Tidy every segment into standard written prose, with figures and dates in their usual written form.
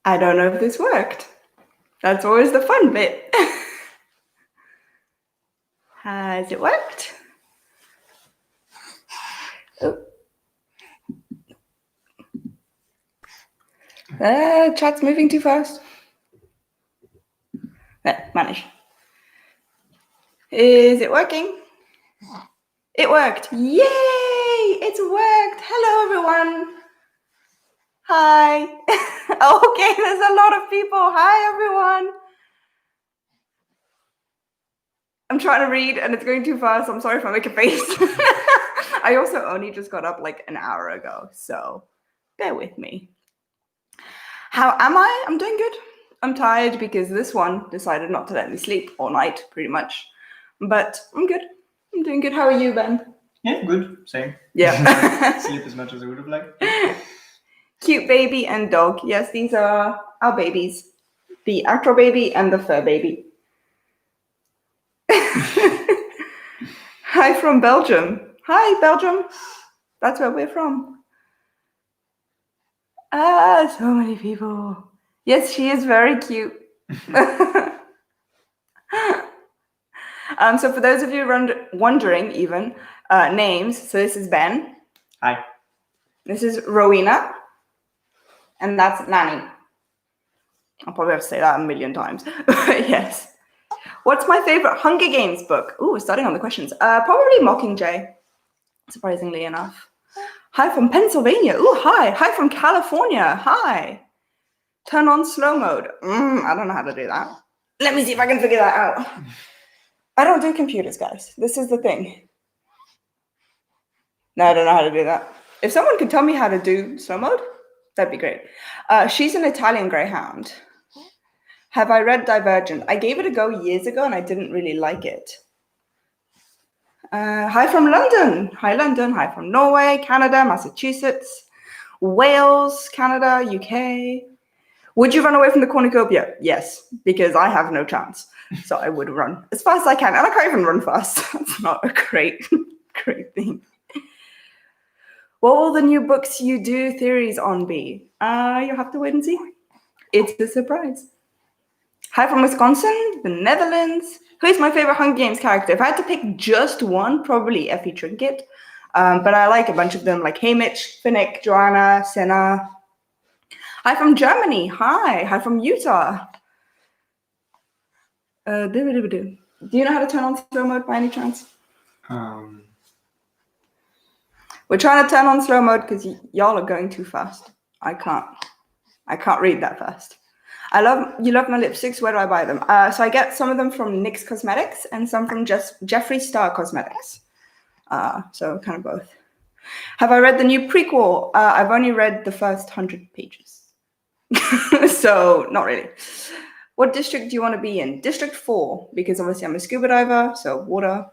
I don't know if this worked. That's always the fun bit. Has it worked? Oh. Chat's moving too fast. There, managed. Is it working? It worked. Yay! It's worked. Hello, everyone. Hi. Okay, there's a lot of people. Hi, everyone. I'm trying to read and it's going too fast. I'm sorry if I make a face. I also only just got up like an hour ago, so bear with me. How am I? I'm doing good. I'm tired because this one decided not to let me sleep all night, pretty much. But I'm good. I'm doing good. How are you, Ben? Yeah, good. Same. Yeah. Sleep as much as I would have liked. Cute baby and dog. Yes, these are our babies. The actual baby and the fur baby. Hi from Belgium. Hi, Belgium. That's where we're from. So many people. Yes, she is very cute. So for those of you wondering even, names, so this is Ben. Hi. This is Rowena. And that's Nanny. I'll probably have to say that a million times. Yes. What's my favorite Hunger Games book? Ooh, we're starting on the questions. Probably Mockingjay, surprisingly enough. Hi from Pennsylvania. Ooh, hi. Hi from California. Hi. Turn on slow mode. I don't know how to do that. Let me see if I can figure that out. I don't do computers, guys. This is the thing. No, I don't know how to do that. If someone could tell me how to do slow mode, that'd be great. She's an Italian greyhound. Have I read Divergent? I gave it a go years ago and I didn't really like it. Hi from London. Hi, London. Hi from Norway, Canada, Massachusetts, Wales, Canada, UK. Would you run away from the cornucopia? Yes, because I have no chance. So I would run as fast as I can. And I can't even run fast. That's not a great thing. What will the new books you do theories on be? You'll have to wait and see. It's a surprise. Hi from Wisconsin, the Netherlands. Who's my favorite Hunger Games character? If I had to pick just one, probably Effie Trinket. But I like a bunch of them, like Haymitch, Finnick, Joanna, Senna. Hi from Germany. Hi. Hi from Utah. Do you know how to turn on slow mode by any chance? We're trying to turn on slow mode because y'all are going too fast. I can't read that fast. You love my lipsticks. Where do I buy them? So I get some of them from NYX Cosmetics and some from Jeffree Star Cosmetics. So kind of both. Have I read the new prequel? I've only read the first 100 pages. So not really. What district do you want to be in? District 4, because obviously I'm a scuba diver, so water.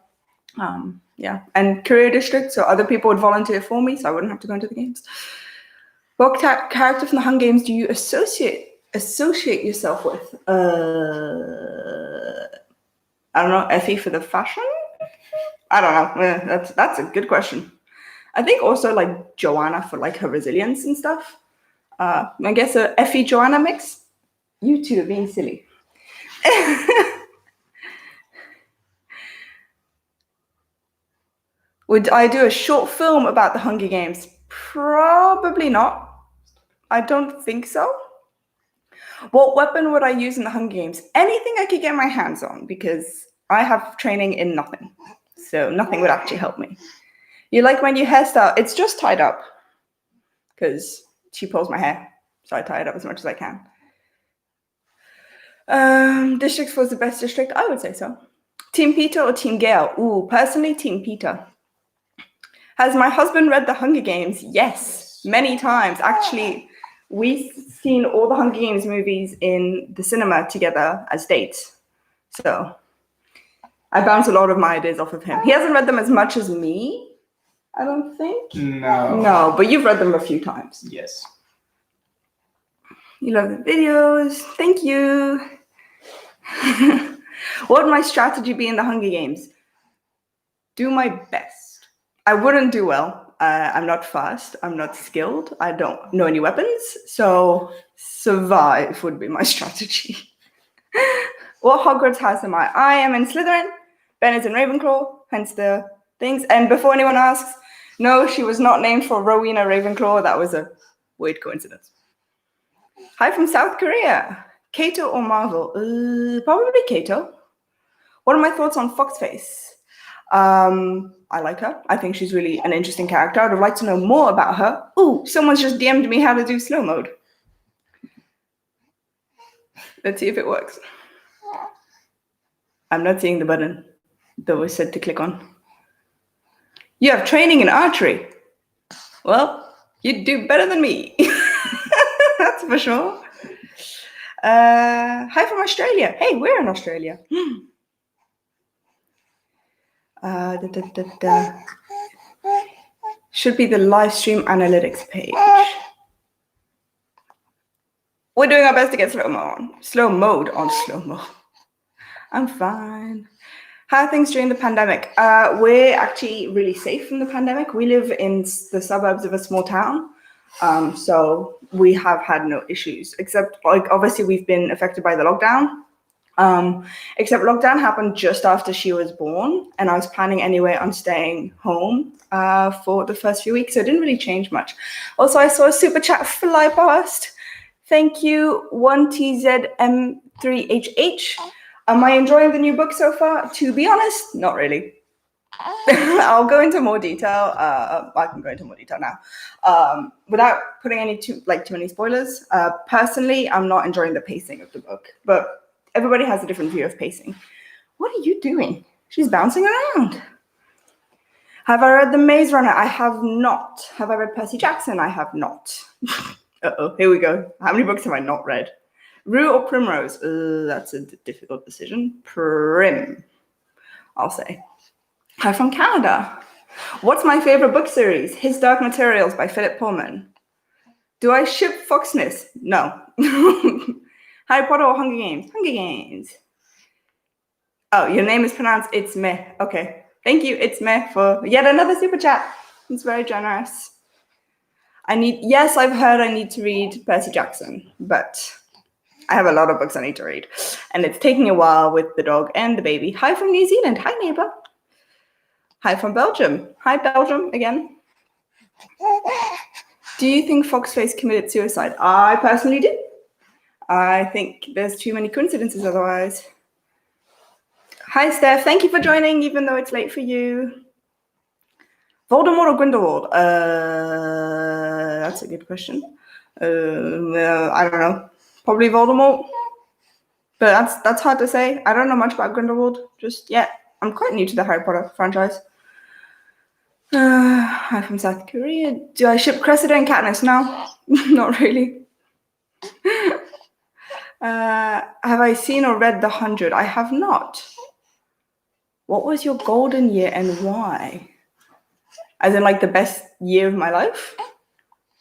Yeah, and career district, so other people would volunteer for me, so I wouldn't have to go into the games. What character from the Hunger Games do you associate yourself with? I don't know, Effie for the fashion? I don't know. That's a good question. I think also like Joanna for like her resilience and stuff. I guess a Effie Joanna mix. You two are being silly. Would I do a short film about the Hunger Games? Probably not. I don't think so. What weapon would I use in the Hunger Games? Anything I could get my hands on, because I have training in nothing. So nothing would actually help me. You like my new hairstyle? It's just tied up because she pulls my hair. So I tie it up as much as I can. District 4 is the best district? I would say so. Team Peter or Team Gale? Ooh, personally, Team Peter. Has my husband read the Hunger Games? Yes, many times. Actually, we've seen all the Hunger Games movies in the cinema together as dates. So I bounce a lot of my ideas off of him. He hasn't read them as much as me, I don't think. No, but you've read them a few times. Yes. You love the videos. Thank you. What would my strategy be in the Hunger Games? Do my best. I wouldn't do well. I'm not fast. I'm not skilled. I don't know any weapons. So survive would be my strategy. What Hogwarts house am I? I am in Slytherin. Ben is in Ravenclaw, hence the things. And before anyone asks, no, she was not named for Rowena Ravenclaw. That was a weird coincidence. Hi from South Korea. Kato or Marvel? Probably Kato. What are my thoughts on Foxface? I like her. I think she's really an interesting character. I would like to know more about her. Ooh, someone's just DM'd me how to do slow mode. Let's see if it works. I'm not seeing the button that was said to click on. You have training in archery. Well, you'd do better than me. That's for sure. Hi from Australia. Hey, we're in Australia. Should be the live stream analytics page. We're doing our best to get slow-mo on. Slow mode on slow-mo. I'm fine. How are things during the pandemic? We're actually really safe from the pandemic. We live in the suburbs of a small town. So we have had no issues, except like obviously we've been affected by the lockdown. Except lockdown happened just after she was born, and I was planning anyway on staying home for the first few weeks, so it didn't really change much. Also, I saw a super chat fly past. Thank you, 1TZM3HH. Am I enjoying the new book so far? To be honest, not really. I'll go into more detail. I can go into more detail now. Without putting too many spoilers. Personally, I'm not enjoying the pacing of the book, but everybody has a different view of pacing. What are you doing? She's bouncing around. Have I read The Maze Runner? I have not. Have I read Percy Jackson? I have not. Uh-oh, here we go. How many books have I not read? Rue or Primrose? That's a difficult decision. Prim, I'll say. Hi from Canada. What's my favorite book series? His Dark Materials by Philip Pullman. Do I ship Foxness? No. Harry Potter or Hunger Games? Hunger Games. Oh, your name is pronounced It's Me. Okay. Thank you, It's Me, for yet another super chat. It's very generous. Yes, I've heard I need to read Percy Jackson, but I have a lot of books I need to read. And it's taking a while with the dog and the baby. Hi from New Zealand. Hi, neighbor. Hi from Belgium. Hi, Belgium, again. Do you think Foxface committed suicide? I personally do. I think there's too many coincidences otherwise. Hi, Steph. Thank you for joining, even though it's late for you. Voldemort or Grindelwald? That's a good question. I don't know. Probably Voldemort. But that's hard to say. I don't know much about Grindelwald just yet. I'm quite new to the Harry Potter franchise. I'm from South Korea. Do I ship Cressida and Katniss? No, not really. Have I seen or read The 100? I have not. What was your golden year and why? As in, like, the best year of my life?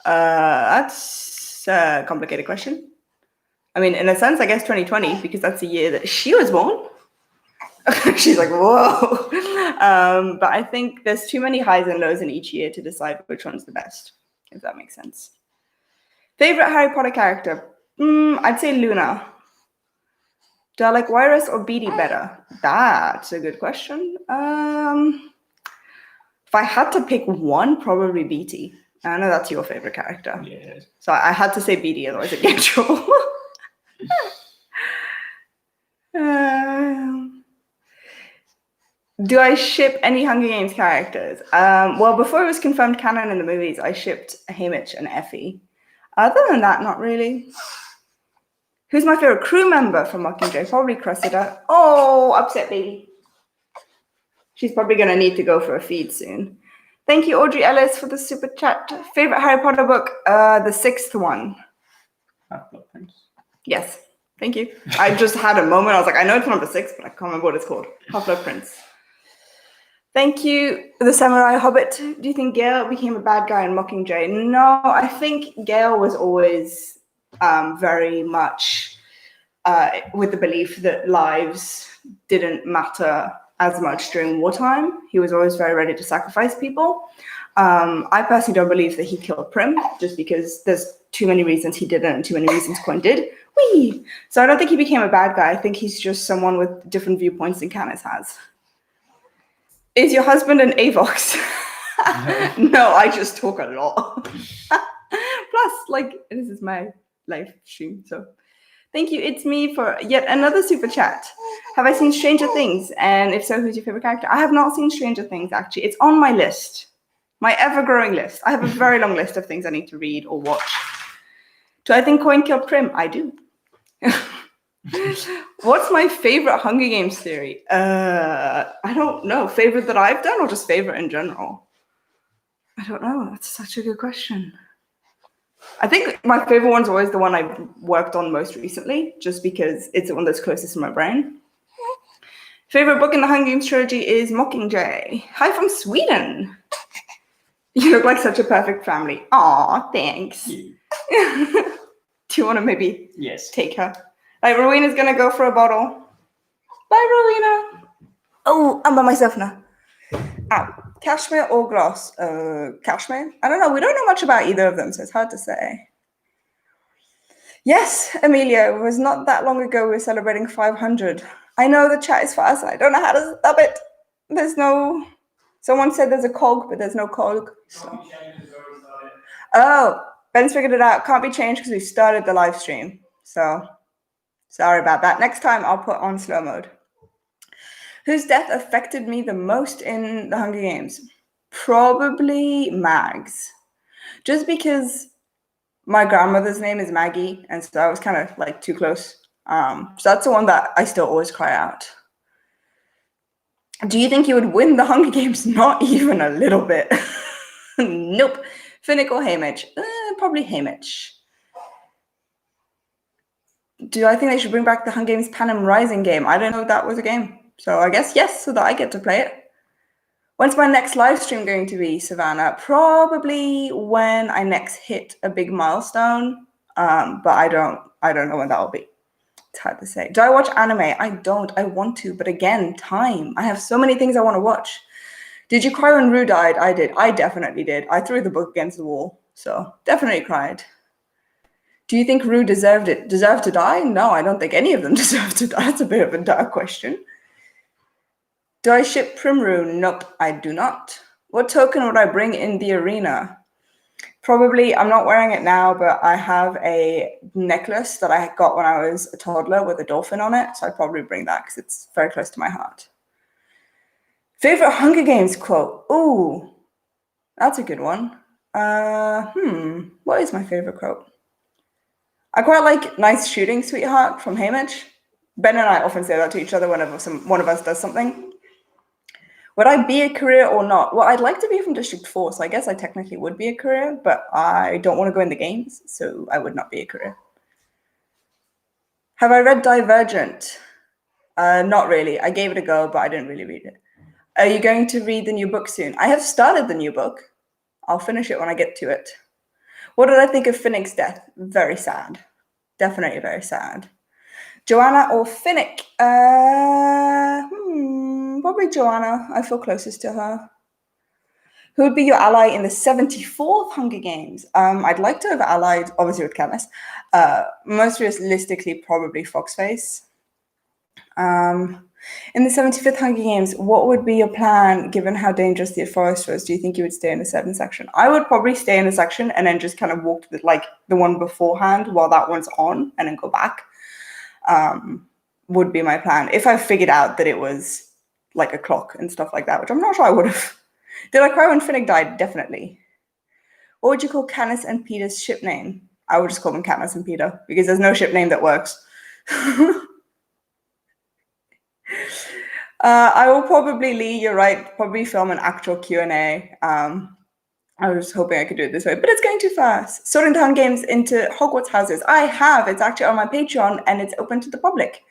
That's a complicated question. I mean, in a sense, I guess 2020, because that's the year that she was born. She's like, whoa. But I think there's too many highs and lows in each year to decide which one's the best, if that makes sense. Favorite Harry Potter character? I'd say Luna. Do I like Virus or Beedie better? That's a good question. If I had to pick one, probably Beatty. I know that's your favorite character. Yes. So I had to say Beedie, otherwise I'd get in trouble. Do I ship any Hunger Games characters? Well, before it was confirmed canon in the movies, I shipped Haymitch and Effie. Other than that, not really. Who's my favorite crew member from Mockingjay? Probably Cressida. Oh, upset baby. She's probably going to need to go for a feed soon. Thank you, Audrey Ellis, for the super chat. Favorite Harry Potter book? The sixth one. Half-Blood Prince. Yes. Thank you. I just had a moment. I was like, I know it's number 6, but I can't remember what it's called. Half-Blood Prince. Thank you, The Samurai Hobbit. Do you think Gale became a bad guy in Mockingjay? No, I think Gale was always very much with the belief that lives didn't matter as much during wartime. He was always very ready to sacrifice people. I personally don't believe that he killed Prim, just because there's too many reasons he didn't and too many reasons Coin did. Whee! So I don't think he became a bad guy. I think he's just someone with different viewpoints than Canis has. Is your husband an Avox? No, I just talk a lot. Plus, like, this is my live stream, so thank you. It's me for yet another super chat. Have I seen Stranger Things? And if so, who's your favorite character? I have not seen Stranger Things, actually. It's on my list, my ever-growing list. I have a very long list of things I need to read or watch. Do I think Coin killed Prim? I do. What's my favorite Hunger Games theory? I don't know. Favorite that I've done or just favorite in general? I don't know. That's such a good question. I think my favorite one's always the one I've worked on most recently, just because it's the one that's closest to my brain. Favorite book in the Hunger Games trilogy is Mockingjay. Hi from Sweden. You look like such a perfect family. Aw, thanks. Yeah. Do you want to maybe take her? Like, Rowena's gonna go for a bottle. Bye, Rowena. Oh, I'm by myself now. Ow. Cashmere or gloss? Cashmere? I don't know. We don't know much about either of them, so it's hard to say. Yes, Amelia, it was not that long ago we were celebrating 500. I know the chat is for us, and I don't know how to stop it. There's no... Someone said there's a cog, but there's no cog. So. Oh, Ben's figured it out. Can't be changed because we started the live stream. So, sorry about that. Next time, I'll put on slow mode. Whose death affected me the most in the Hunger Games? Probably Mags. Just because my grandmother's name is Maggie, and so I was kind of like too close. So that's the one that I still always cry out. Do you think you would win the Hunger Games? Not even a little bit. Nope. Finnick or Haymitch? Probably Haymitch. Do I think they should bring back the Hunger Games Panem Rising game? I don't know if that was a game. So I guess yes, so that I get to play it. When's my next live stream going to be, Savannah? Probably when I next hit a big milestone. But I don't know when that will be. It's hard to say. Do I watch anime? I don't. I want to, but again, time. I have so many things I want to watch. Did you cry when Rue died? I did. I definitely did. I threw the book against the wall. So definitely cried. Do you think Rue deserved to die? No, I don't think any of them deserve to die. That's a bit of a dark question. Do I ship Primrue? Nope, I do not. What token would I bring in the arena? Probably, I'm not wearing it now, but I have a necklace that I got when I was a toddler with a dolphin on it. So I'd probably bring that because it's very close to my heart. Favorite Hunger Games quote? Ooh, that's a good one. What is my favorite quote? I quite like "nice shooting, sweetheart" from Haymitch. Ben and I often say that to each other whenever one of us does something. Would I be a career or not? Well, I'd like to be from District 4, so I guess I technically would be a career, but I don't want to go in the games, so I would not be a career. Have I read Divergent? Not really. I gave it a go, but I didn't really read it. Are you going to read the new book soon? I have started the new book. I'll finish it when I get to it. What did I think of Finnick's death? Very sad. Definitely very sad. Joanna or Finnick? Probably Joanna. I feel closest to her. Who would be your ally in the 74th Hunger Games? I'd like to have allied, obviously, with Canis. Most realistically, probably Foxface. In the 75th Hunger Games, what would be your plan given how dangerous the forest was? Do you think you would stay in a certain section? I would probably stay in a section and then just kind of walk to like the one beforehand while that one's on and then go back. Would be my plan. If I figured out that it was like a clock and stuff like that, which I'm not sure I would have. Did I cry when Finnick died? Definitely. What would you call Canis and Peter's ship name? I would just call them Canis and Peter because there's no ship name that works. I will probably, Lee, you're right, probably film an actual Q&A. I was hoping I could do it this way, but it's going too fast. Sorting Town Games into Hogwarts houses. I have. It's actually on my Patreon and it's open to the public.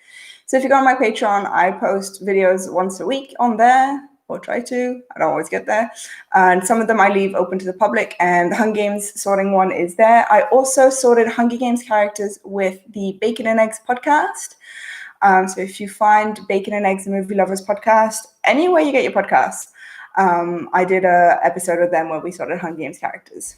So if you go on my Patreon, I post videos once a week on there, or try to. I don't always get there. And some of them I leave open to the public, and the Hunger Games sorting one is there. I also sorted Hunger Games characters with the Bacon and Eggs podcast. So if you find Bacon and Eggs, the Movie Lovers podcast, anywhere you get your podcasts, I did an episode with them where we sorted Hunger Games characters.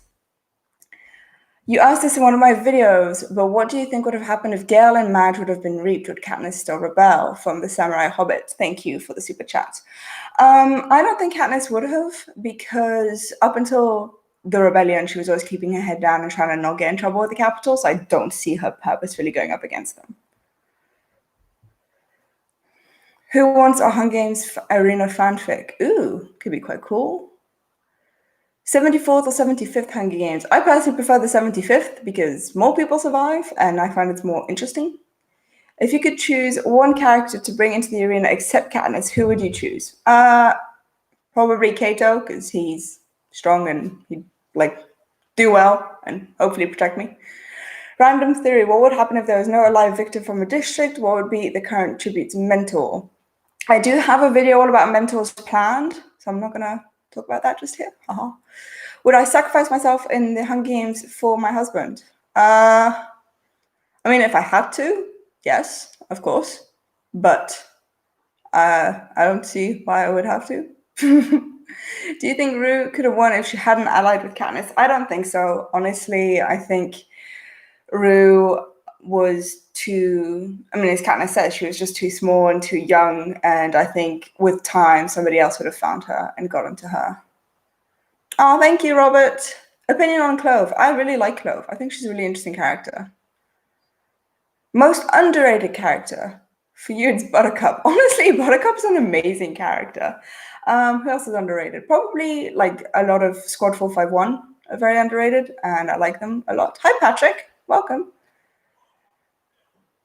You asked this in one of my videos, but what do you think would have happened if Gale and Madge would have been reaped? Would Katniss still rebel? From the Samurai Hobbit. Thank you for the super chat. I don't think Katniss would have, because up until the rebellion, she was always keeping her head down and trying to not get in trouble with the Capitol, so I don't see her purposefully going up against them. Who wants a Hunger Games arena fanfic? Ooh, could be quite cool. 74th or 75th Hunger Games. I personally prefer the 75th because more people survive and I find it's more interesting. If you could choose one character to bring into the arena except Katniss, who would you choose? Probably Kato, because he's strong and he'd do well and hopefully protect me. Random theory, what would happen if there was no alive victim from a district? What would be the current tribute's mentor? I do have a video all about mentors planned, so I'm not gonna talk about that just here. Would I sacrifice myself in the Hunger Games for my husband? I mean, if I had to, yes, of course. But I don't see why I would have to. Do you think Rue could have won if she hadn't allied with Katniss? I don't think so. Honestly, I think Rue was too, as Katniss says, she was just too small and too young. And I think with time, somebody else would have found her and gotten to her. Oh, thank you, Robert. Opinion on Clove. I really like Clove. I think she's a really interesting character. Most underrated character. For you, it's Buttercup. Honestly, Buttercup's an amazing character. Who else is underrated? Probably a lot of Squad 451 are very underrated, and I like them a lot. Hi, Patrick. Welcome.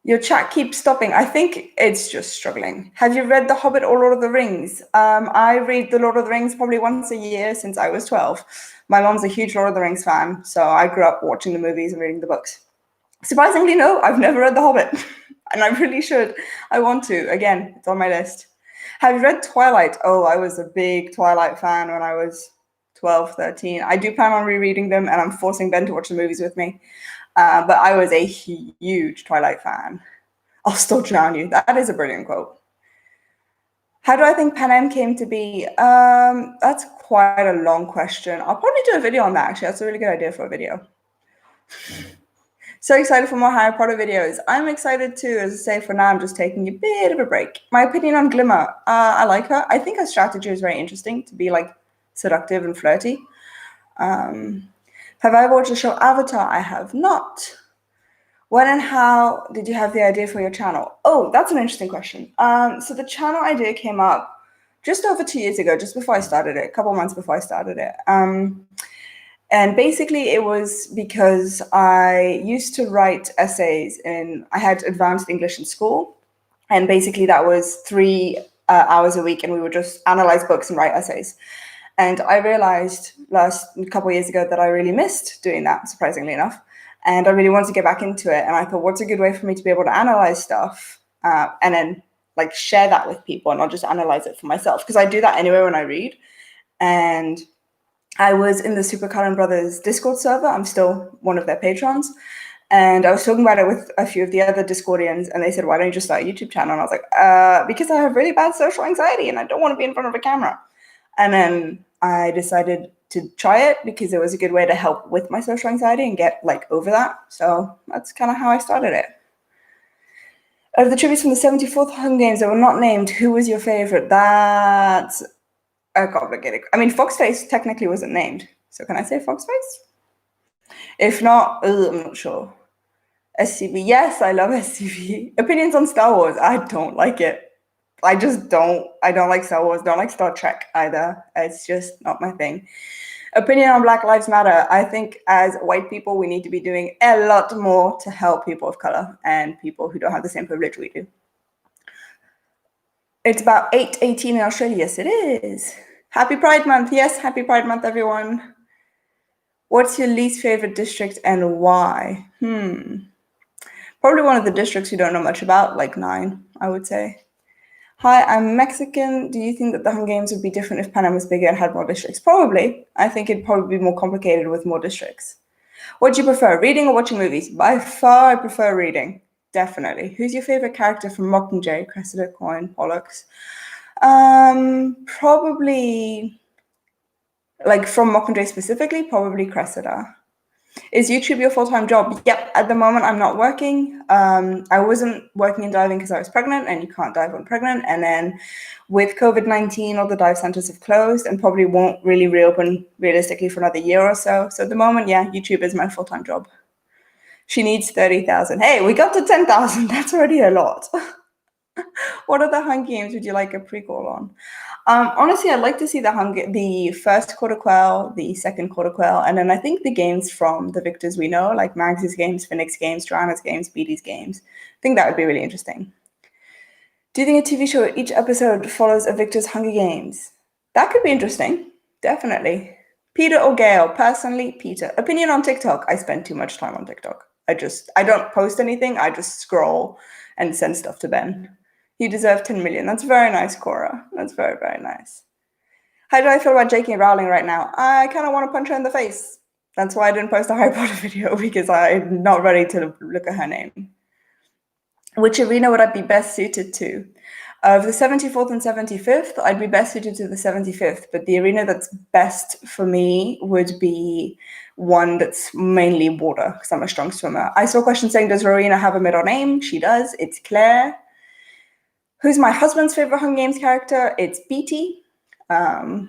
Your chat keeps stopping. I think it's just struggling. Have you read The Hobbit or Lord of the Rings? I read The Lord of the Rings probably once a year since I was 12. My mom's a huge Lord of the Rings fan, so I grew up watching the movies and reading the books. Surprisingly, no, I've never read The Hobbit, and I really should. I want to. Again, it's on my list. Have you read Twilight? Oh, I was a big Twilight fan when I was 12, 13. I do plan on rereading them, and I'm forcing Ben to watch the movies with me. But I was a huge Twilight fan. I'll still drown you. That is a brilliant quote. How do I think Panem came to be? That's quite a long question. I'll probably do a video on that, actually. That's a really good idea for a video. So excited for more Harry Potter videos. I'm excited too. As I say, for now, I'm just taking a bit of a break. My opinion on Glimmer. I like her. I think her strategy is very interesting to be seductive and flirty. Have I watched the show Avatar? I have not. When and how did you have the idea for your channel? Oh, that's an interesting question. So the channel idea came up just over 2 years ago, just before I started it, a couple months before I started it. And basically it was because I used to write essays I had advanced English in school. And basically that was 3 hours a week, and we would just analyze books and write essays. And I realized a couple of years ago that I really missed doing that, surprisingly enough. And I really wanted to get back into it. And I thought, what's a good way for me to be able to analyze stuff and then share that with people and not just analyze it for myself? Because I do that anyway when I read. And I was in the Super Cullen Brothers Discord server. I'm still one of their patrons. And I was talking about it with a few of the other Discordians, and they said, why don't you just start a YouTube channel? And I was like, because I have really bad social anxiety and I don't want to be in front of a camera. And then I decided to try it because it was a good way to help with my social anxiety and get over that. So that's kind of how I started it. Of the tributes from the 74th Hunger Games that were not named, who was your favorite? That's complicated. I mean, Foxface technically wasn't named. So can I say Foxface? If not, I'm not sure. SCV, yes, I love SCV. Opinions on Star Wars, I don't like it. I just don't. I don't like Star Wars, don't like Star Trek either. It's just not my thing. Opinion on Black Lives Matter. I think as white people, we need to be doing a lot more to help people of color and people who don't have the same privilege we do. It's about 8:18 in Australia. Yes, it is. Happy Pride Month. Yes, happy Pride Month, everyone. What's your least favorite district and why? Probably one of the districts you don't know much about, like 9, I would say. Hi, I'm Mexican. Do you think that the Hunger Games would be different if Panem was bigger and had more districts? Probably. I think it'd probably be more complicated with more districts. What do you prefer, reading or watching movies? By far, I prefer reading. Definitely. Who's your favorite character from Mockingjay? Cressida, Coin, Pollux. Probably, like from Mockingjay specifically, probably Cressida. Is YouTube your full-time job? Yep, at the moment I'm not working. I wasn't working in diving because I was pregnant, and you can't dive when pregnant. And then with COVID-19, all the dive centers have closed and probably won't really reopen realistically for another year or so. So at the moment, yeah, YouTube is my full-time job. She needs 30,000. Hey, we got to 10,000. That's already a lot. What other Hunger Games would you like a prequel on? Honestly, I'd like to see the first Quarter Quell, the second Quarter Quell, and then I think the games from the victors we know, like Mags's games, Finnick's games, Joanna's games, Beatty's games. I think that would be really interesting. Do you think a TV show where each episode follows a victor's Hunger Games? That could be interesting. Definitely. Peter or Gail? Personally, Peter. Opinion on TikTok? I spend too much time on TikTok. I don't post anything. I just scroll and send stuff to Ben. You deserve 10 million. That's very nice, Cora. That's very, very nice. How do I feel about J.K. Rowling right now? I kind of want to punch her in the face. That's why I didn't post a Harry Potter video, because I'm not ready to look at her name. Which arena would I be best suited to? Of the 74th and 75th, I'd be best suited to the 75th, but the arena that's best for me would be one that's mainly water, because I'm a strong swimmer. I saw a question saying, does Rowena have a middle name? She does. It's Claire. Who's my husband's favorite Hunger Games character? It's Beatty. What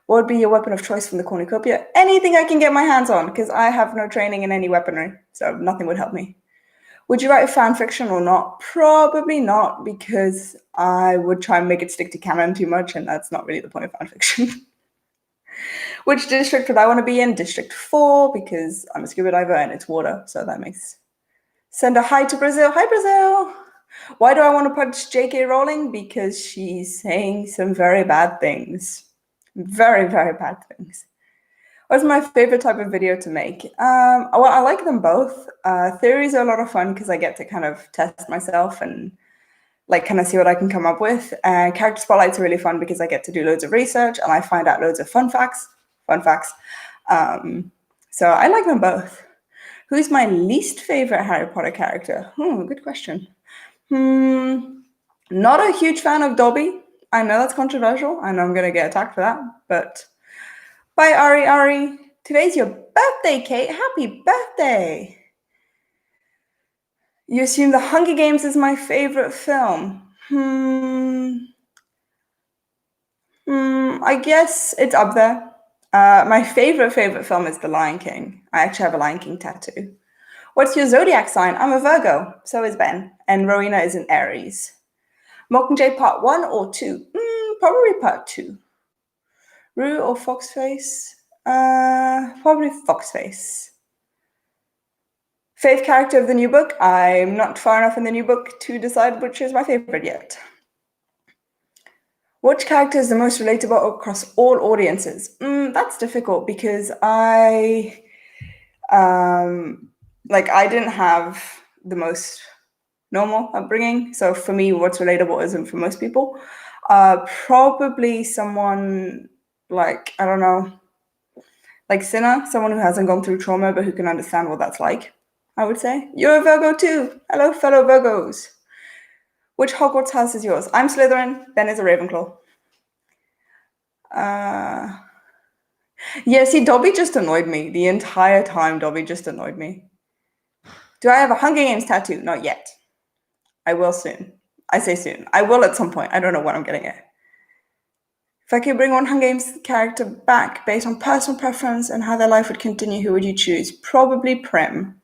would be your weapon of choice from the cornucopia? Anything I can get my hands on, because I have no training in any weaponry, so nothing would help me. Would you write fan fiction or not? Probably not, because I would try and make it stick to canon too much, and that's not really the point of fan fiction. Which district would I want to be in? District 4, because I'm a scuba diver and it's water, so that makes... Send a hi to Brazil. Hi, Brazil! Why do I want to punch J.K. Rowling? Because she's saying some very bad things. Very, very bad things. What's my favorite type of video to make? Well, I like them both. Theories are a lot of fun because I get to kind of test myself and like kind of see what I can come up with. Character spotlights are really fun because I get to do loads of research and I find out loads of fun facts. So I like them both. Who's my least favorite Harry Potter character? Good question. Not a huge fan of Dobby. I know that's controversial. I know I'm going to get attacked for that, but bye, Ari. Today's your birthday, Kate. Happy birthday. You assume The Hunger Games is my favorite film. I guess it's up there. My favorite film is The Lion King. I actually have a Lion King tattoo. What's your zodiac sign? I'm a Virgo. So is Ben. And Rowena is an Aries. Mockingjay part 1 or 2? Probably part 2. Rue or Foxface? Probably Foxface. Favorite character of the new book? I'm not far enough in the new book to decide which is my favorite yet. Which character is the most relatable across all audiences? That's difficult because I didn't have the most normal upbringing. So for me, what's relatable isn't for most people. Probably someone like, I don't know, like Cinna, someone who hasn't gone through trauma, but who can understand what that's like, I would say. You're a Virgo too. Hello, fellow Virgos. Which Hogwarts house is yours? I'm Slytherin. Ben is a Ravenclaw. Yeah, see, Dobby just annoyed me. The entire time, Dobby just annoyed me. Do I have a Hunger Games tattoo? Not yet. I will soon. I say soon. I will at some point. I don't know when I'm getting it. If I could bring one Hunger Games character back based on personal preference and how their life would continue, who would you choose? Probably Prim.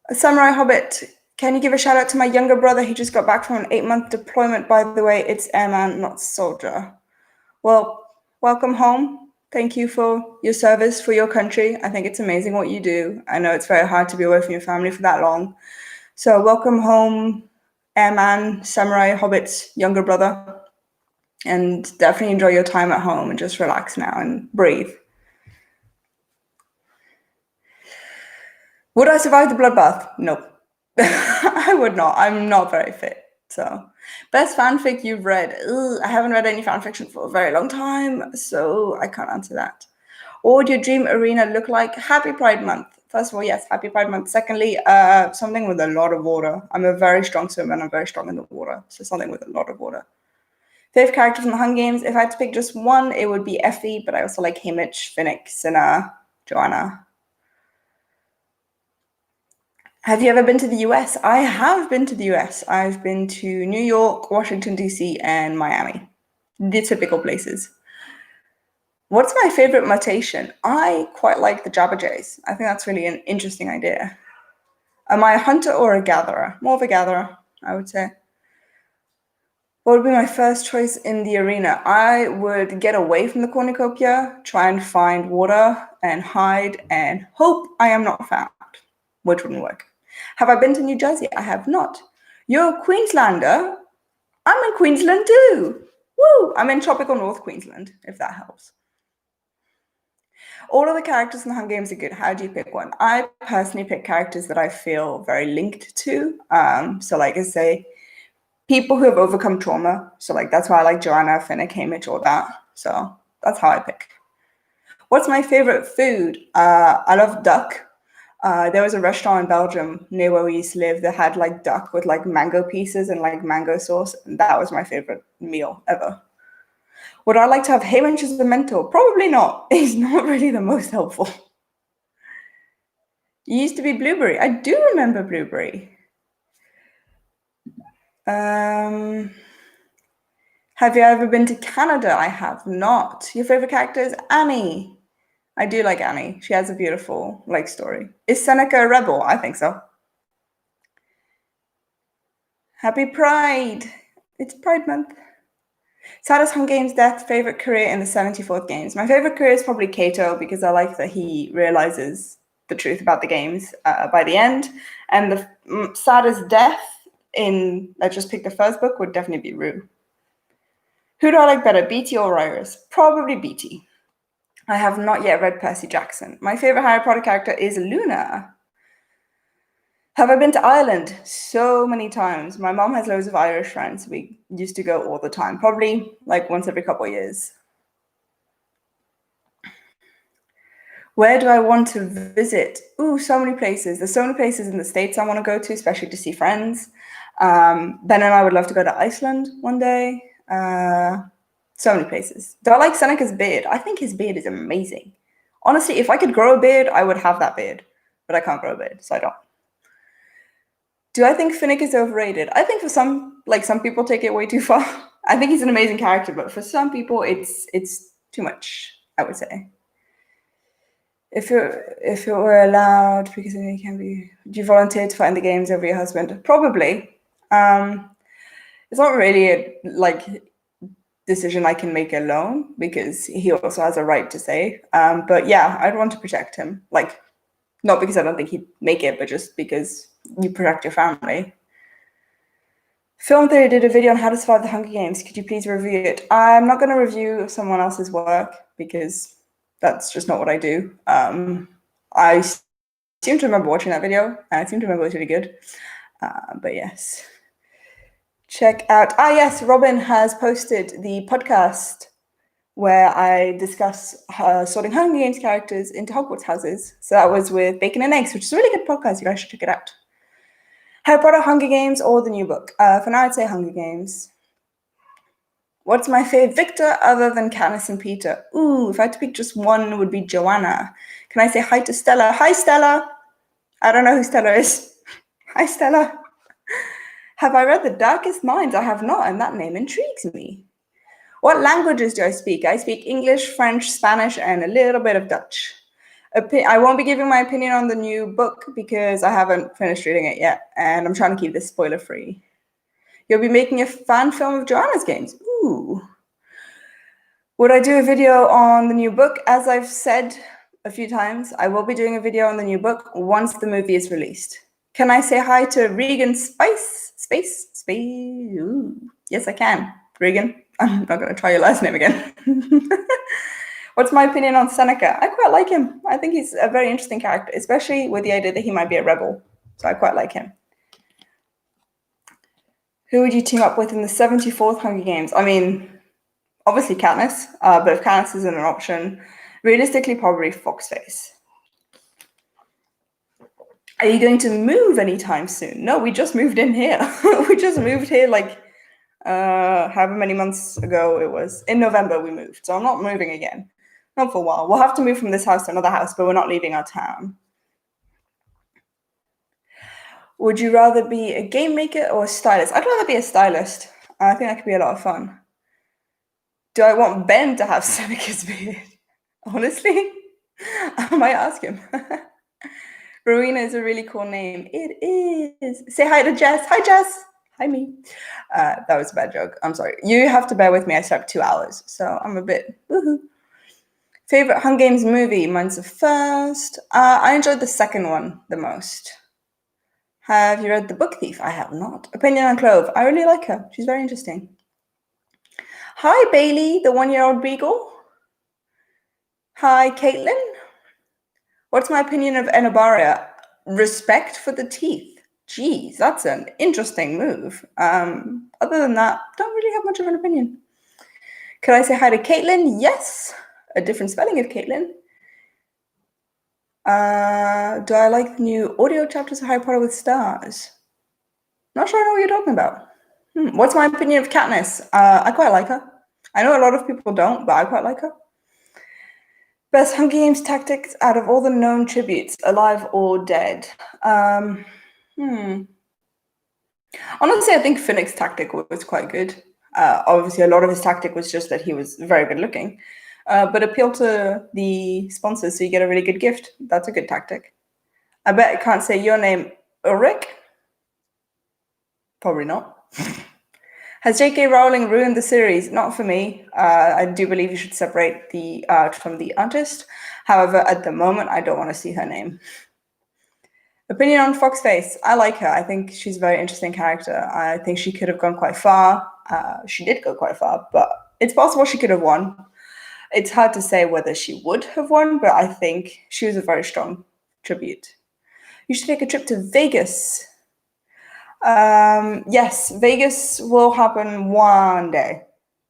A Samurai Hobbit. Can you give a shout out to my younger brother? He just got back from an 8-month deployment, by the way. It's airman, not soldier. Well, welcome home. Thank you for your service for your country. I think it's amazing what you do. I know it's very hard to be away from your family for that long. So welcome home, airman, Samurai Hobbit's younger brother. And definitely enjoy your time at home and just relax now and breathe. Would I survive the bloodbath? No. I would not. I'm not very fit. So, best fanfic you've read? Ugh, I haven't read any fanfiction for a very long time, so I can't answer that. What would your dream arena look like? Happy Pride Month. First of all, yes, Happy Pride Month. Secondly, something with a lot of water. I'm a very strong swimmer and I'm very strong in the water, so something with a lot of water. Favorite character from the Hunger Games? If I had to pick just one, it would be Effie, but I also like Haymitch, Finnick, Cinna, Joanna. Have you ever been to the US? I have been to the US. I've been to New York, Washington, D.C., and Miami. The typical places. What's my favorite mutation? I quite like the Jabberjays. I think that's really an interesting idea. Am I a hunter or a gatherer? More of a gatherer, I would say. What would be my first choice in the arena? I would get away from the cornucopia, try and find water and hide and hope I am not found, which wouldn't work. Have I been to New Jersey? I have not. You're a Queenslander? I'm in Queensland too. Woo! I'm in tropical North Queensland, if that helps. All of the characters in the Hunger Games are good. How do you pick one? I personally pick characters that I feel very linked to. So like I say, people who have overcome trauma. So like that's why I like Joanna, Finnick, Haymitch, all that. So that's how I pick. What's my favorite food? I love duck. There was a restaurant in Belgium near where we used to live that had like duck with like mango pieces and like mango sauce. And that was my favorite meal ever. Would I like to have Haymitch as a mentor? Probably not. He's not really the most helpful. You used to be Blueberry. I do remember Blueberry. Have you ever been to Canada? I have not. Your favorite character is Annie. I do like Annie. She has a beautiful like story. Is Seneca a rebel? I think so. Happy Pride. It's Pride Month. Saddest Hunger Games death, favorite career in the 74th Games. My favorite career is probably Kato because I like that he realizes the truth about the games by the end. And the saddest death in, let's just pick the first book, would definitely be Rue. Who do I like better, Beatty or Iris? Probably Beatty. I have not yet read Percy Jackson. My favorite Harry Potter character is Luna. Have I been to Ireland? So many times. My mom has loads of Irish friends. We used to go all the time, probably like once every couple of years. Where do I want to visit? Ooh, so many places. There's so many places in the States I want to go to, especially to see friends. Ben and I would love to go to Iceland one day. So many places. Do I like Seneca's beard? I think his beard is amazing. Honestly, if I could grow a beard, I would have that beard. But I can't grow a beard, so I don't. Do I think Finnick is overrated? I think for some people take it way too far. I think he's an amazing character, but for some people, it's too much, I would say. If it were allowed, because it can be, would you volunteer to fight in the games over your husband? Probably. It's not really a decision I can make alone because he also has a right to say. But yeah, I'd want to protect him. Not because I don't think he'd make it, but just because you protect your family. Film Theory did a video on how to survive the Hunger Games. Could you please review it? I'm not going to review someone else's work because that's just not what I do. I seem to remember watching that video. I seem to remember it was really good. But yes. Check out. Yes, Robin has posted the podcast where I discuss sorting Hunger Games characters into Hogwarts houses. So that was with Bacon and Eggs, which is a really good podcast. You guys should check it out. Harry Potter, Hunger Games, or the new book? For now, I'd say Hunger Games. What's my fave Victor other than Katniss and Peter? Ooh, if I had to pick just one, it would be Joanna. Can I say hi to Stella? Hi, Stella. I don't know who Stella is. Hi, Stella. Have I read The Darkest Minds? I have not, and that name intrigues me. What languages do I speak? I speak English, French, Spanish, and a little bit of Dutch. I won't be giving my opinion on the new book because I haven't finished reading it yet, and I'm trying to keep this spoiler-free. You'll be making a fan film of Joanna's games. Ooh. Would I do a video on the new book? As I've said a few times, I will be doing a video on the new book once the movie is released. Can I say hi to Regan Space? Ooh. Yes, I can. Regan, I'm not going to try your last name again. What's my opinion on Seneca? I quite like him. I think he's a very interesting character, especially with the idea that he might be a rebel. So I quite like him. Who would you team up with in the 74th Hunger Games? I mean, obviously Katniss, but if Katniss isn't an option, realistically, probably Foxface. Are you going to move anytime soon? No, we just moved in here. We just moved here like however many months ago it was. In November we moved, so I'm not moving again. Not for a while. We'll have to move from this house to another house, but we're not leaving our town. Would you rather be a game maker or a stylist? I'd rather be a stylist. I think that could be a lot of fun. Do I want Ben to have Seneca's beard? Honestly, I might ask him. Rowena is a really cool name. It is. Say hi to Jess. Hi, Jess. Hi, me. That was a bad joke. I'm sorry. You have to bear with me. I slept 2 hours, so I'm a bit woohoo. Favorite Hunger Games movie? Mine's the first. I enjoyed the second one the most. Have you read The Book Thief? I have not. Opinion on Clove. I really like her. She's very interesting. Hi, Bailey, the 1-year-old beagle. Hi, Caitlin. What's my opinion of Enobaria? Respect for the teeth. Geez, that's an interesting move. Other than that, don't really have much of an opinion. Could I say hi to Caitlin? Yes. A different spelling of Caitlin. Do I like the new audio chapters of Harry Potter with stars? Not sure I know what you're talking about. What's my opinion of Katniss? I quite like her. I know a lot of people don't, but I quite like her. Best Hunger Games tactics out of all the known tributes, alive or dead? Honestly, I think Finnick's tactic was quite good. Obviously, a lot of his tactic was just that he was very good looking. But appeal to the sponsors so you get a really good gift. That's a good tactic. I bet I can't say your name, Ulrich. Probably not. Has J.K. Rowling ruined the series? Not for me. I do believe you should separate the art from the artist. However, at the moment, I don't want to see her name. Opinion on Foxface. I like her. I think she's a very interesting character. I think she could have gone quite far. She did go quite far, but it's possible she could have won. It's hard to say whether she would have won, but I think she was a very strong tribute. You should take a trip to Vegas. Yes, Vegas will happen one day,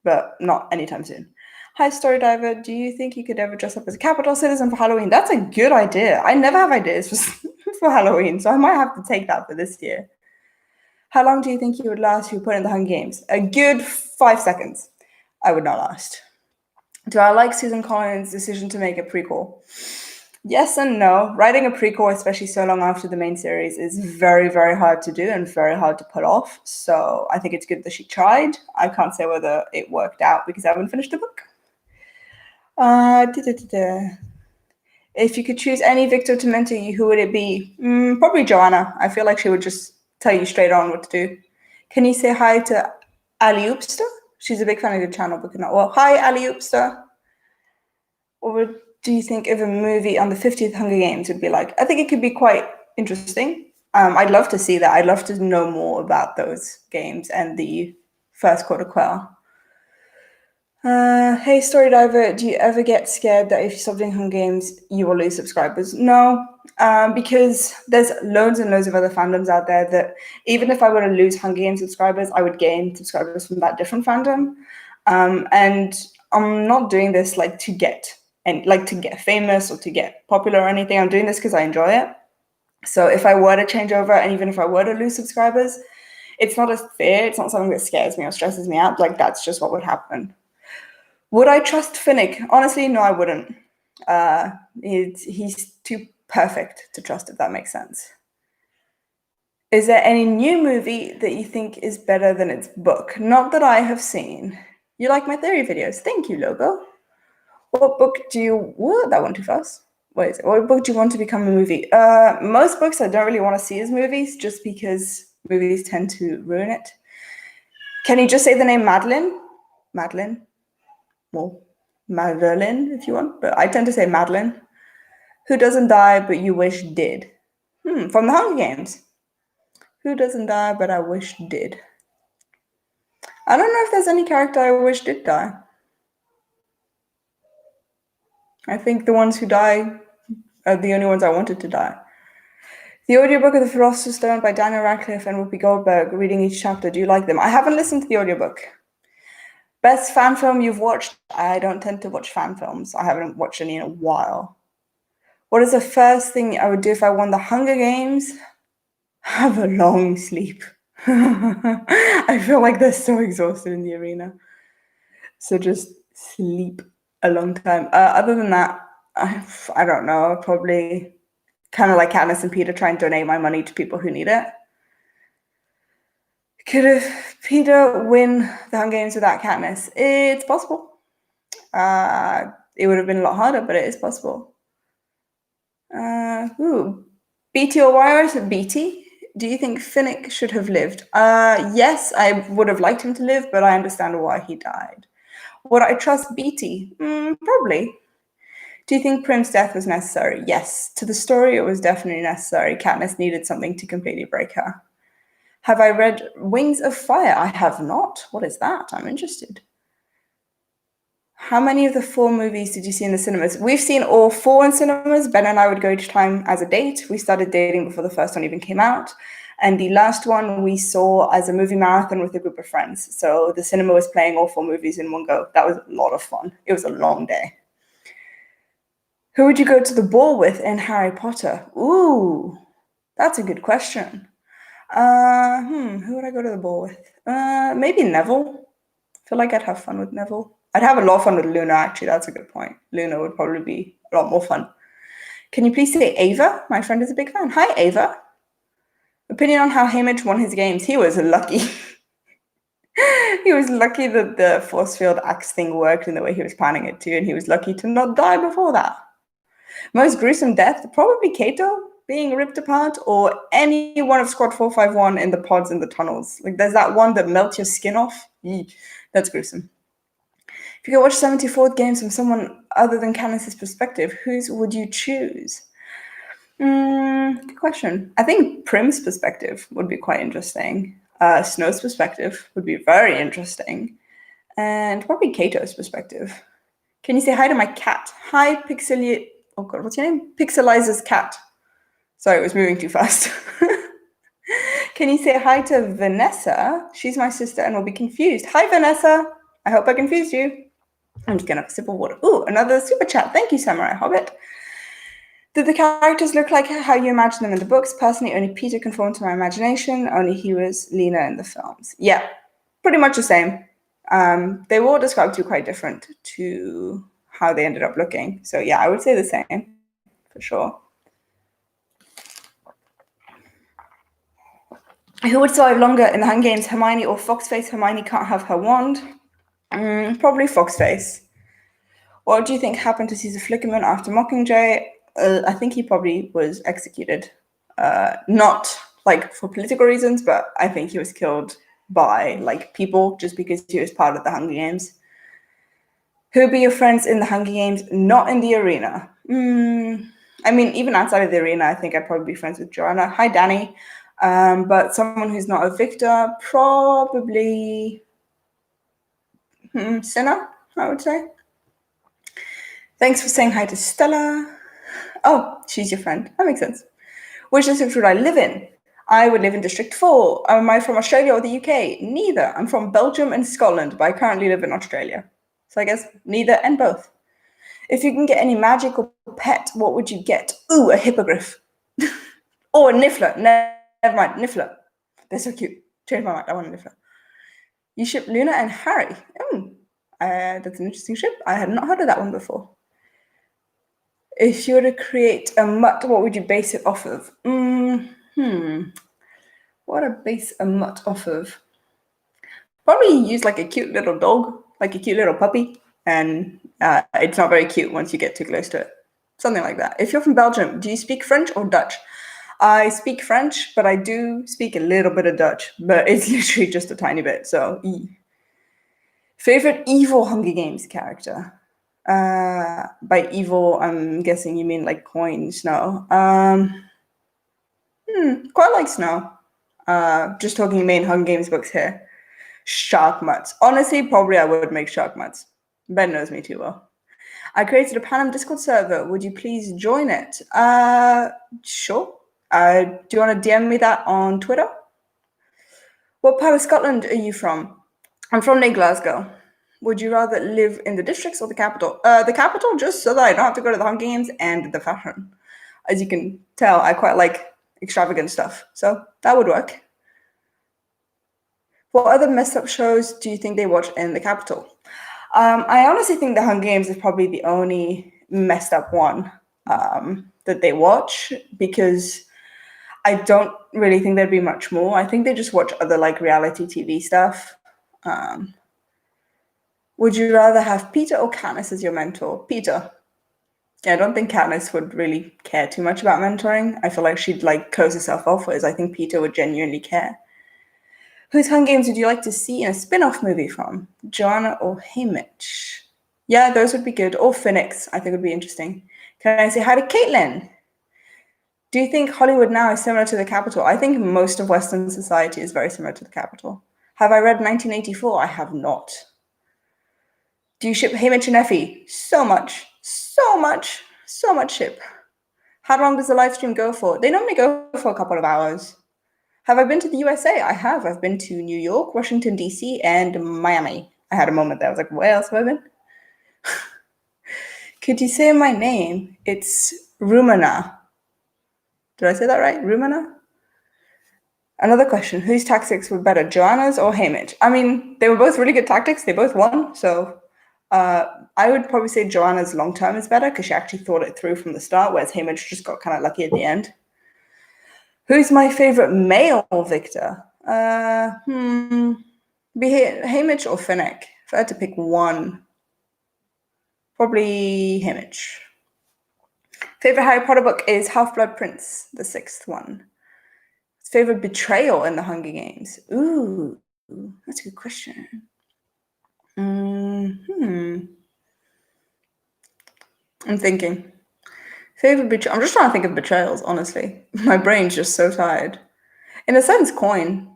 but not anytime soon. Hi, Story Diver. Do you think you could ever dress up as a capital citizen for Halloween? That's a good idea. I never have ideas for Halloween, so I might have to take that for this year. How long do you think you would last if you put in the Hunger Games? A good 5 seconds. I would not last. Do I like Susan Collins' decision to make a prequel? Yes and no. Writing a prequel, especially so long after the main series, is very, very hard to do and very hard to pull off. So I think it's good that she tried. I can't say whether it worked out because I haven't finished the book. If you could choose any victor to mentor you, who would it be? Probably Joanna. I feel like she would just tell you straight on what to do. Can you say hi to Ali Oopster? She's a big fan of your channel, but cannot. Well, hi, Ali Oopster. What do you think of a movie on the 50th Hunger Games would be like? I think it could be quite interesting. I'd love to see that. I'd love to know more about those games and the first quarter quell. Hey, Story Diver, do you ever get scared that if you stop doing Hunger Games, you will lose subscribers? No, because there's loads and loads of other fandoms out there that even if I were to lose Hunger Games subscribers, I would gain subscribers from that different fandom. And I'm not doing this to get famous or to get popular or anything. I'm doing this because I enjoy it. So if I were to change over, and even if I were to lose subscribers, it's not a fear. It's not something that scares me or stresses me out. That's just what would happen. Would I trust Finnick? Honestly, no, I wouldn't. He's too perfect to trust, if that makes sense. Is there any new movie that you think is better than its book? Not that I have seen. You like my theory videos? Thank you, Logo. What book do you... Whoa, that went too fast. What is it? What book do you want to become a movie? Most books I don't really want to see as movies, just because movies tend to ruin it. Can you just say the name Madeline? Madeline? Well, Madeline, if you want, but I tend to say Madeline. Who doesn't die but you wish did? From the Hunger Games. Who doesn't die but I wish did? I don't know if there's any character I wish did die. I think the ones who die are the only ones I wanted to die. The audiobook of The Philosopher's Stone by Daniel Radcliffe and Whoopi Goldberg, reading each chapter. Do you like them? I haven't listened to the audiobook. Best fan film you've watched? I don't tend to watch fan films. I haven't watched any in a while. What is the first thing I would do if I won the Hunger Games? Have a long sleep. I feel like they're so exhausted in the arena. So just sleep a long time. Other than that, I don't know. Probably kind of like Katniss and Peter, try and donate my money to people who need it. Could Peter win the Hunger Games without Katniss? It's possible. It would have been a lot harder, but it is possible. BT or Wires? BT? Do you think Finnick should have lived? Yes, I would have liked him to live, but I understand why he died. Would I trust BT? Probably. Do you think Prim's death was necessary? Yes. To the story, it was definitely necessary. Katniss needed something to completely break her. Have I read Wings of Fire? I have not. What is that? I'm interested. How many of the 4 movies did you see in the cinemas? We've seen all 4 in cinemas. Ben and I would go each time as a date. We started dating before the first one even came out. And the last one we saw as a movie marathon with a group of friends. So the cinema was playing all 4 movies in one go. That was a lot of fun. It was a long day. Who would you go to the ball with in Harry Potter? Ooh, that's a good question. Who would I go to the ball with? Maybe Neville. I feel like I'd have fun with Neville. I'd have a lot of fun with Luna, actually. That's a good point. Luna would probably be a lot more fun. Can you please say Ava? My friend is a big fan. Hi, Ava. Opinion on how Haymitch won his games? He was lucky. He was lucky that the force field axe thing worked in the way he was planning it to, and he was lucky to not die before that. Most gruesome death? Probably Kato being ripped apart, or any one of Squad 451 in the pods in the tunnels. Like, there's that one that melts your skin off. That's gruesome. If you could watch 74 games from someone other than Candace's perspective, whose would you choose? Good question. I think Prim's perspective would be quite interesting. Snow's perspective would be very interesting. And probably Kato's perspective. Can you say hi to my cat? Hi, oh God, what's your name? Pixelizer's cat. Sorry, it was moving too fast. Can you say hi to Vanessa? She's my sister and will be confused. Hi, Vanessa. I hope I confused you. I'm just gonna have a sip of water. Ooh, another super chat. Thank you, Samurai Hobbit. Did the characters look like how you imagine them in the books? Personally, only Peter conformed to my imagination. Only he was Lena in the films. Yeah, pretty much the same. They were all described to be quite different to how they ended up looking. So yeah, I would say the same, for sure. Who would survive longer in the Hunger Games, Hermione or Foxface? Hermione can't have her wand. Probably Foxface. What do you think happened to Caesar Flickerman after Mockingjay? I think he probably was executed. Not like for political reasons, but I think he was killed by like people just because he was part of the Hunger Games. Who would be your friends in the Hunger Games, not in the arena? I mean, even outside of the arena, I think I'd probably be friends with Joanna. Hi, Danny. But someone who's not a victor, probably Sinner, I would say. Thanks for saying hi to Stella. Oh, she's your friend. That makes sense. Which district would I live in? I would live in District 4. Am I from Australia or the UK? Neither. I'm from Belgium and Scotland, but I currently live in Australia. So I guess neither and both. If you can get any magical pet, what would you get? Ooh, a hippogriff. Or a niffler. Never mind, niffler. They're so cute. Change my mind. I want a niffler. You ship Luna and Harry. That's an interesting ship. I had not heard of that one before. If you were to create a mutt, what would you base it off of? What would I base a mutt off of? Probably use like a cute little dog, like a cute little puppy. And it's not very cute once you get too close to it. Something like that. If you're from Belgium, do you speak French or Dutch? I speak French, but I do speak a little bit of Dutch. But it's literally just a tiny bit. So, favorite evil Hunger Games character? By evil, I'm guessing you mean like Coin Snow. Quite like Snow. Just talking main Hunger Games books here. Shark Mutts. Honestly, probably I would make Shark Mutts. Ben knows me too well. I created a Panem Discord server. Would you please join it? Sure. Do you want to DM me that on Twitter? What part of Scotland are you from? I'm from near Glasgow. Would you rather live in the districts or the capital? The capital, just so that I don't have to go to the Hunger Games and the fashion. As you can tell, I quite like extravagant stuff, so that would work. What other messed up shows do you think they watch in the capital? I honestly think the Hunger Games is probably the only messed up one that they watch, because I don't really think there'd be much more. I think they just watch other like reality TV stuff. Would you rather have Peter or Katniss as your mentor? Peter. Yeah, I don't think Katniss would really care too much about mentoring. I feel like she'd like close herself off, whereas I think Peter would genuinely care. Whose Hunger Games would you like to see in a spin-off movie from? Joanna or Haymitch? Yeah, those would be good. Or Finnick's, I think would be interesting. Can I say hi to Caitlin? Do you think Hollywood now is similar to the Capitol? I think most of Western society is very similar to the Capitol. Have I read 1984? I have not. Do you ship Haymitch and Effie? So much ship. How long does the live stream go for? They normally go for a couple of hours. Have I been to the USA? I have. I've been to New York, Washington, D.C., and Miami. I had a moment there. I was like, where else have I been? Could you say my name? It's Rumana. Did I say that right? Rumana? Another question. Whose tactics were better, Joanna's or Haymitch? I mean, they were both really good tactics. They both won. So I would probably say Joanna's long-term is better because she actually thought it through from the start, whereas Haymitch just got kind of lucky at the end. Who's my favorite male victor? Be Haymitch or Finnick? If I had to pick one, probably Haymitch. Favorite Harry Potter book is Half-Blood Prince, the 6th one. Favorite betrayal in the Hunger Games? Ooh, that's a good question. I'm thinking. Favorite betrayal? I'm just trying to think of betrayals, honestly. My brain's just so tired. In a sense, Coin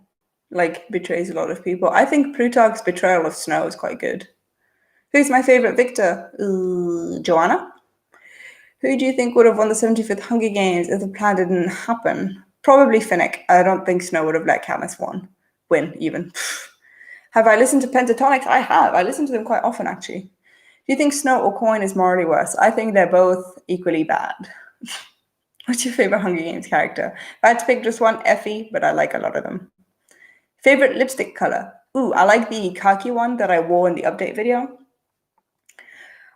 like betrays a lot of people. I think Plutarch's betrayal of Snow is quite good. Who's my favorite victor? Joanna. Who do you think would have won the 75th Hunger Games if the plan didn't happen? Probably Finnick. I don't think Snow would have let Katniss win even. Have I listened to Pentatonic? I have. I listen to them quite often, actually. Do you think Snow or Coin is morally worse? I think they're both equally bad. What's your favorite Hunger Games character? If I had to pick just one, Effie, but I like a lot of them. Favorite lipstick color? Ooh, I like the khaki one that I wore in the update video.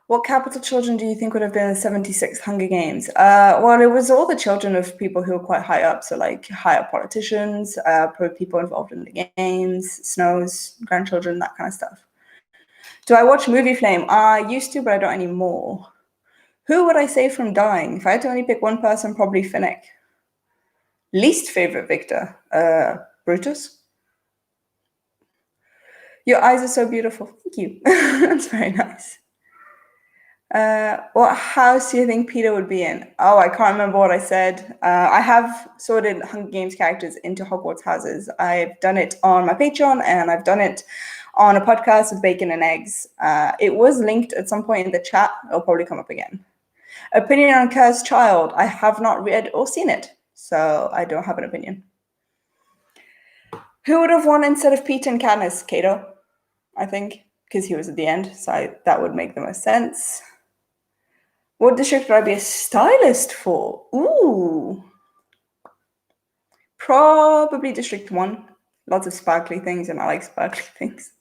What capital children do you think would have been in the 76th Hunger Games? Well, it was all the children of people who were quite high up, so like high-up politicians, probably people involved in the games, Snow's grandchildren, that kind of stuff. Do I watch Movie Flame? I used to, but I don't anymore. Who would I save from dying? If I had to only pick one person, probably Finnick. Least favorite victor? Brutus? Your eyes are so beautiful. Thank you. That's very nice. What house do you think Peter would be in? Oh, I can't remember what I said. I have sorted Hunger Games characters into Hogwarts houses. I've done it on my Patreon and I've done it on a podcast with Bacon and Eggs. It was linked at some point in the chat. It'll probably come up again. Opinion on Cursed Child. I have not read or seen it, so I don't have an opinion. Who would have won instead of Peter and Katniss? Cato, I think, because he was at the end, so that would make the most sense. What district would I be a stylist for? Ooh. Probably District 1. Lots of sparkly things, and I like sparkly things.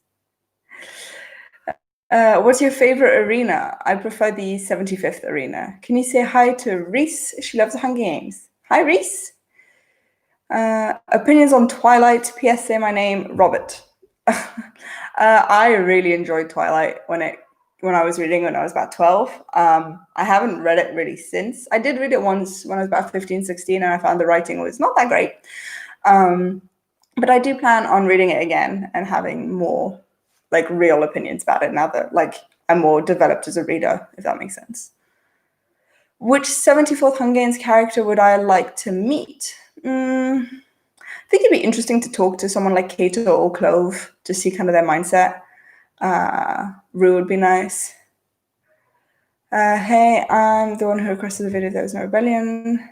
What's your favorite arena? I prefer the 75th arena. Can you say hi to Reese? She loves the Hunger Games. Hi, Reese. Opinions on Twilight. P.S. Say my name, Robert. I really enjoyed Twilight when I was reading when I was about 12. I haven't read it really since. I did read it once when I was about 15, 16, and I found the writing was not that great. But I do plan on reading it again and having more like real opinions about it now that like I'm more developed as a reader, if that makes sense. Which 74th Hunger Games character would I like to meet? I think it'd be interesting to talk to someone like Cato or Clove to see kind of their mindset. Rue would be nice. Hey, I'm the one who requested the video. There was no rebellion.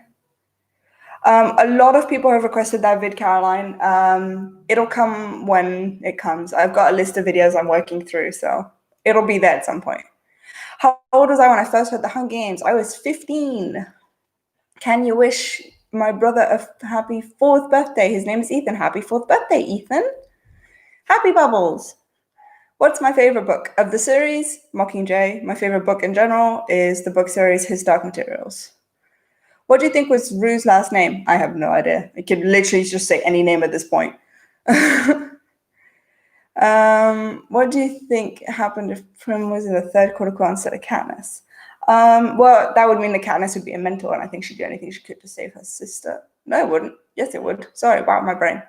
A lot of people have requested that vid, Caroline. It'll come when it comes. I've got a list of videos I'm working through, so it'll be there at some point. How old was I when I first heard the Hunger Games? I was 15. Can you wish my brother a happy 4th birthday? His name is Ethan. Happy 4th birthday, Ethan. Happy Bubbles. What's my favorite book of the series? Mockingjay. My favorite book in general is the book series His Dark Materials. What do you think was Rue's last name? I have no idea. I could literally just say any name at this point. What do you think happened if Prim was in the 3rd quarter instead of Katniss? Well, that would mean that Katniss would be a mentor, and I think she'd do anything she could to save her sister. No, it wouldn't. Yes, it would. Sorry, wow, my brain.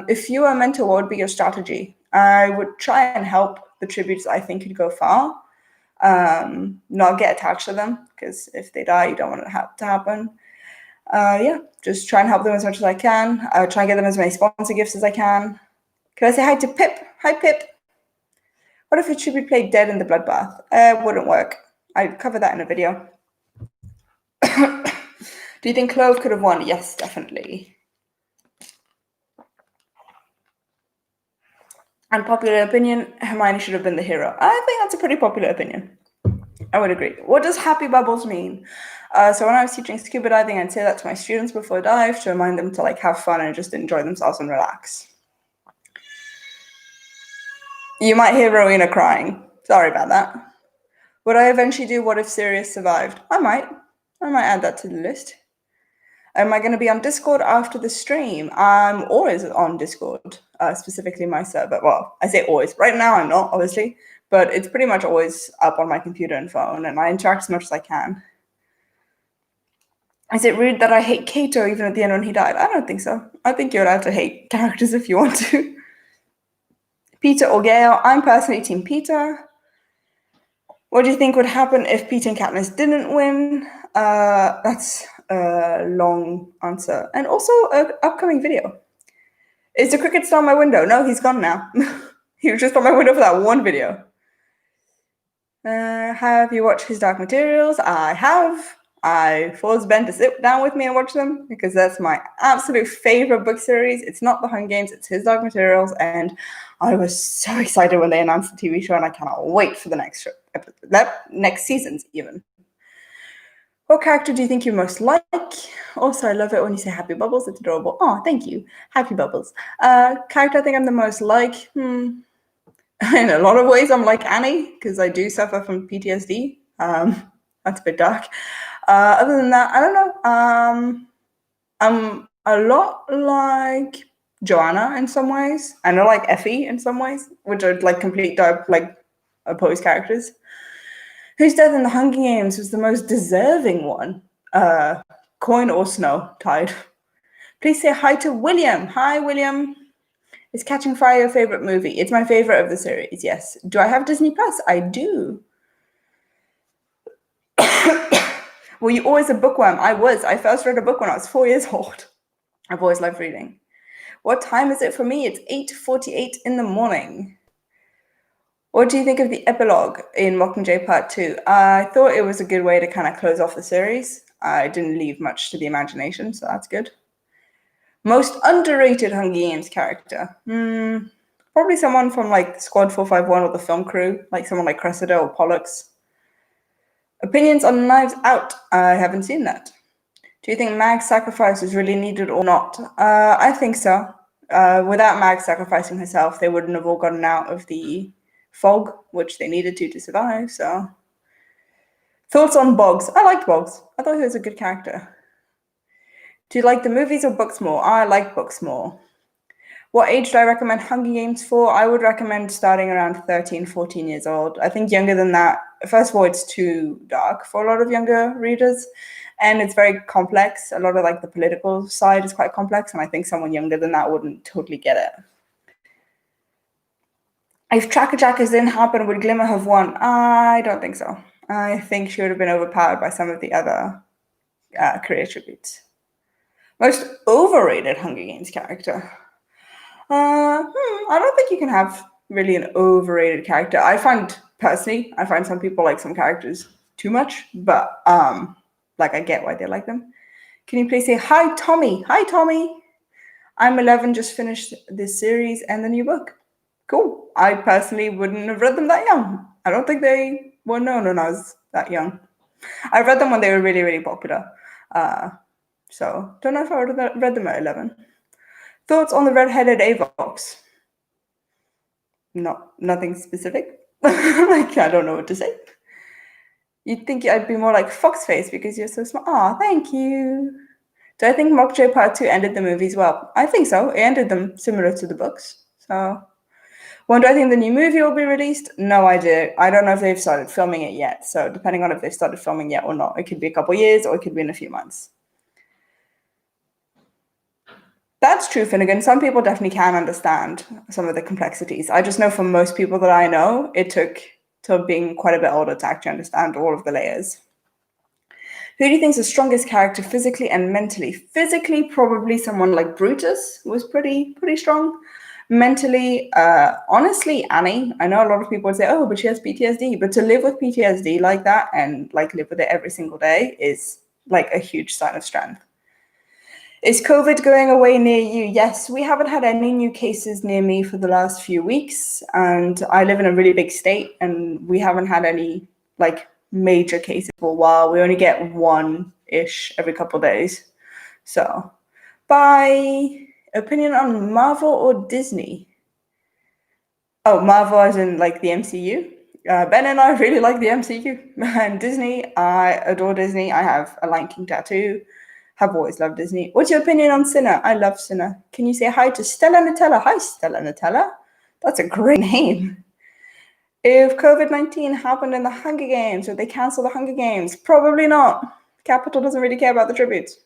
If you were a mentor, what would be your strategy? I would try and help the tributes I think could go far. Not get attached to them, because if they die, you don't want it to happen. Yeah, just try and help them as much as I can. Try and get them as many sponsor gifts as I can. Can I say hi to Pip? Hi, Pip. What if a tribute played dead in the bloodbath? It wouldn't work. I'd cover that in a video. Do you think Clove could have won? Yes, definitely. Unpopular opinion, Hermione should have been the hero. I think that's a pretty popular opinion. I would agree. What does happy bubbles mean? So when I was teaching scuba diving, I'd say that to my students before a dive to remind them to have fun and just enjoy themselves and relax. You might hear Rowena crying. Sorry about that. Would I eventually do What If Sirius survived? I might add that to the list. Am I going to be on Discord after the stream? I'm always on Discord, specifically my server. Well, I say always. Right now I'm not, obviously, but it's pretty much always up on my computer and phone, and I interact as much as I can. Is it rude that I hate Kato even at the end when he died? I don't think so. I think you're allowed to hate characters if you want to. Peter or Gale? I'm personally Team Peter. What do you think would happen if Peter and Katniss didn't win? That's a long answer. And also an upcoming video. Is the cricket still on my window? No, he's gone now. He was just on my window for that one video. Have you watched His Dark Materials? I have. I forced Ben to sit down with me and watch them because that's my absolute favorite book series. It's not The Hunger Games, it's His Dark Materials, and I was so excited when they announced the TV show, and I cannot wait for the next seasons even. What character do you think you most like? Also, I love it when you say Happy Bubbles. It's adorable. Oh, thank you. Happy Bubbles. Character I think I'm the most like? In a lot of ways, I'm like Annie because I do suffer from PTSD. That's a bit dark. Other than that, I don't know. I'm a lot like Joanna in some ways. I know like Effie in some ways, which are like complete opposed characters. Whose death in the Hunger Games was the most deserving one? Coin or Snow? Tied. Please say hi to William. Hi, William. Is Catching Fire your favorite movie? It's my favorite of the series, yes. Do I have Disney Plus? I do. Were you always a bookworm? I was. I first read a book when I was 4 years old. I've always loved reading. What time is it for me? It's 8:48 in the morning. What do you think of the epilogue in Mockingjay Part 2? I thought it was a good way to kind of close off the series. I didn't leave much to the imagination, so that's good. Most underrated Hunger Games character? Probably someone from like Squad 451 or the film crew, like someone like Cressida or Pollux. Opinions on Knives Out? I haven't seen that. Do you think Mag's sacrifice was really needed or not? I think so. Without Mag sacrificing herself, they wouldn't have all gotten out of the fog, which they needed to survive, so. Thoughts on Boggs? I liked Boggs. I thought he was a good character. Do you like the movies or books more? I like books more. What age do I recommend Hunger Games for? I would recommend starting around 13, 14 years old. I think younger than that, first of all, it's too dark for a lot of younger readers, and it's very complex. A lot of like the political side is quite complex, and I think someone younger than that wouldn't totally get it. If Tracker Jackers didn't happen, would Glimmer have won? I don't think so. I think she would have been overpowered by some of the other career tributes. Most overrated Hunger Games character? I don't think you can have really an overrated character. I find some people like some characters too much, but like I get why they like them. Can you please say hi, Tommy? Hi, Tommy. I'm 11, just finished this series and the new book. Cool. I personally wouldn't have read them that young. I don't think they were known when I was that young. I read them when they were really, really popular. So don't know if I would have read them at 11. Thoughts on the red-headed Avox? No, nothing specific. Like, I don't know what to say. You'd think I'd be more like Foxface because you're so smart. Aw, thank you. Do I think Mokjo Part 2 ended the movies well? I think so. It ended them similar to the books. So, when do I think the new movie will be released? No idea. I don't know if they've started filming it yet. So, depending on if they've started filming yet or not, it could be a couple years or it could be in a few months. That's true, Finnegan. Some people definitely can understand some of the complexities. I just know from most people that I know, it took till being quite a bit older to actually understand all of the layers. Who do you think is the strongest character physically and mentally? Physically, probably someone like Brutus was pretty strong. Mentally, honestly, Annie. I know a lot of people would say, oh, but she has PTSD. But to live with PTSD like that and like live with it every single day is like a huge sign of strength. Is COVID going away near you? Yes, we haven't had any new cases near me for the last few weeks. And I live in a really big state and we haven't had any like major cases for a while. We only get one-ish every couple of days. So, bye. Opinion on Marvel or Disney? Oh, Marvel as in like the MCU? Ben and I really like the MCU. And Disney, I adore Disney. I have a Lion King tattoo. Have always loved Disney. What's your opinion on Sinner? I love Sinner. Can you say hi to Stella Nutella? Hi, Stella Nutella. That's a great name. If COVID-19 happened in the Hunger Games, would they cancel the Hunger Games? Probably not. Capital doesn't really care about the tributes.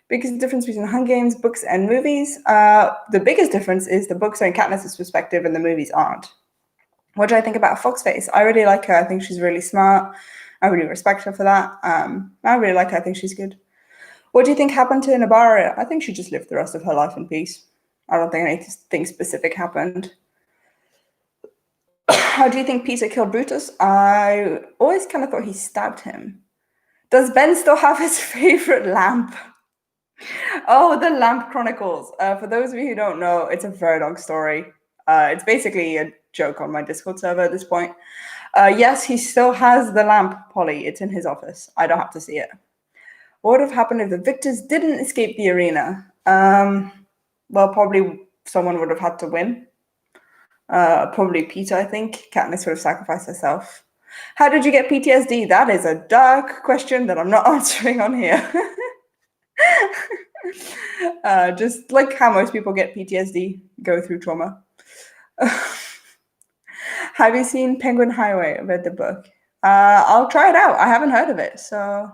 Biggest difference between Hunger Games, books, and movies? The biggest difference is the books are in Katniss's perspective and the movies aren't. What do I think about Foxface? I really like her. I think she's really smart. I really respect her for that. I really like her. I think she's good. What do you think happened to Nabaria? I think she just lived the rest of her life in peace. I don't think anything specific happened. How do you think Peter killed Brutus? I always kind of thought he stabbed him. Does Ben still have his favorite lamp? Oh, the Lamp Chronicles. For those of you who don't know, it's a very long story. It's basically a joke on my Discord server at this point. Yes, he still has the lamp, Polly. It's in his office. I don't have to see it. What would have happened if the victors didn't escape the arena? Well, probably someone would have had to win. Probably Peter, I think. Katniss would have sacrificed herself. How did you get PTSD? That is a dark question that I'm not answering on here. Just like how most people get PTSD, go through trauma. Have you seen Penguin Highway? Read the book. I'll try it out. I haven't heard of it, so...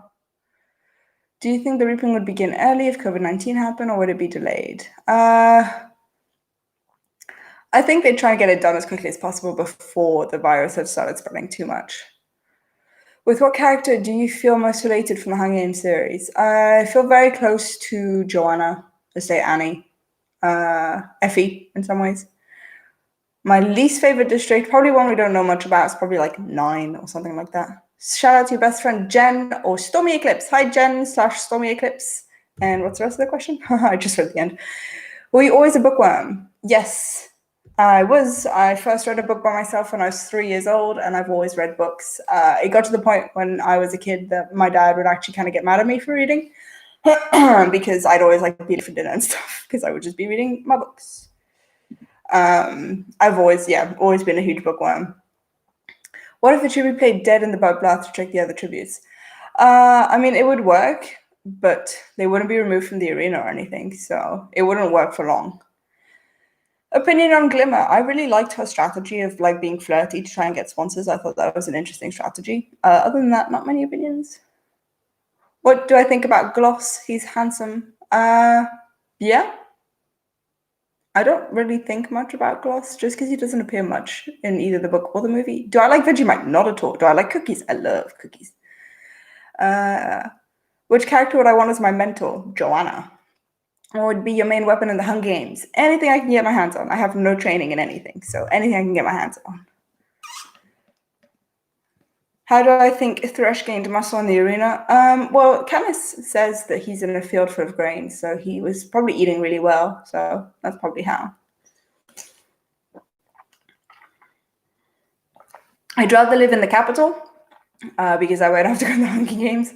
Do you think the reaping would begin early if COVID-19 happened, or would it be delayed? I think they'd try and get it done as quickly as possible before the virus had started spreading too much. With what character do you feel most related from the Hunger Games series? I feel very close to Joanna, let's say Annie, Effie in some ways. My least favorite district, probably one we don't know much about, is probably like 9 or something like that. Shout out to your best friend Jen or Stormy Eclipse. Hi Jen / Stormy Eclipse. And what's the rest of the question? I just read the end. Were you always a bookworm? Yes, I was. I first read a book by myself when I was 3 years old, and I've always read books. It got to the point when I was a kid that my dad would actually kind of get mad at me for reading because I'd always like be late for dinner and stuff because I would just be reading my books. I've always been a huge bookworm. What if the tribute played dead in the bloodbath to check the other tributes? I mean, it would work, but they wouldn't be removed from the arena or anything, so it wouldn't work for long. Opinion on Glimmer. I really liked her strategy of like being flirty to try and get sponsors. I thought that was an interesting strategy. Other than that, not many opinions. What do I think about Gloss? He's handsome. Yeah. I don't really think much about Gloss just because he doesn't appear much in either the book or the movie. Do I like Vegemite? Not at all. Do I like cookies? I love cookies. Which character would I want as my mentor? Joanna. What would be your main weapon in the Hunger Games? Anything I can get my hands on. I have no training in anything, so anything I can get my hands on. How do I think Thresh gained muscle in the arena? Well, Katniss says that he's in a field full of grains, so he was probably eating really well. So that's probably how. I'd rather live in the capital because I won't have to go to the Hunger Games,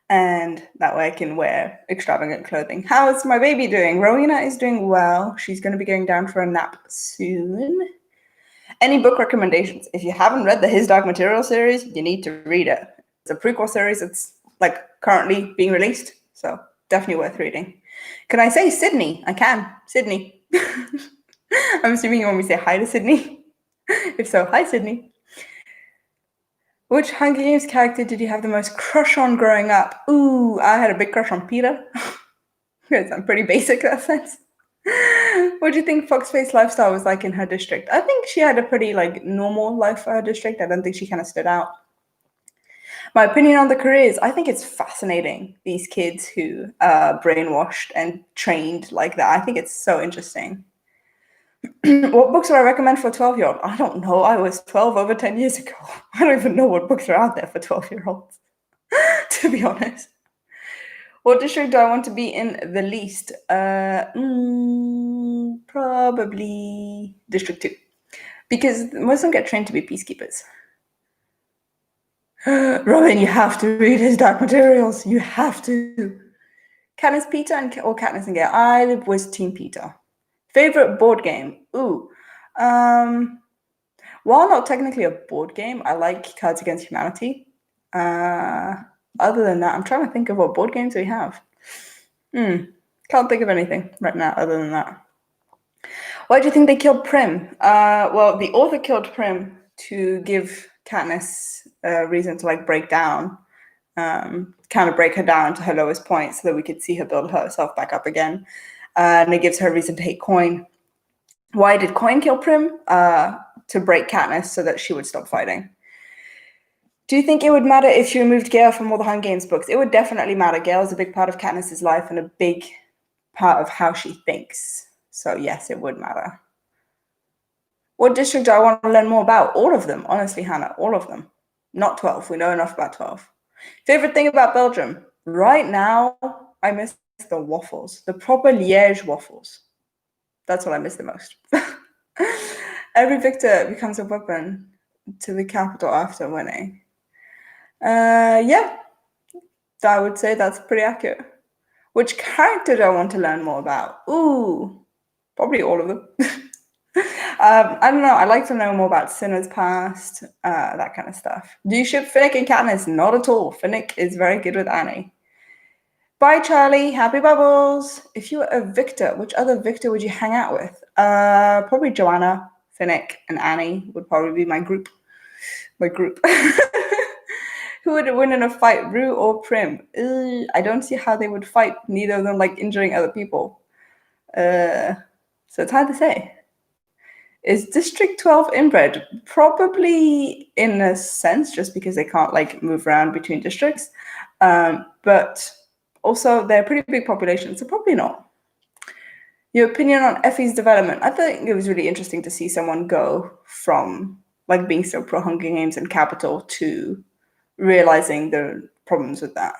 and that way I can wear extravagant clothing. How's my baby doing? Rowena is doing well. She's going to be going down for a nap soon. Any book recommendations? If you haven't read the His Dark Material series, you need to read it. It's a prequel series. It's like currently being released, so definitely worth reading. Can I say Sydney? I can. Sydney. I'm assuming you want me to say hi to Sydney. If so, hi Sydney. Which Hunger Games character did you have the most crush on growing up? Ooh, I had a big crush on Peter. Because I'm pretty basic in that sense. What do you think Foxface lifestyle was like in her district? I think she had a pretty like normal life for her district. I don't think she kind of stood out. My opinion on the careers, I think it's fascinating, these kids who are brainwashed and trained like that. I think it's so interesting. What books would I recommend for a 12-year-old? I don't know. I was 12 over 10 years ago. I don't even know what books are out there for 12-year-olds, to be honest. What district do I want to be in the least? Probably District 2. Because most of them get trained to be peacekeepers. Robin, you have to read His Dark Materials. You have to. Katniss Peter or Katniss and Gale? I was Team Peter. Favorite board game? Ooh. While not technically a board game, I like Cards Against Humanity. Other than that, I'm trying to think of what board games we have. Can't think of anything right now other than that. Why do you think they killed Prim? Well, the author killed Prim to give Katniss a reason to like break down, kind of break her down to her lowest point so that we could see her build herself back up again. And it gives her a reason to hate Coin. Why did Coin kill Prim? To break Katniss so that she would stop fighting. Do you think it would matter if she removed Gale from all the Hunger Games books? It would definitely matter. Gale is a big part of Katniss's life and a big part of how she thinks. So yes, it would matter. What district do I want to learn more about? All of them, honestly, Hannah, all of them. Not 12. We know enough about 12. Favorite thing about Belgium? Right now, I miss the waffles, the proper Liège waffles. That's what I miss the most. Every victor becomes a weapon to the capital after winning. Yeah, I would say that's pretty accurate. Which character do I want to learn more about? Ooh, probably all of them. I don't know. I'd like to know more about Sinner's past, that kind of stuff. Do you ship Finnick and Katniss? Not at all. Finnick is very good with Annie. Bye, Charlie. Happy bubbles. If you were a victor, which other victor would you hang out with? Probably Joanna, Finnick, and Annie would probably be my group. Who would win in a fight, Rue or Prim? I don't see how they would fight, neither of them like injuring other people. So it's hard to say. Is District 12 inbred? Probably in a sense, just because they can't like move around between districts. But also they're a pretty big population, so probably not. Your opinion on Effie's development? I think it was really interesting to see someone go from like being so pro Hunger Games and Capital to realizing the problems with that.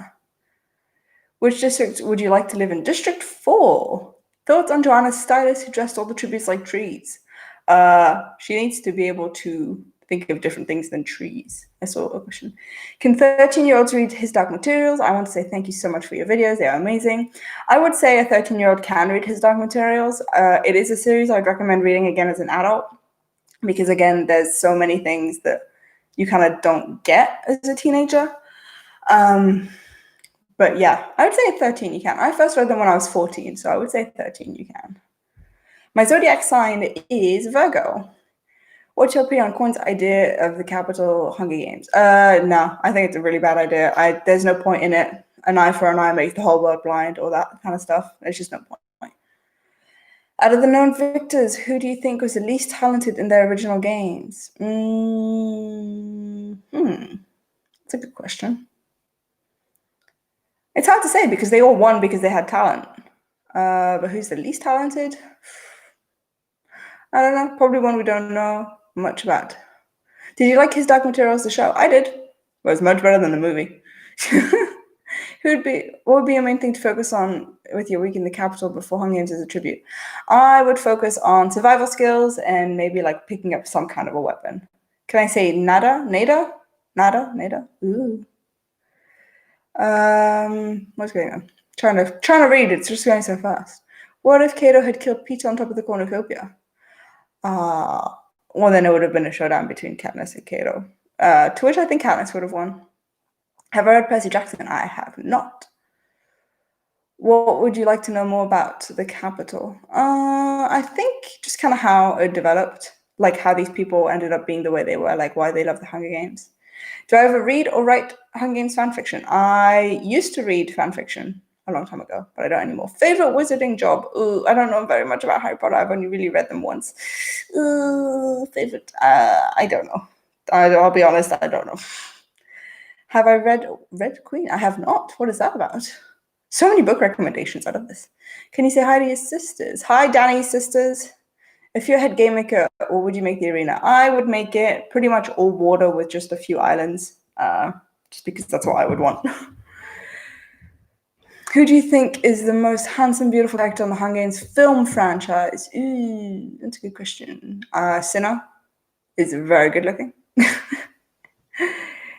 Which district would you like to live in? District 4. Thoughts on Joanna's stylist who dressed all the tributes like trees? She needs to be able to think of different things than trees. I saw a question. Can 13-year-olds read His Dark Materials? I want to say thank you so much for your videos. They are amazing. I would say a 13-year-old can read His Dark Materials. It is a series I'd recommend reading again as an adult because, again, there's so many things that you kind of don't get as a teenager. But yeah, I would say 13 you can. I first read them when I was 14, so I would say 13 you can. My zodiac sign is Virgo. What's your opinion on Coin's idea of the Capital Hunger Games? No, I think it's a really bad idea. There's no point in it. An eye for an eye makes the whole world blind, all that kind of stuff. There's just no point. Out of the known victors, who do you think was the least talented in their original games? That's a good question. It's hard to say because they all won because they had talent. But who's the least talented? I don't know. Probably one we don't know much about. Did you like His Dark Materials, the show? I did. was much better than the movie. What would be your main thing to focus on with your week in the capital before Hunger Games as a tribute? I would focus on survival skills and maybe like picking up some kind of a weapon. Can I say nada? Nada? Nada? Nada? Ooh. What's going on? Trying to read, it's just going so fast. What if Cato had killed Peter on top of the cornucopia? Well, then it would have been a showdown between Katniss and Cato. To which I think Katniss would have won. Have I read Percy Jackson? I have not. What would you like to know more about the capital? I think just kind of how it developed, like how these people ended up being the way they were, like why they love the Hunger Games. Do I ever read or write Hunger Games fan fiction? I used to read fan fiction a long time ago, but I don't anymore. Favorite wizarding job? Ooh, I don't know very much about Harry Potter. I've only really read them once. Ooh, favorite? I don't know. I'll be honest, I don't know. Have I read Red Queen? I have not. What is that about? So many book recommendations out of this. Can you say hi to your sisters? Hi, Danny's sisters. If you're a head game maker, what would you make the arena? I would make it pretty much all water with just a few islands, just because that's what I would want. Who do you think is the most handsome, beautiful character on the Hunger Games film franchise? Ooh, that's a good question. Cinna is very good looking.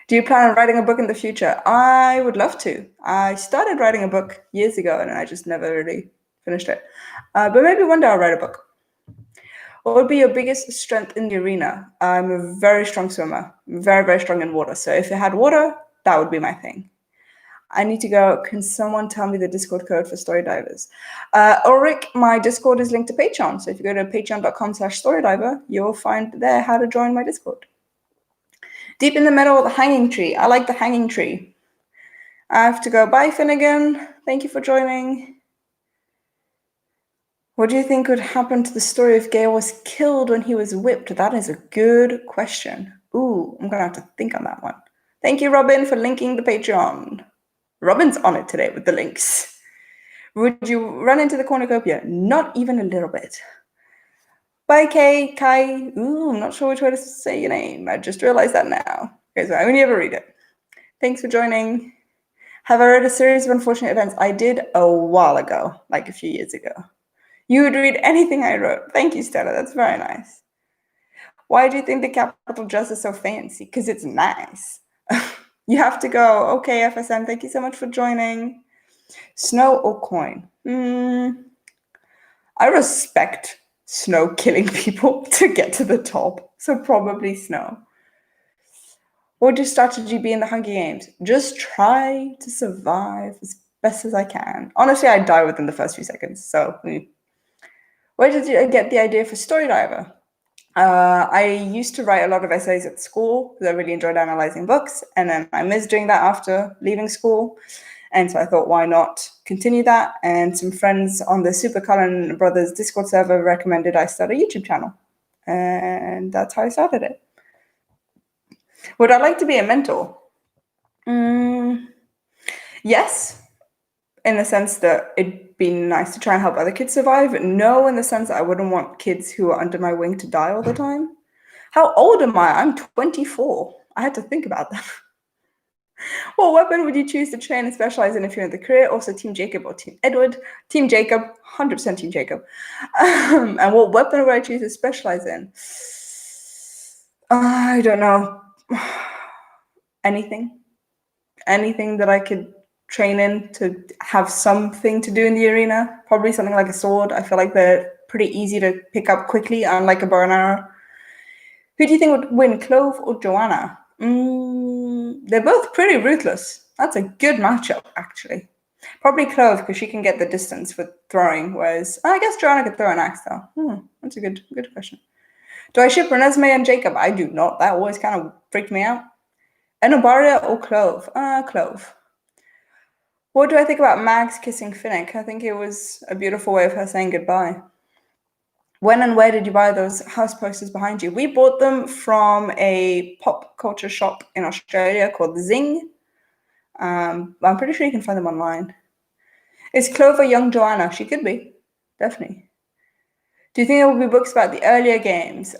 Do you plan on writing a book in the future? I would love to. I started writing a book years ago and I just never really finished it. But maybe one day I'll write a book. What would be your biggest strength in the arena? I'm a very strong swimmer, very, very strong in water. So if it had water, that would be my thing. I need to go. Can someone tell me the Discord code for Story Divers? Ulrich, my Discord is linked to Patreon. So if you go to patreon.com/storydiver, you'll find there how to join my Discord. Deep in the middle of the hanging tree. I like the hanging tree. I have to go. Bye, Finnegan. Thank you for joining. What do you think would happen to the story if Gale was killed when he was whipped? That is a good question. Ooh, I'm going to have to think on that one. Thank you, Robin, for linking the Patreon. Robin's on it today with the links. Would you run into the cornucopia? Not even a little bit. Bye, Kai. Ooh, I'm not sure which way to say your name. I just realized that now. Okay, so I only ever read it. Thanks for joining. Have I read a series of unfortunate events? I did a while ago, like a few years ago. You would read anything I wrote. Thank you, Stella. That's very nice. Why do you think the capital dress is so fancy? Because it's nice. You have to go. Okay, FSM, thank you so much for joining. Snow or coin? I respect snow killing people to get to the top. So probably snow. What would your strategy be in the Hunger Games? Just try to survive as best as I can. Honestly, I'd die within the first few seconds. So where did you get the idea for Story Diver? I used to write a lot of essays at school because I really enjoyed analyzing books. And then I missed doing that after leaving school. And so I thought, why not continue that? And some friends on the Super Cullen Brothers Discord server recommended I start a YouTube channel. And that's how I started it. Would I like to be a mentor? Yes, in the sense that it'd be nice to try and help other kids survive. No, in the sense that I wouldn't want kids who are under my wing to die all the time. How old am I? I'm 24. I had to think about that. What weapon would you choose to train and specialize in if you're in the career? Also, Team Jacob or Team Edward? Team Jacob, 100% Team Jacob. And what weapon would I choose to specialize in? I don't know. Anything that I could train in to have something to do in the arena. Probably something like a sword. I feel like they're pretty easy to pick up quickly, unlike a bow and arrow. Who do you think would win, Clove or Joanna? They're both pretty ruthless. That's a good matchup, actually. Probably Clove, because she can get the distance with throwing, whereas I guess Joanna could throw an axe, though. That's a good question. Do I ship Renesmee and Jacob? I do not. That always kind of freaked me out. Enobaria or Clove? Clove. What do I think about Mags kissing Finnick? I think it was a beautiful way of her saying goodbye. When and where did you buy those house posters behind you? We bought them from a pop culture shop in Australia called Zing. I'm pretty sure you can find them online. Is Clover young Joanna? She could be, definitely. Do you think there will be books about the earlier games?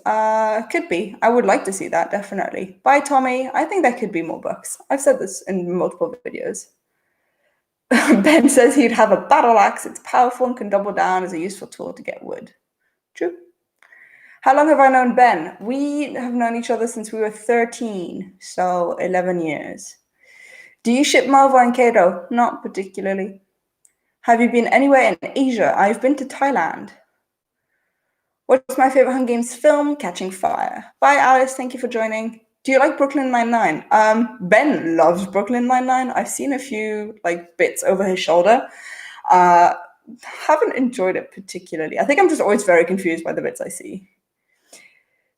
Could be. I would like to see that, definitely. Bye, Tommy. I think there could be more books. I've said this in multiple videos. Ben says he'd have a battle axe. It's powerful and can double down as a useful tool to get wood. True. How long have I known Ben? We have known each other since we were 13, so 11 years. Do you ship Marvel and Kato? Not particularly. Have you been anywhere in Asia? I've been to Thailand. What's my favorite Hunger Games film? Catching Fire. Bye, Alice. Thank you for joining. Do you like Brooklyn Nine-Nine? Ben loves Brooklyn Nine-Nine. I've seen a few bits over his shoulder. Haven't enjoyed it particularly. I think I'm just always very confused by the bits I see.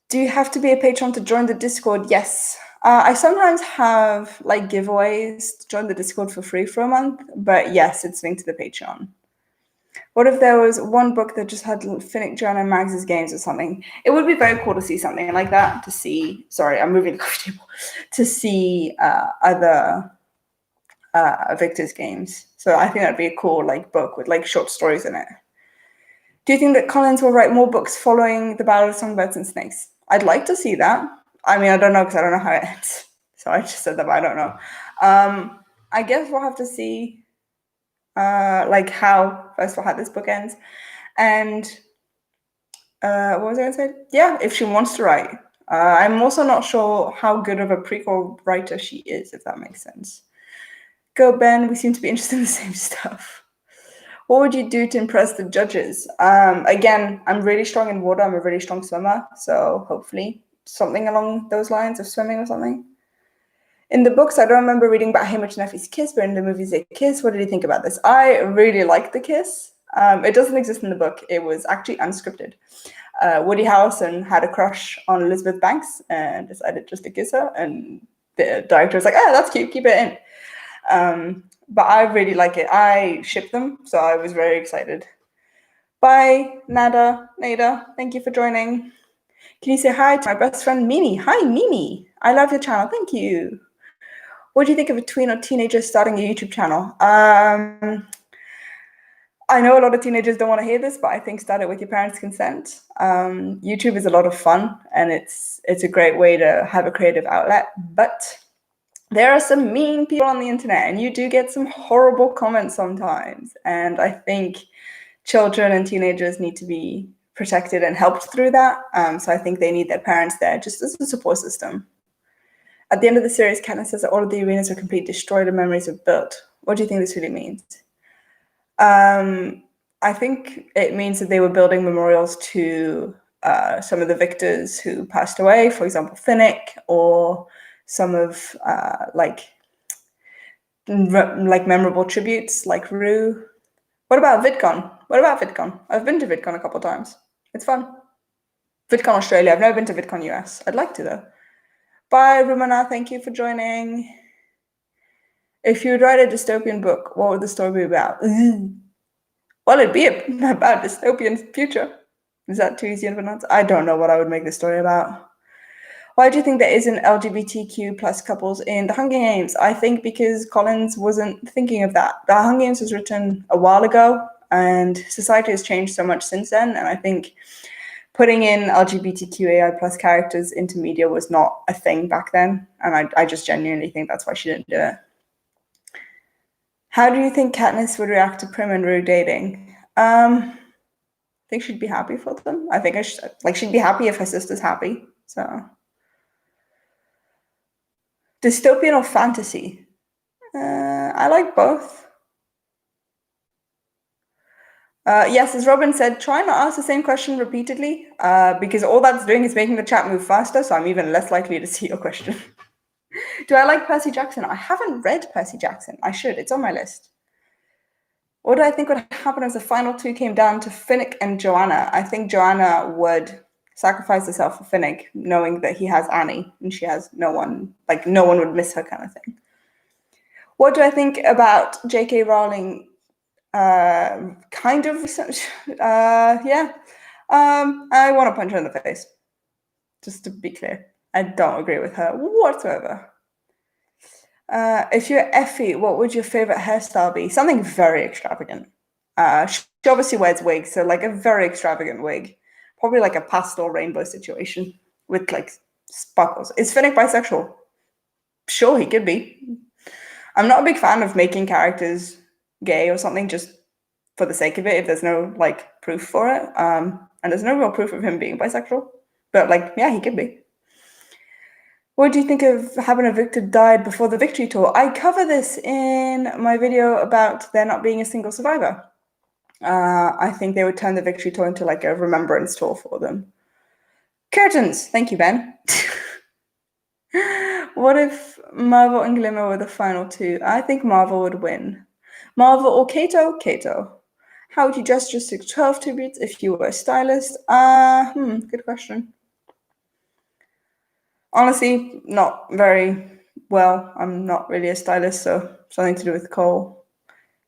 Do you have to be a patron to join the Discord? Yes. I sometimes have giveaways to join the Discord for free for a month, but yes, it's linked to the Patreon. What if there was one book that just had Finnick, Joanna, and Mags's games or something? It would be very cool to see something like that, to see, sorry, I'm moving the coffee table, to see other Victor's games. So I think that'd be a cool book with short stories in it. Do you think that Collins will write more books following the Ballad of Songbirds and Snakes? I'd like to see that. I mean, I don't know because I don't know how it ends. So I just said that, but I don't know. I guess we'll have to see how first of all how this book ends, and what was I gonna say? Yeah, if she wants to write. I'm also not sure how good of a prequel writer she is, if that makes sense. Go Ben, we seem to be interested in the same stuff. What would you do to impress the judges? Again, I'm really strong in water. I'm a really strong swimmer, so hopefully something along those lines of swimming or something. In the books, I don't remember reading about Hamish and Effie's kiss, but in the movies they kiss. What did you think about this? I really liked the kiss. It doesn't exist in the book. It was actually unscripted. Woody Harrelson had a crush on Elizabeth Banks and decided just to kiss her, and the director was like, that's cute, keep it in. But I really like it. I ship them, so I was very excited. Bye, Nada. Thank you for joining. Can you say hi to my best friend, Mimi? Hi, Mimi. I love your channel. Thank you. What do you think of a tween or teenager starting a YouTube channel? I know a lot of teenagers don't want to hear this, but I think start it with your parents' consent. YouTube is a lot of fun, and it's a great way to have a creative outlet. But there are some mean people on the internet, and you do get some horrible comments sometimes. And I think children and teenagers need to be protected and helped through that. So I think they need their parents there just as a support system. At the end of the series, Katniss says that all of the arenas are completely destroyed and memories are built. What do you think this really means? I think it means that they were building memorials to some of the victors who passed away, for example, Finnick, or some of memorable tributes like Rue. What about VidCon? I've been to VidCon a couple of times. It's fun. VidCon Australia. I've never been to VidCon US. I'd like to though. Bye, Rumana. Thank you for joining. If you would write a dystopian book, what would the story be about? Well, it'd be about dystopian future. Is that too easy of an answer? I don't know what I would make the story about. Why do you think there isn't LGBTQ plus couples in the Hunger Games? I think because Collins wasn't thinking of that. The Hunger Games was written a while ago, and society has changed so much since then. And I think putting in LGBTQAI plus characters into media was not a thing back then. And I just genuinely think that's why she didn't do it. How do you think Katniss would react to Prim and Rue dating? I think she'd be happy for them. I think she'd be happy if her sister's happy. So, dystopian or fantasy? I like both. Yes, as Robin said, try not ask the same question repeatedly, because all that's doing is making the chat move faster, so I'm even less likely to see your question. Do I like Percy Jackson? I haven't read Percy Jackson. I should. It's on my list. What do I think would happen if the final two came down to Finnick and Joanna? I think Joanna would sacrifice herself for Finnick, knowing that he has Annie and she has no one, no one would miss her kind of thing. What do I think about J.K. Rowling? Kind of research. Yeah. I want to punch her in the face. Just to be clear. I don't agree with her whatsoever. If you're Effie, what would your favorite hairstyle be? Something very extravagant. She obviously wears wigs, so a very extravagant wig. probably like a pastel rainbow situation with like sparkles. Is Finnick bisexual? Sure, he could be. I'm not a big fan of making characters gay or something just for the sake of it if there's no like proof for it. And there's no real proof of him being bisexual. But like, yeah, he could be. What do you think of having a victor died before the victory tour? I cover this in my video about there not being a single survivor. I think they would turn the victory tour into like a remembrance tour for them. Curtains! Thank you, Ben. What if Marvel and Glimmer were the final two? I think Marvel would win. Marvel or Kato? Kato. How would you dress just 12 tributes if you were a stylist? Good question. Honestly, not very well. I'm not really a stylist, so something to do with Cole.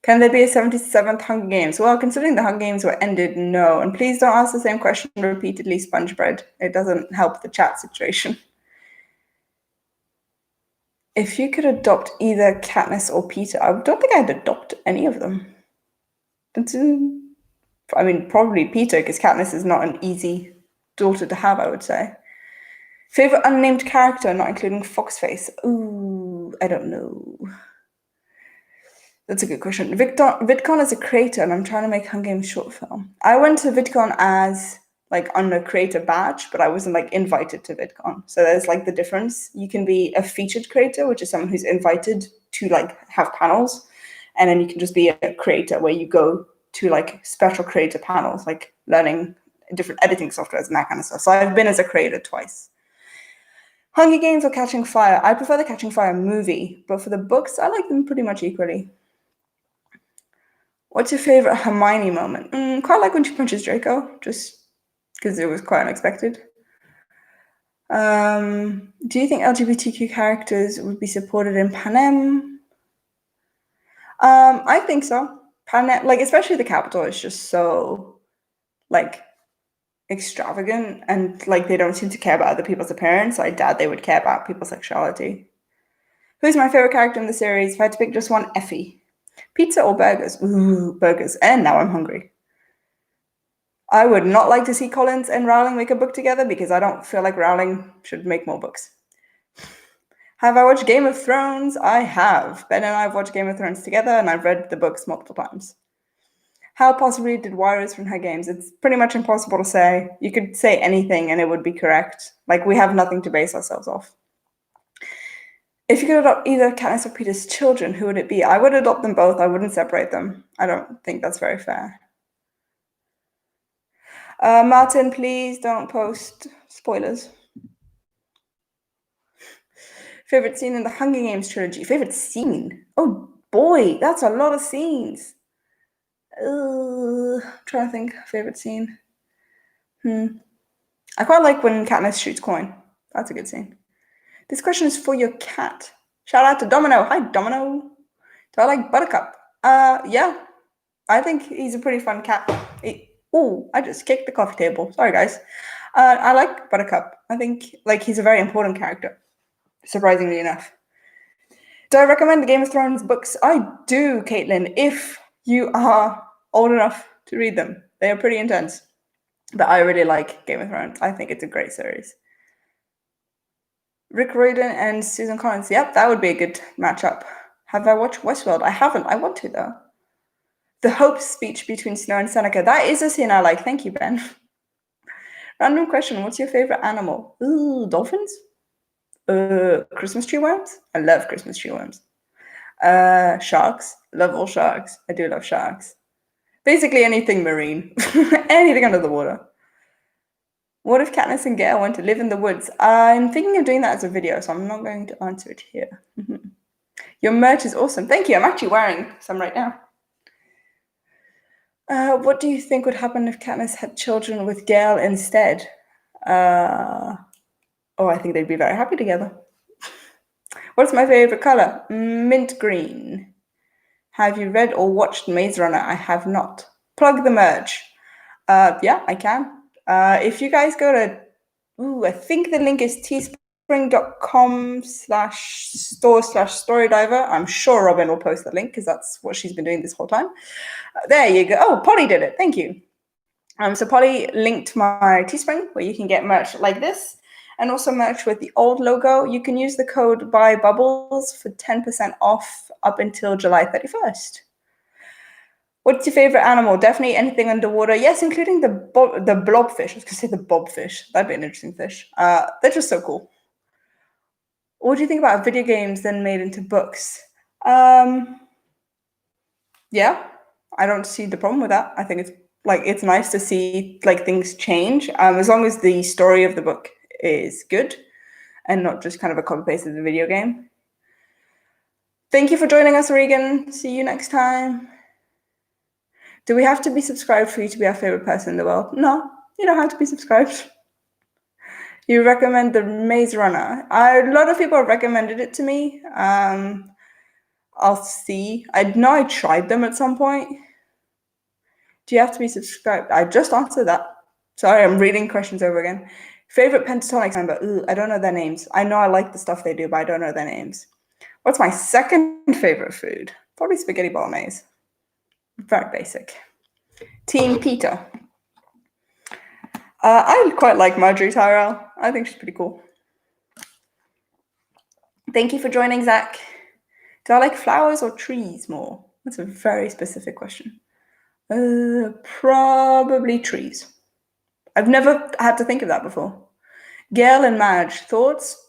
Can there be a 77th Hunger Games? Well, considering the Hunger Games were ended, no. And please don't ask the same question repeatedly, Spongebread. It doesn't help the chat situation. If you could adopt either Katniss or Peter, I don't think I'd adopt any of them. I mean, probably Peter, because Katniss is not an easy daughter to have, I would say. Favorite unnamed character, not including Foxface? Ooh, I don't know. That's a good question. VidCon is a creator, and I'm trying to make Hunger Games short film. I went to VidCon as like on a creator badge, but I wasn't like invited to VidCon. So there's like the difference. You can be a featured creator, which is someone who's invited to like have panels, and then you can just be a creator where you go to like special creator panels, like learning different editing softwares and that kind of stuff. So I've been as a creator twice. Hunger Games or Catching Fire? I prefer the Catching Fire movie, but for the books, I like them pretty much equally. What's your favorite Hermione moment? Quite like when she punches Draco, just because it was quite unexpected. Do you think LGBTQ characters would be supported in Panem? I think so. Panem, like especially the capital, is just so like extravagant, and like they don't seem to care about other people's appearance. So I doubt they would care about people's sexuality. Who's my favorite character in the series? If I had to pick just one, Effie. Pizza or burgers? Ooh, burgers. And now I'm hungry. I would not like to see Collins and Rowling make a book together because I don't feel like Rowling should make more books. Have I watched Game of Thrones? I have. Ben and I have watched Game of Thrones together, and I've read the books multiple times. How possibly did Wyros from her games? It's pretty much impossible to say. You could say anything and it would be correct. Like, we have nothing to base ourselves off. If you could adopt either Katniss or Peter's children, who would it be? I would adopt them both. I wouldn't separate them. I don't think that's very fair. Martin, please don't post spoilers. Favorite scene in the Hunger Games trilogy? Favorite scene? Oh boy, that's a lot of scenes. Trying to think. Favorite scene. I quite like when Katniss shoots coin. That's a good scene. This question is for your cat. Shout out to Domino. Hi, Domino. Do I like Buttercup? Yeah. I think he's a pretty fun cat. I just kicked the coffee table. Sorry, guys. I like Buttercup. I think like he's a very important character, surprisingly enough. Do I recommend the Game of Thrones books? I do, Caitlin, if you are old enough to read them. They are pretty intense. But I really like Game of Thrones. I think it's a great series. Rick Riordan and Susan Collins. Yep, that would be a good matchup. Have I watched Westworld? I haven't. I want to, though. The Hope speech between Snow and Seneca. That is a scene I like. Thank you, Ben. Random question. What's your favorite animal? Ooh, dolphins? Christmas tree worms? I love Christmas tree worms. Sharks. Love all sharks. I do love sharks. Basically anything marine. Anything under the water. What if Katniss and Gale want to live in the woods? I'm thinking of doing that as a video, so I'm not going to answer it here. Your merch is awesome. Thank you. I'm actually wearing some right now. What do you think would happen if Katniss had children with Gale instead? I think they'd be very happy together. What's my favorite color? Mint green. Have you read or watched Maze Runner? I have not. Plug the merch. Yeah, I can. If you guys go to, I think the link is teespring.com/store/storydiver. I'm sure Robin will post the link because that's what she's been doing this whole time. There you go. Oh, Polly did it. Thank you. So Polly linked my Teespring where you can get merch like this and also merch with the old logo. You can use the code BUYBUBBLES for 10% off up until July 31st. What's your favorite animal? Definitely anything underwater. Yes, including the blobfish. I was going to say the bobfish. That'd be an interesting fish. They're just so cool. What do you think about video games then made into books? Yeah, I don't see the problem with that. I think it's nice to see like things change, as long as the story of the book is good and not just kind of a copy paste of the video game. Thank you for joining us, Regan. See you next time. Do we have to be subscribed for you to be our favorite person in the world? No, you don't have to be subscribed. You recommend the Maze Runner. A lot of people have recommended it to me. I'll see. I know I tried them at some point. Do you have to be subscribed? I just answered that. Sorry, I'm reading questions over again. Favorite Pentatonic member? Ooh, I don't know their names. I know I like the stuff they do, but I don't know their names. What's my second favorite food? Probably spaghetti bolognese. Very basic. Team Peter. I quite like Marjorie Tyrell. I think she's pretty cool. Thank you for joining, Zach. Do I like flowers or trees more? That's a very specific question. Probably trees. I've never had to think of that before. Gail and Madge, thoughts?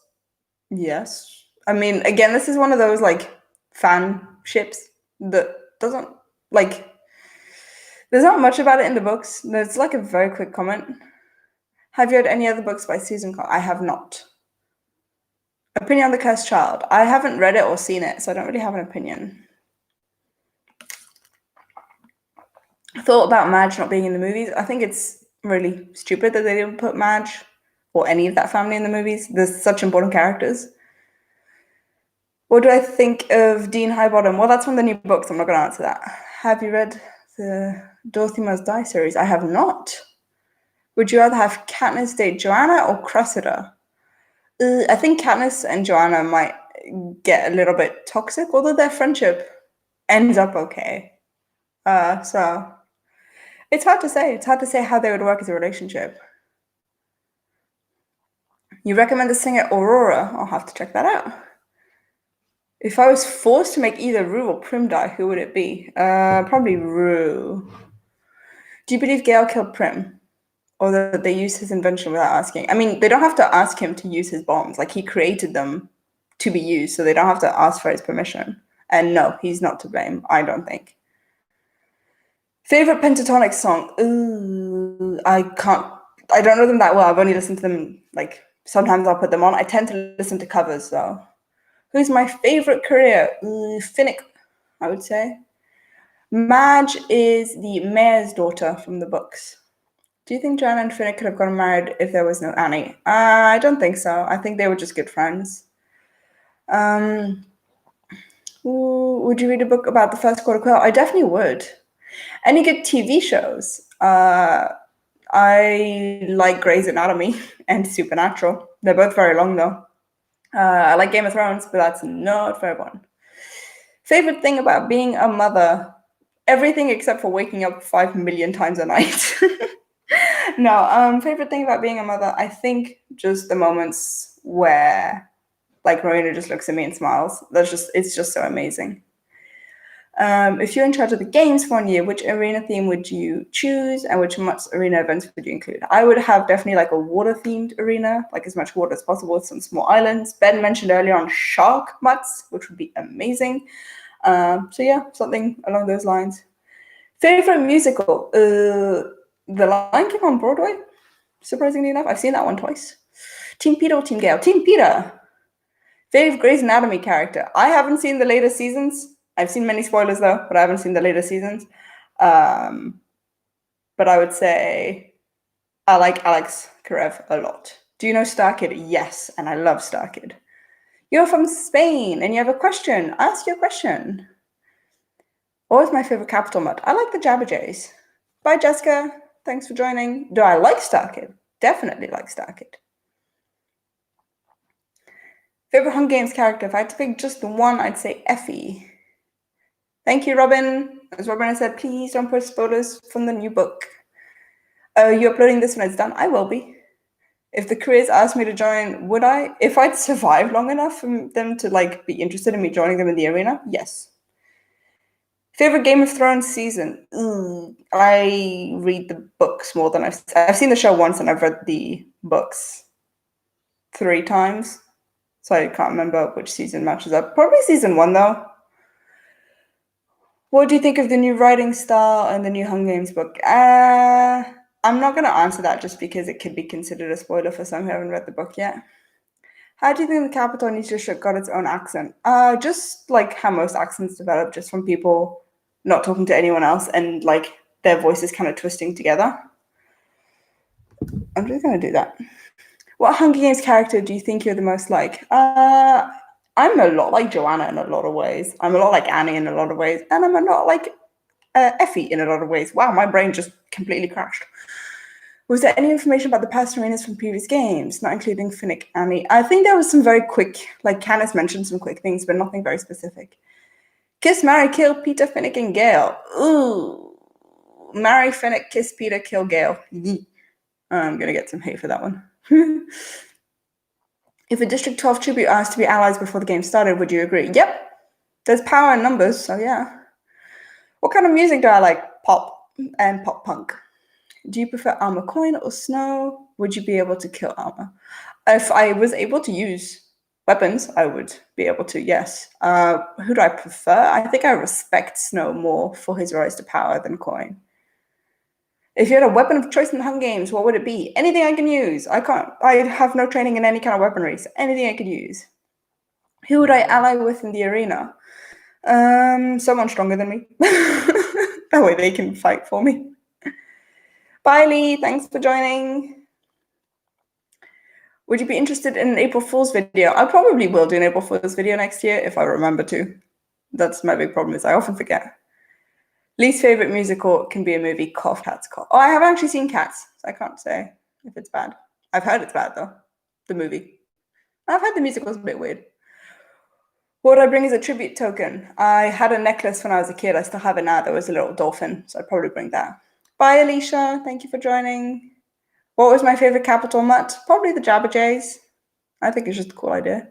Yes. I mean, again, this is one of those like fan ships that doesn't like. There's not much about it in the books. There's like a very quick comment. Have you read any other books by Susan Cole? I have not. Opinion on the Cursed Child. I haven't read it or seen it, so I don't really have an opinion. Thought about Madge not being in the movies. I think it's really stupid that they didn't put Madge or any of that family in the movies. There's such important characters. What do I think of Dean Highbottom? Well, that's one of the new books. I'm not going to answer that. Have you read the Dorothy Must Die series? I have not. Would you rather have Katniss date Joanna or Cressida? I think Katniss and Joanna might get a little bit toxic, although their friendship ends up okay. So it's hard to say. It's hard to say how they would work as a relationship. You recommend the singer Aurora? I'll have to check that out. If I was forced to make either Rue or Prim die, who would it be? Probably Rue. Do you believe Gale killed Prim? Or that they used his invention without asking? I mean, they don't have to ask him to use his bombs. Like, he created them to be used, so they don't have to ask for his permission. And no, he's not to blame, I don't think. Favorite Pentatonic song? Ooh, I don't know them that well. I've only listened to them, like, sometimes I'll put them on. I tend to listen to covers, though. Who's my favorite career? Finnick, I would say. Madge is the mayor's daughter from the books. Do you think Joanna and Finnick could have gotten married if there was no Annie? I don't think so. I think they were just good friends. Would you read a book about the first quarter quail? I definitely would. Any good TV shows? I like Grey's Anatomy and Supernatural. They're both very long, though. I like Game of Thrones, but that's not for everyone. Favorite thing about being a mother? Everything except for waking up 5 million times a night. No, favorite thing about being a mother, I think just the moments where like Marina just looks at me and smiles. It's just so amazing. If you're in charge of the games for 1 year, which arena theme would you choose and which arena events would you include? I would have definitely like a water-themed arena, like as much water as possible with some small islands. Ben mentioned earlier on shark mutts, which would be amazing. So yeah, something along those lines. Favorite musical? The Lion King on Broadway, surprisingly enough. I've seen that one twice. Team Peter or Team Gale? Team Peter. Favorite Grey's Anatomy character? I haven't seen the later seasons. I've seen many spoilers though, but I haven't seen the later seasons. But I would say I like Alex Karev a lot. Do you know Starkid? Yes, and I love Starkid. You're from Spain and you have a question. Ask your question. What was my favorite capital mud? I like the Jabberjays. Bye, Jessica. Thanks for joining. Do I like Starkid? Definitely like Starkid. Favorite Hunger Games character? If I had to pick just one, I'd say Effie. Thank you, Robin. As Robin has said, please don't put spoilers from the new book. Are you uploading this when it's done? I will be. If the careers asked me to join, would I? If I'd survive long enough for them to like be interested in me joining them in the arena, yes. Favorite Game of Thrones season? I read the books more than I've seen the show once and I've read the books 3 times. So I can't remember which season matches up. Probably season 1 though. What do you think of the new writing style and the new Hunger Games book? I'm not going to answer that just because it could be considered a spoiler for some who haven't read the book yet. How do you think the capital in each district got its own accent? Just like how most accents develop, just from people not talking to anyone else and like their voices kind of twisting together. I'm just going to do that. What Hunger Games character do you think you're the most like? I'm a lot like Joanna in a lot of ways. I'm a lot like Annie in a lot of ways. And I'm a lot like Effie in a lot of ways. Wow, my brain just completely crashed. Was there any information about the past arenas from previous games, not including Finnick, Annie? I think there was some very quick, like Candice mentioned some quick things, but nothing very specific. Kiss, marry, kill, Peter, Finnick, and Gale. Ooh. Marry, Finnick, kiss, Peter, kill, Gale. I'm going to get some hate for that one. If a District 12 tribute asked to be allies before the game started, would you agree? Yep. There's power in numbers, so yeah. What kind of music do I like? Pop and pop punk. Do you prefer Armor Coin or Snow? Would you be able to kill Armor? If I was able to use weapons, I would be able to, yes. Who do I prefer? I think I respect Snow more for his rise to power than Coin. If you had a weapon of choice in the Hunger Games, what would it be? Anything I can use. I have no training in any kind of weaponry, so anything I could use. Who would I ally with in the arena? Someone stronger than me. That way they can fight for me. Bye, Lee. Thanks for joining. Would you be interested in an April Fool's video? I probably will do an April Fool's video next year if I remember to. That's my big problem is I often forget. Least favorite musical can be a movie, Cough, Cats, Cough. Oh, I haven't actually seen Cats, so I can't say if it's bad. I've heard it's bad, though, the movie. I've heard the musical's a bit weird. What would I bring as a tribute token? I had a necklace when I was a kid. I still have it now. There was a little dolphin, so I'd probably bring that. Bye, Alicia. Thank you for joining. What was my favorite capital mutt? Probably the Jabberjays. I think it's just a cool idea.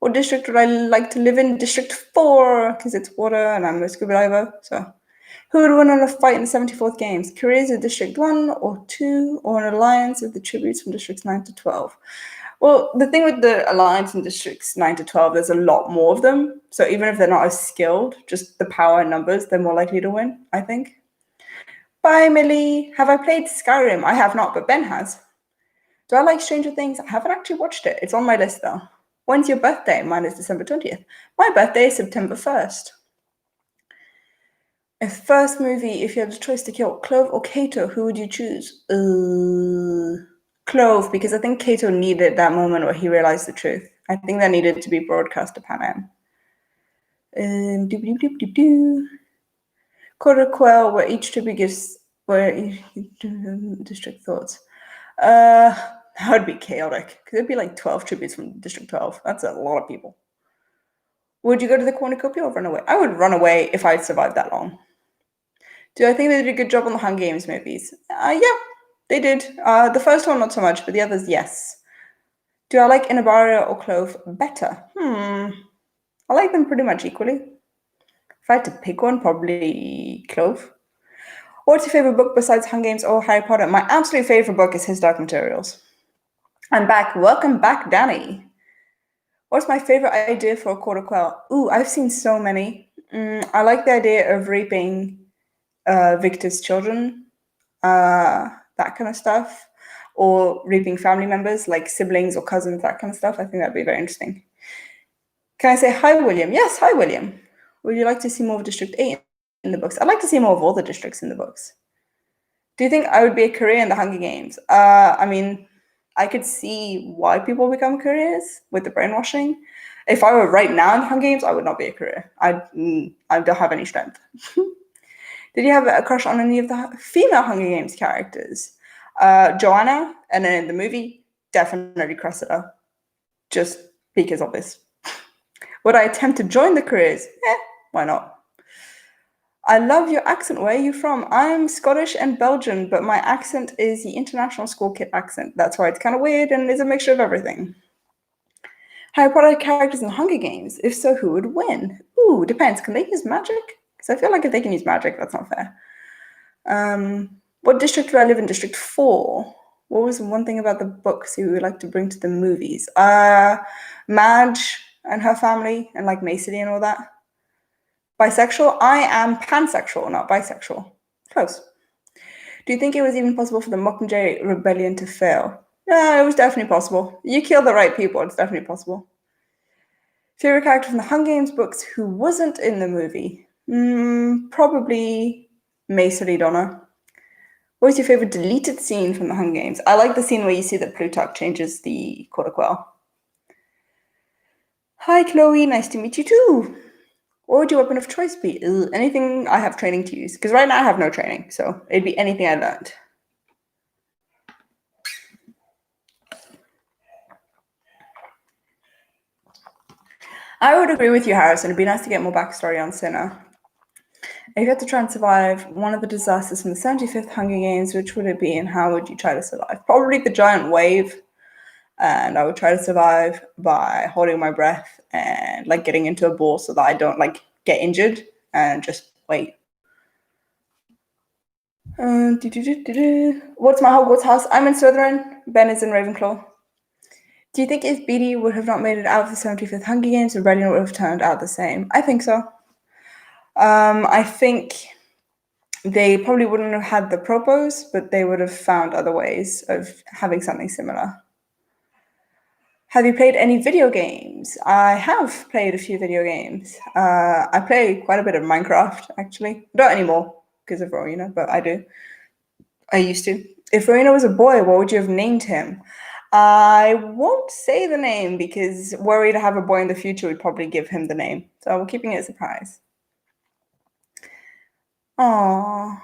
What district would I like to live in? District 4, because it's water and I'm a scuba diver, so... Who would win on a fight in the 74th games? Careers of District 1 or 2, or an alliance of the tributes from Districts 9 to 12? Well, the thing with the alliance in Districts 9 to 12, there's a lot more of them. So even if they're not as skilled, just the power and numbers, they're more likely to win, I think. Bye, Millie. Have I played Skyrim? I have not, but Ben has. Do I like Stranger Things? I haven't actually watched it. It's on my list, though. When's your birthday? Mine is December 20th. My birthday is September 1st. A first movie, if you had a choice to kill Clove or Kato, who would you choose? Clove, because I think Kato needed that moment where he realized the truth. I think that needed to be broadcast to Panem. Quarter Quell, where each tribute gives district thoughts. That would be chaotic, because it'd be like 12 tributes from District 12. That's a lot of people. Would you go to the cornucopia or run away? I would run away if I'd survived that long. Do I think they did a good job on the Hunger Games movies? Yeah, they did. The first one, not so much, but the others, yes. Do I like Inabaria or Clove better? I like them pretty much equally. If I had to pick one, probably Clove. What's your favorite book besides Hunger Games or Harry Potter? My absolute favorite book is His Dark Materials. I'm back. Welcome back, Danny. What's my favorite idea for a quarter quell? I've seen so many. I like the idea of raping Victor's children, that kind of stuff, or raping family members like siblings or cousins, that kind of stuff. I think that'd be very interesting. Can I say hi, William? Yes, hi, William. Would you like to see more of District 8 in the books? I'd like to see more of all the districts in the books. Do you think I would be a career in the Hunger Games? I mean, I could see why people become careers with the brainwashing. If I were right now in the Hunger Games, I would not be a career. I don't have any strength. Did you have a crush on any of the female Hunger Games characters? Joanna, and then in the movie, definitely Cressida, just because of this. Would I attempt to join the careers? Why not? I love your accent. Where are you from? I'm Scottish and Belgian, but my accent is the international school kid accent. That's why it's kind of weird and is a mixture of everything. Harry Potter characters in the Hunger Games? If so, who would win? Ooh, depends. Can they use magic? Because I feel like if they can use magic, that's not fair. What district do I live in? District 4. What was one thing about the books you would like to bring to the movies? Madge and her family and like Macy and all that. Bisexual? I am pansexual, not bisexual. Close. Do you think it was even possible for the Mockingjay Rebellion to fail? Yeah, it was definitely possible. You kill the right people, it's definitely possible. Favorite character from the Hunger Games books who wasn't in the movie? Probably Macy Donna. What was your favorite deleted scene from the Hunger Games? I like the scene where you see that Plutarch changes the Quarter Quell. Hi, Chloe. Nice to meet you too. What would your weapon of choice be? Anything I have training to use. Because right now I have no training, so it'd be anything I learned. I would agree with you, Harrison. It'd be nice to get more backstory on Cinna. If you had to try and survive one of the disasters from the 75th Hunger Games, which would it be and how would you try to survive? Probably the giant wave. And I would try to survive by holding my breath and like getting into a ball so that I don't like get injured and just wait. What's my Hogwarts house? I'm in Slytherin. Ben is in Ravenclaw. Do you think if Beatty would have not made it out of the 75th Hunger Games, the Rebellion would have turned out the same? I think so. I think they probably wouldn't have had the propos, but they would have found other ways of having something similar. Have you played any video games? I have played a few video games. I play quite a bit of Minecraft, actually. Not anymore, because of Rowena, but I do. I used to. If Rowena was a boy, what would you have named him? I won't say the name because worried to have a boy in the future would probably give him the name. So we're keeping it a surprise. Aww.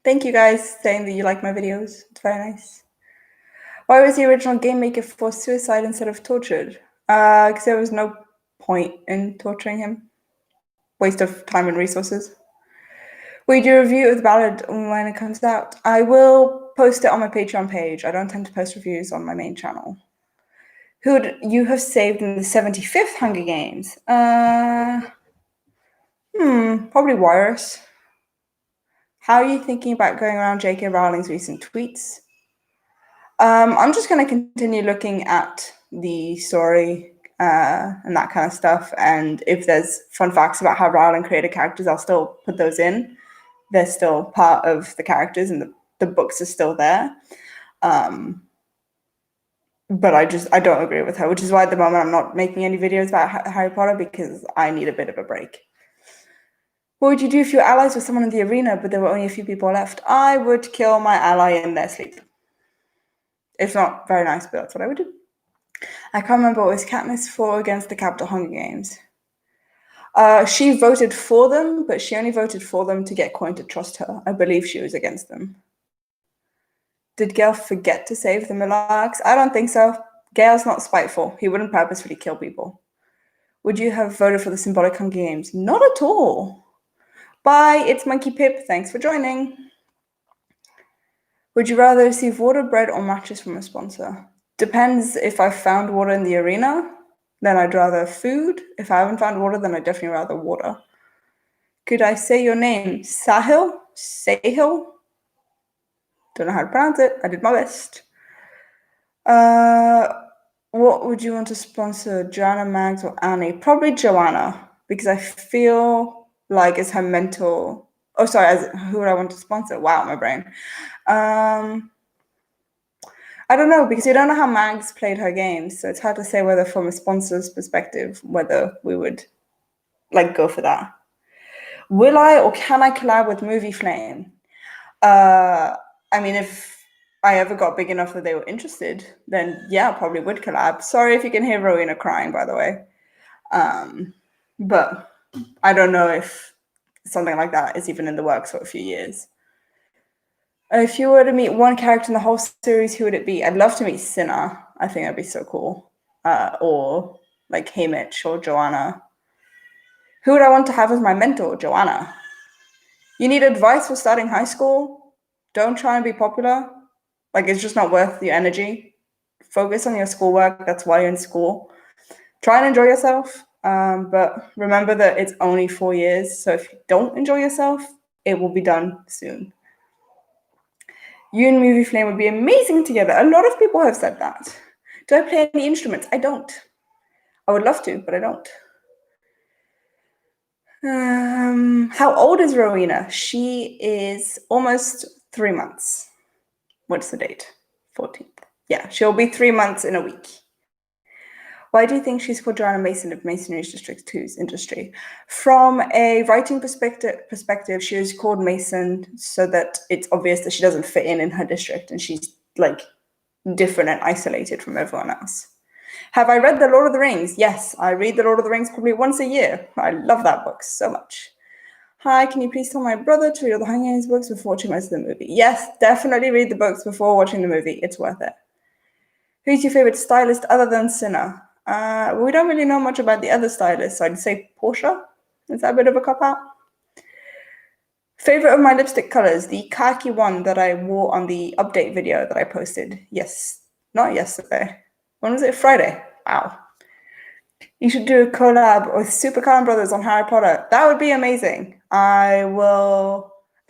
Thank you guys saying that you like my videos. It's very nice. Why was the original game maker forced suicide instead of tortured? Because there was no point in torturing him. Waste of time and resources. Will you do a review of the Ballad when it comes out? I will post it on my Patreon page. I don't tend to post reviews on my main channel. Who would you have saved in the 75th Hunger Games? Probably Wirus. How are you thinking about going around J.K. Rowling's recent tweets? I'm just going to continue looking at the story and that kind of stuff. And if there's fun facts about how Rowling created characters, I'll still put those in. They're still part of the characters and the books are still there. But I don't agree with her, which is why at the moment I'm not making any videos about Harry Potter because I need a bit of a break. What would you do if you were allies with someone in the arena, but there were only a few people left? I would kill my ally in their sleep. It's not very nice, but that's what I would do. I can't remember what was Katniss for against the Capital Hunger Games. She voted for them, but she only voted for them to get Coin to trust her. I believe she was against them. Did Gale forget to save the Millarks? I don't think so. Gale's not spiteful. He wouldn't purposefully kill people. Would you have voted for the symbolic Hunger Games? Not at all. Bye, it's Monkey Pip. Thanks for joining. Would you rather receive water, bread, or matches from a sponsor? Depends. If I found water in the arena, then I'd rather food. If I haven't found water, then I'd definitely rather water. Could I say your name? Sahil? Sahil? Don't know how to pronounce it. I did my best. What would you want to sponsor, Joanna, Mags, or Annie? Probably Joanna, because I feel like it's her mentor. Oh, sorry, who would I want to sponsor? Wow, my brain. I don't know, because we don't know how Mags played her games, so it's hard to say whether from a sponsor's perspective, whether we would like go for that. Will I or can I collab with Movie Flame? I mean, if I ever got big enough that they were interested, then yeah, I probably would collab. Sorry if you can hear Rowena crying, by the way. But I don't know if something like that is even in the works for a few years. If you were to meet one character in the whole series, who would it be? I'd love to meet Cinna. I think that'd be so cool. Or like Haymitch or Joanna. Who would I want to have as my mentor? Joanna. You need advice for starting high school? Don't try and be popular. Like, it's just not worth your energy. Focus on your schoolwork. That's why you're in school. Try and enjoy yourself. But remember that it's only 4 years. So if you don't enjoy yourself, it will be done soon. You and Movie Flame would be amazing together. A lot of people have said that. Do I play any instruments? I don't. I would love to, but I don't. How old is Rowena? She is almost 3 months. What's the date? 14th. Yeah, she'll be 3 months in a week. Why do you think she's called Joanna Mason of Masonry District 2's industry? From a writing perspective, she was called Mason so that it's obvious that she doesn't fit in her district and she's like different and isolated from everyone else. Have I read The Lord of the Rings? Yes, I read The Lord of the Rings probably once a year. I love that book so much. Hi, can you please tell my brother to read all the Hunger Games books before watching most of the movie? Yes, definitely read the books before watching the movie. It's worth it. Who's your favorite stylist other than Cinna? We don't really know much about the other stylists, so I'd say Portia. Is that a bit of a cop-out? Favorite of my lipstick colors, the khaki one that I wore on the update video that I posted. Yes, not yesterday. When was it? Friday. Wow. You should do a collab with Super Cullen Brothers on Harry Potter. That would be amazing. I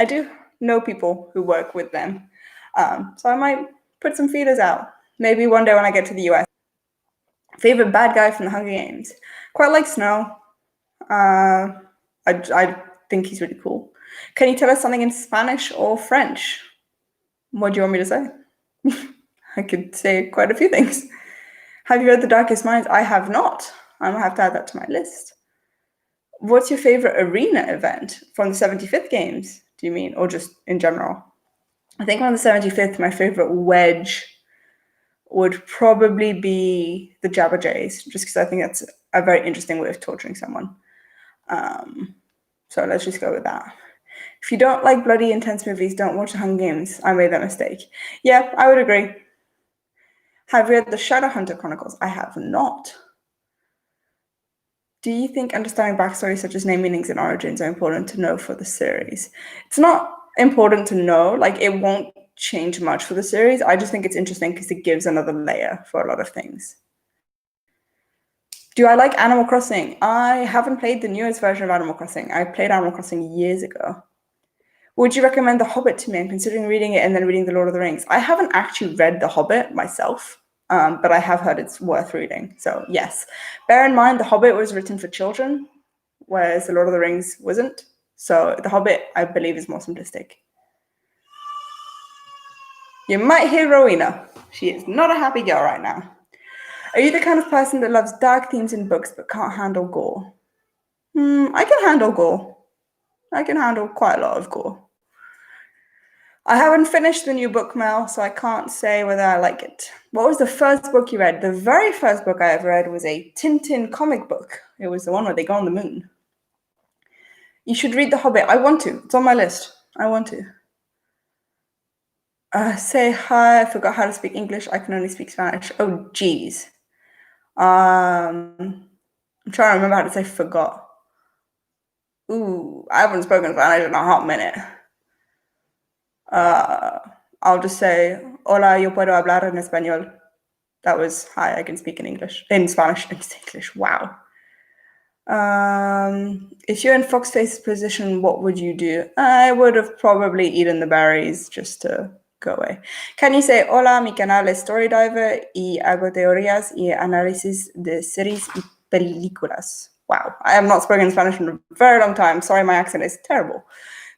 do know people who work with them. So I might put some feelers out. Maybe one day when I get to the US. Favorite bad guy from the Hunger Games? Quite like Snow. I think he's really cool. Can you tell us something in Spanish or French? What do you want me to say? I could say quite a few things. Have you read The Darkest Minds? I have not. I'm going to have to add that to my list. What's your favorite arena event from the 75th games, do you mean? Or just in general? I think on the 75th, my favorite wedge would probably be the Jabberjays, just because I think that's a very interesting way of torturing someone. So let's just go with that. If you don't like bloody intense movies, don't watch the Hunger Games. I made that mistake. Yeah, I would agree. Have you read the Shadowhunter Chronicles? I have not. Do you think understanding backstories such as name meanings and origins are important to know for the series? It's not important to know. Like, it won't change much for the series. I just think it's interesting because it gives another layer for a lot of things. Do I like Animal Crossing? I haven't played the newest version of Animal Crossing. I played Animal Crossing years ago. Would you recommend The Hobbit to me? I'm considering reading it and then reading The Lord of the Rings. I haven't actually read The Hobbit myself, but I have heard it's worth reading. So yes. Bear in mind, The Hobbit was written for children, whereas The Lord of the Rings wasn't. So The Hobbit, I believe, is more simplistic. You might hear Rowena. She is not a happy girl right now. Are you the kind of person that loves dark themes in books but can't handle gore? I can handle gore. I can handle quite a lot of gore. I haven't finished the new book, Mel, so I can't say whether I like it. What was the first book you read? The very first book I ever read was a Tintin comic book. It was the one where they go on the moon. You should read The Hobbit. I want to. It's on my list. I want to. Say hi. I forgot how to speak English. I can only speak Spanish. Oh, geez. I'm trying to remember how to say forgot. Ooh, I haven't spoken Spanish in a hot minute. I'll just say, hola, yo puedo hablar en español. That was, hi, I can speak in English. In Spanish, in English, wow. If you're in Foxface's position, what would you do? I would have probably eaten the berries just to go away. Can you say, hola, mi canal es Story Diver y hago teorías y análisis de series y películas. Wow, I have not spoken Spanish in a very long time. Sorry, my accent is terrible.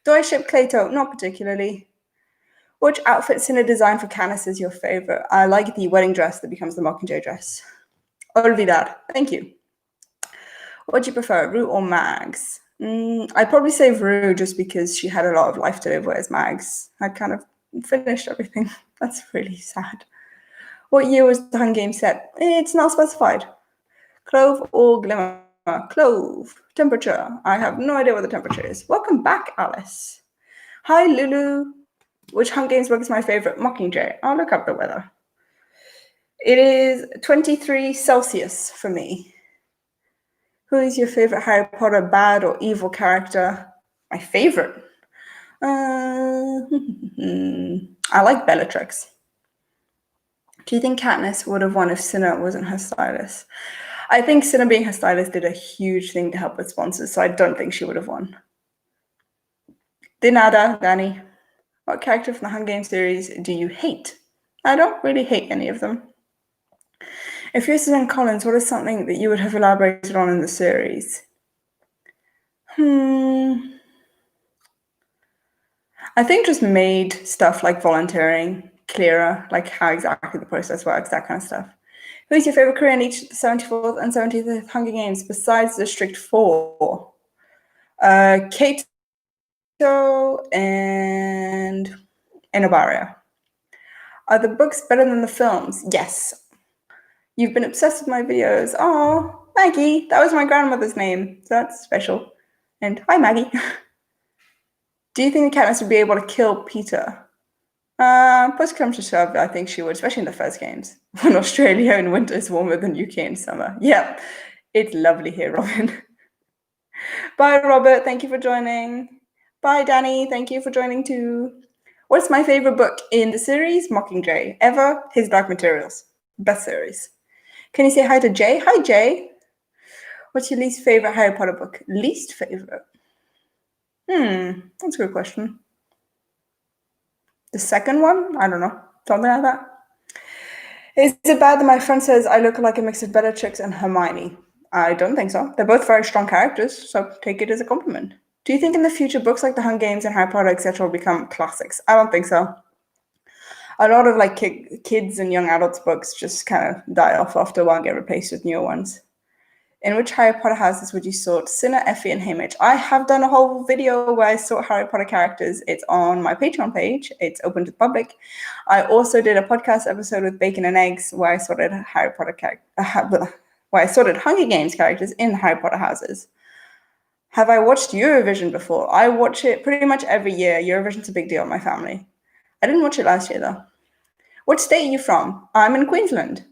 Do I ship Clayto? Not particularly. Which outfit Cinna design for Canis is your favorite? I like the wedding dress that becomes the Mockingjay dress. Olvidar. Thank you. What do you prefer, Rue or Mags? I'd probably say Rue just because she had a lot of life to live, whereas Mags had kind of finished everything. That's really sad. What year was the Hunger Games set? It's not specified. Clove or Glimmer? Clove. Temperature. I have no idea what the temperature is. Welcome back, Alice. Hi, Lulu. Which Hunger Games book is my favorite? Mockingjay. I'll look up the weather. It is 23 Celsius for me. Who is your favorite Harry Potter bad or evil character? My favorite? I like Bellatrix. Do you think Katniss would have won if Cinna wasn't her stylist? I think Cinna being her stylist did a huge thing to help with sponsors, so I don't think she would have won. De nada, Danny. What character from the Hunger Games series do you hate? I don't really hate any of them. If you're Suzanne Collins, what is something that you would have elaborated on in the series? I think just made stuff like volunteering clearer, like how exactly the process works, that kind of stuff. Who's your favorite career in each of the 74th and 75th Hunger Games besides District 4? Kato and Enobaria. Are the books better than the films? Yes. You've been obsessed with my videos. Oh, Maggie. That was my grandmother's name. So that's special. And hi, Maggie. Do you think the Katniss would be able to kill Peter? Push comes to shove, I think she would, especially in the first games. When Australia in winter is warmer than UK in summer. Yeah, it's lovely here, Robin. Bye, Robert. Thank you for joining. Bye, Danny. Thank you for joining too. What's my favorite book in the series? Mockingjay. Ever? His Dark Materials. Best series. Can you say hi to Jay? Hi, Jay. What's your least favorite Harry Potter book? Least favorite? That's a good question. The second one? I don't know. Something like that. Is it bad that my friend says I look like a mix of Bellatrix and Hermione? I don't think so. They're both very strong characters, so take it as a compliment. Do you think in the future books like The Hunger Games and Harry Potter, etc., will become classics? I don't think so. A lot of like kids and young adults books just kind of die off after a while and get replaced with newer ones. In which Harry Potter houses would you sort Cinna, Effie, and Haymitch? I have done a whole video where I sort Harry Potter characters. It's on my Patreon page. It's open to the public. I also did a podcast episode with Bacon and Eggs where I sorted Hunger Games characters in Harry Potter houses. Have I watched Eurovision before? I watch it pretty much every year. Eurovision's a big deal in my family. I didn't watch it last year though. What state are you from? I'm in Queensland.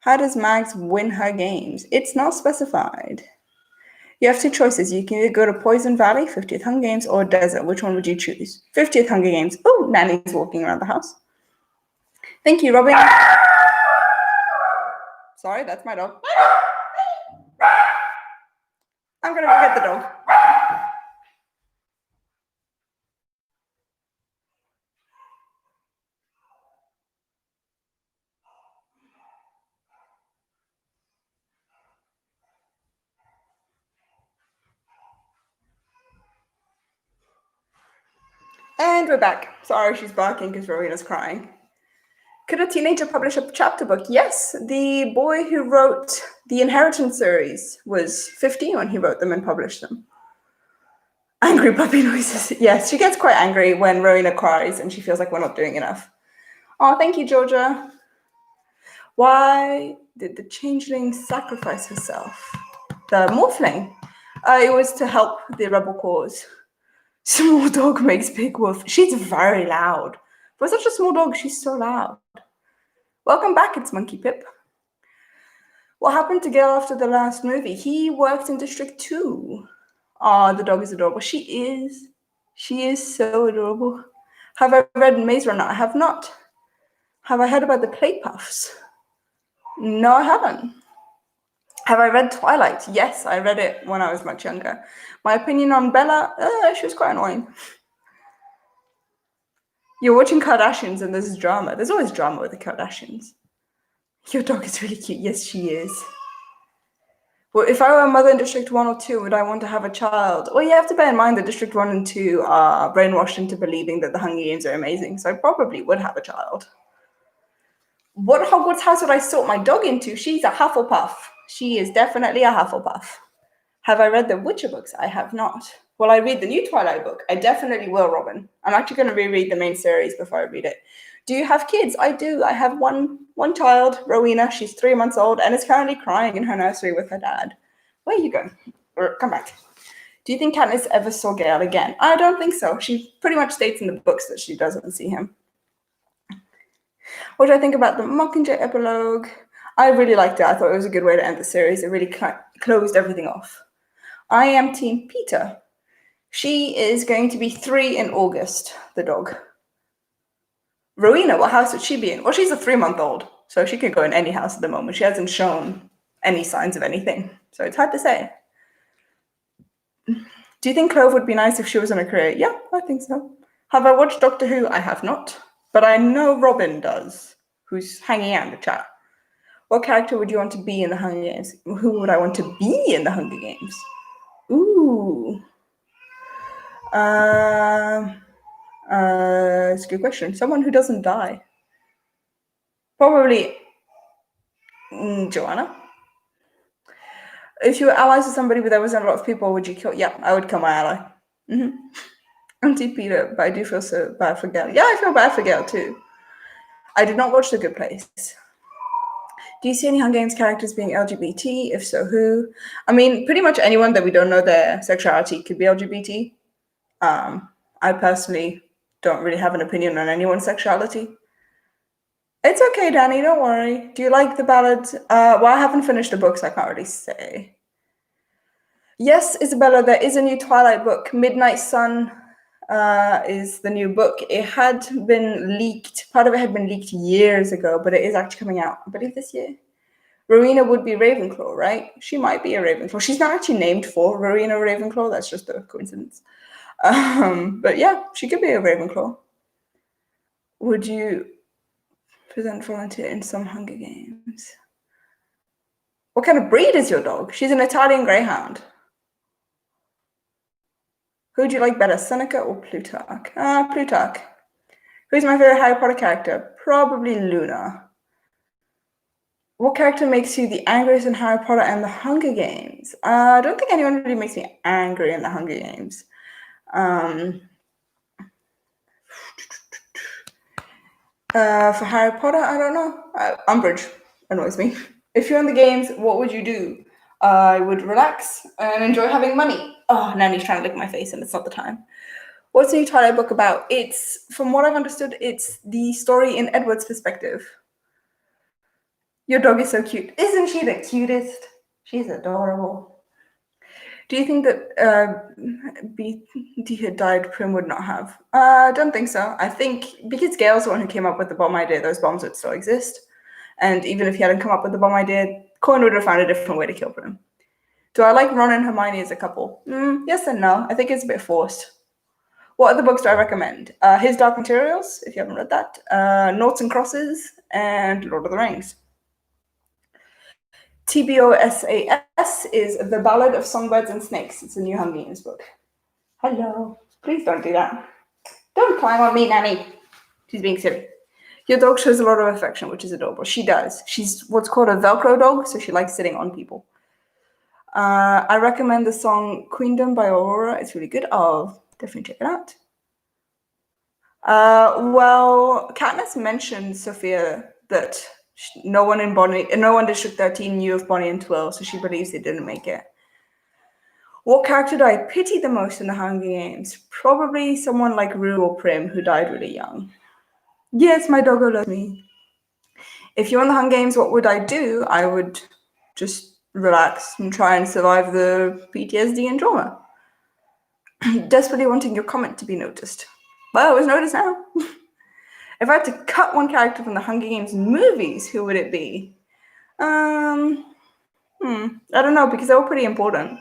How does Mags win her games? It's not specified. You have two choices. You can either go to Poison Valley, 50th Hunger Games, or Desert. Which one would you choose? 50th Hunger Games. Oh, Nanny's walking around the house. Thank you, Robin. Sorry, that's my dog. I'm going to go get the dog. And we're back. Sorry, she's barking because Rowena's crying. Could a teenager publish a chapter book? Yes. The boy who wrote the Inheritance series was 15 when he wrote them and published them. Angry puppy noises. Yes, she gets quite angry when Rowena cries and she feels like we're not doing enough. Oh, thank you, Georgia. Why did the changeling sacrifice herself? The morphling. It was to help the rebel cause. Small dog makes big wolf. She's very loud. For such a small dog, she's so loud. Welcome back, it's Monkey Pip. What happened to Gail after the last movie? He worked in District 2. Oh, the dog is adorable. She is. She is so adorable. Have I read Maze Runner? I have not. Have I heard about the Play Puffs? No, I haven't. Have I read Twilight? Yes, I read it when I was much younger. My opinion on Bella, she was quite annoying. You're watching Kardashians and there's drama. There's always drama with the Kardashians. Your dog is really cute. Yes, she is. Well, if I were a mother in District 1 or 2, would I want to have a child? Well, you have to bear in mind that District 1 and 2 are brainwashed into believing that the Hunger Games are amazing, so I probably would have a child. What Hogwarts house would I sort my dog into? She's a Hufflepuff. She is definitely a Hufflepuff. Have I read the Witcher books? I have not. Will I read the new Twilight book? I definitely will, Robin. I'm actually going to reread the main series before I read it. Do you have kids? I do. I have one child, Rowena. She's 3 months old and is currently crying in her nursery with her dad. Where are you going? Or come back. Do you think Katniss ever saw Gale again? I don't think so. She pretty much states in the books that she doesn't see him. What do I think about the Mockingjay epilogue? I really liked it. I thought it was a good way to end the series. It really closed everything off. I am Team Peter. She is going to be 3 in August, the dog. Rowena, what house would she be in? Well, she's a 3-month-old, so she can go in any house at the moment. She hasn't shown any signs of anything, so it's hard to say. Do you think Clove would be nice if she was in a career? Yeah, I think so. Have I watched Doctor Who? I have not, but I know Robin does, who's hanging out in the chat. What character would you want to be in the Hunger Games? Who would I want to be in the Hunger Games? Ooh. It's a good question. Someone who doesn't die. Probably Joanna. If you were allies with somebody but there wasn't a lot of people, would you kill? Yeah, I would kill my ally. Mm-hmm. I'm Team Peter, but I do feel so bad for Gail. Yeah, I feel bad for Gail too. I did not watch The Good Place. Do you see any Hunger Games characters being LGBT? If so, who? I mean, pretty much anyone that we don't know their sexuality could be LGBT. I personally don't really have an opinion on anyone's sexuality. It's okay, Danny, don't worry. Do you like the ballads? Well, I haven't finished the books, I can't really say. Yes, Isabella, there is a new Twilight book. Midnight Sun is the new book. It had been leaked. Part of it had been leaked years ago, but it is actually coming out, I believe, this year. Rowena would be Ravenclaw, right? She might be a Ravenclaw. She's not actually named for Rowena Ravenclaw. That's just a coincidence. But yeah, she could be a Ravenclaw. Would you present volunteer in some Hunger Games? What kind of breed is your dog? She's an Italian Greyhound. Who would you like better, Seneca or Plutarch? Plutarch. Who's my favorite Harry Potter character? Probably Luna. What character makes you the angriest in Harry Potter and the Hunger Games? I don't think anyone really makes me angry in the Hunger Games. For Harry Potter, I don't know. Umbridge annoys me. If you're in the games, what would you do? I would relax and enjoy having money. Oh, Nanny's trying to lick my face and it's not the time. What's the new Twilight book about? It's, from what I've understood, it's the story in Edward's perspective. Your dog is so cute. Isn't she the cutest? She's adorable. Do you think that BT had died, Prim would not have? I don't think so. I think because Gail's the one who came up with the bomb idea, those bombs would still exist. And even if he hadn't come up with the bomb idea, Coin would have found a different way to kill Prim. Do I like Ron and Hermione as a couple? Yes and no. I think it's a bit forced. What other books do I recommend? His Dark Materials, if you haven't read that. Noughts and Crosses, and Lord of the Rings. TBOSAS is The Ballad of Songbirds and Snakes. It's a new Hunger Games book. Hello. Please don't do that. Don't climb on me, Nanny. She's being silly. Your dog shows a lot of affection, which is adorable. She does. She's what's called a Velcro dog, so she likes sitting on people. I recommend the song Queendom by Aurora. It's really good. I'll definitely check it out. Well, Katniss mentioned, Sophia, that no one in District 13 knew of Bonnie and Twill, so she believes they didn't make it. What character do I pity the most in the Hunger Games? Probably someone like Rue or Prim, who died really young. Yes, my doggo loves me. If you're in the Hunger Games, what would I do? I would just relax and try and survive the PTSD and trauma. Desperately wanting your comment to be noticed. Well, it was noticed now. If I had to cut one character from the Hunger Games movies, who would it be? I don't know, because they were pretty important.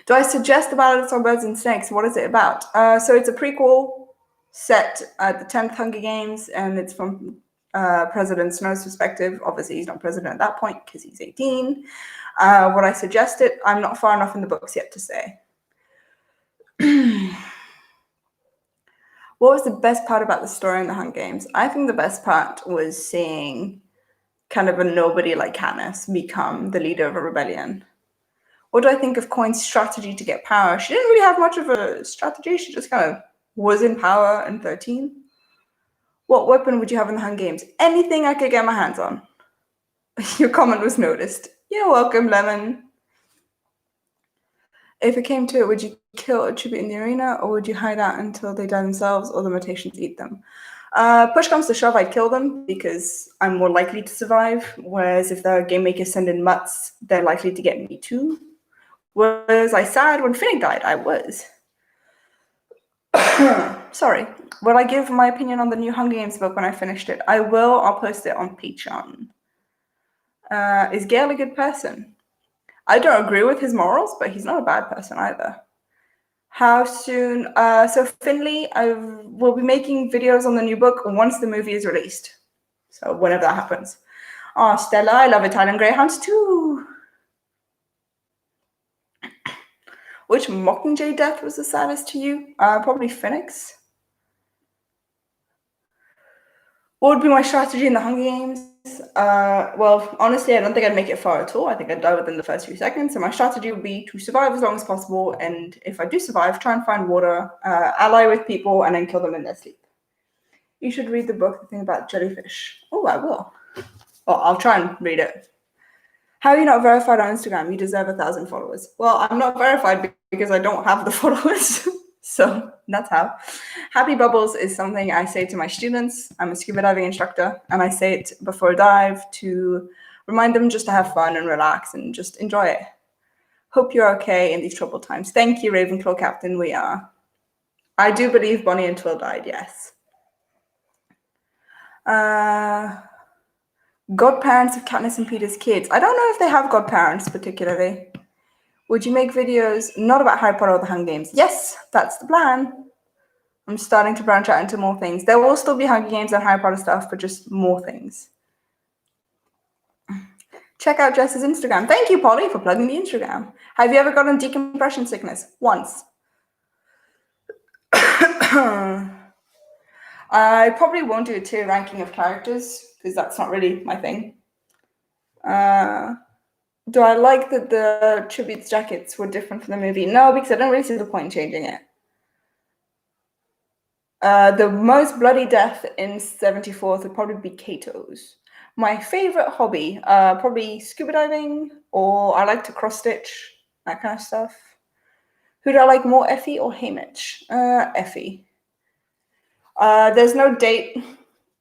Do I suggest The Ballad of Songbirds and Snakes? What is it about? So it's a prequel set at the 10th Hunger Games, and it's from President Snow's perspective. Obviously, he's not president at that point because he's 18. Would I suggest it? I'm not far enough in the books yet to say. What was the best part about the story in the Hunger Games? I think the best part was seeing kind of a nobody like Katniss become the leader of a rebellion. What do I think of Coin's strategy to get power? She didn't really have much of a strategy. She just kind of was in power in 13. What weapon would you have in the Hunger Games? Anything I could get my hands on. Your comment was noticed. You're welcome, Lemon. If it came to it, would you kill a tribute in the arena, or would you hide out until they die themselves or the mutations eat them? Push comes to shove, I'd kill them because I'm more likely to survive. Whereas if the game makers send in mutts, they're likely to get me too. Was I sad when Finnick died? I was. Sorry. Will I give my opinion on the new Hunger Games book when I finished it? I will. I'll post it on Patreon. Is Gale a good person? I don't agree with his morals, but he's not a bad person either. How soon? So Finley, I will be making videos on the new book once the movie is released. So whenever that happens. Oh, Stella, I love Italian Greyhounds too. Which Mockingjay death was the saddest to you? Probably Finnick's. What would be my strategy in the Hunger Games? Well, honestly, I don't think I'd make it far at all. I think I'd die within the first few seconds. So my strategy would be to survive as long as possible. And if I do survive, try and find water, ally with people, and then kill them in their sleep. You should read the book, The Thing About Jellyfish. Oh, I will. Well, I'll try and read it. How are you not verified on Instagram? You deserve 1,000 followers. Well, I'm not verified because I don't have the followers. So that's how. Happy bubbles is something I say to my students. I'm a scuba diving instructor, and I say it before a dive to remind them just to have fun and relax and just enjoy it. Hope you're okay in these troubled times. Thank you, Ravenclaw Captain. We are. I do believe Bonnie and Twill died, yes. Godparents of Katniss and Peter's kids. I don't know if they have godparents particularly. Would you make videos not about Harry Potter or the Hunger Games? Yes, that's the plan. I'm starting to branch out into more things. There will still be Hunger Games and Harry Potter stuff, but just more things. Check out Jess's Instagram. Thank you, Polly, for plugging the Instagram. Have you ever gotten decompression sickness? Once. I probably won't do a tier ranking of characters because that's not really my thing. Do I like that the tributes jackets were different from the movie? No, because I don't really see the point in changing it. The most bloody death in 74th would probably be Kato's. My favorite hobby, probably scuba diving, or I like to cross stitch, that kind of stuff. Who do I like more, Effie or Haymitch? Effie. There's no date.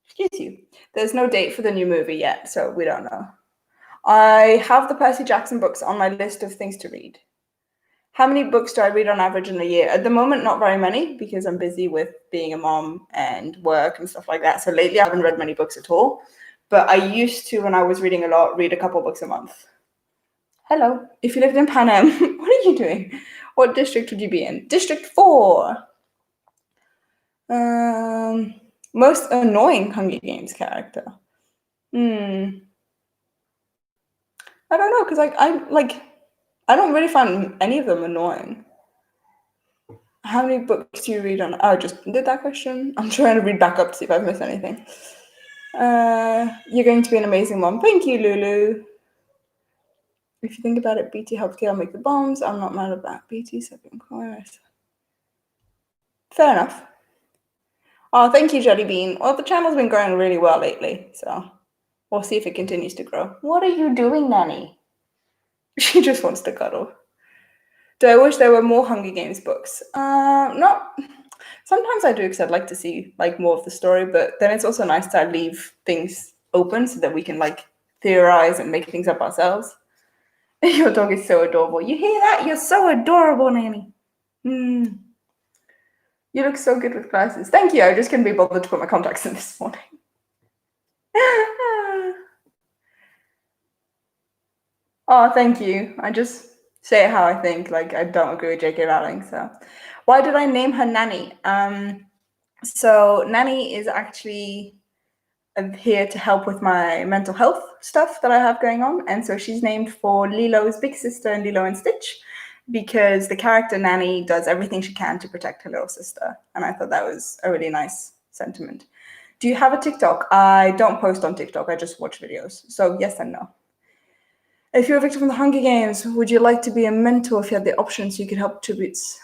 Excuse you. There's no date for the new movie yet, so we don't know. I have the Percy Jackson books on my list of things to read. How many books do I read on average in a year? At the moment, not very many because I'm busy with being a mom and work and stuff like that. So lately, I haven't read many books at all. But I used to, when I was reading a lot, read a couple books a month. Hello. If you lived in Panem, what are you doing? What district would you be in? District 4. Most annoying Hunger Games character. I don't know, because I don't really find any of them annoying. How many books do you read on? Oh, I just did that question. I'm trying to read back up to see if I've missed anything. You're going to be an amazing mom. Thank you, Lulu. If you think about it, BT helped Gail make the bombs. I'm not mad about BT second chorus. Fair enough. Oh, thank you, Jelly Bean. Well, the channel's been growing really well lately, so we'll see if it continues to grow. What are you doing, Nanny? She just wants to cuddle. Do I wish there were more Hunger Games books? Not. Sometimes I do, because I'd like to see more of the story, but then it's also nice to leave things open so that we can theorize and make things up ourselves. Your dog is so adorable. You hear that? You're so adorable, Nanny. You look so good with glasses. Thank you. I just couldn't be bothered to put my contacts in this morning. Oh, thank you. I just say it how I think. I don't agree with J.K. Rowling. So, why did I name her Nanny? So Nanny is actually here to help with my mental health stuff that I have going on, and so she's named for Lilo's big sister in Lilo and Stitch, because the character Nanny does everything she can to protect her little sister, and I thought that was a really nice sentiment. Do you have a TikTok? I don't post on TikTok. I just watch videos. So yes and no. If you're a victim of the Hunger Games, would you like to be a mentor if you had the option so you could help tributes?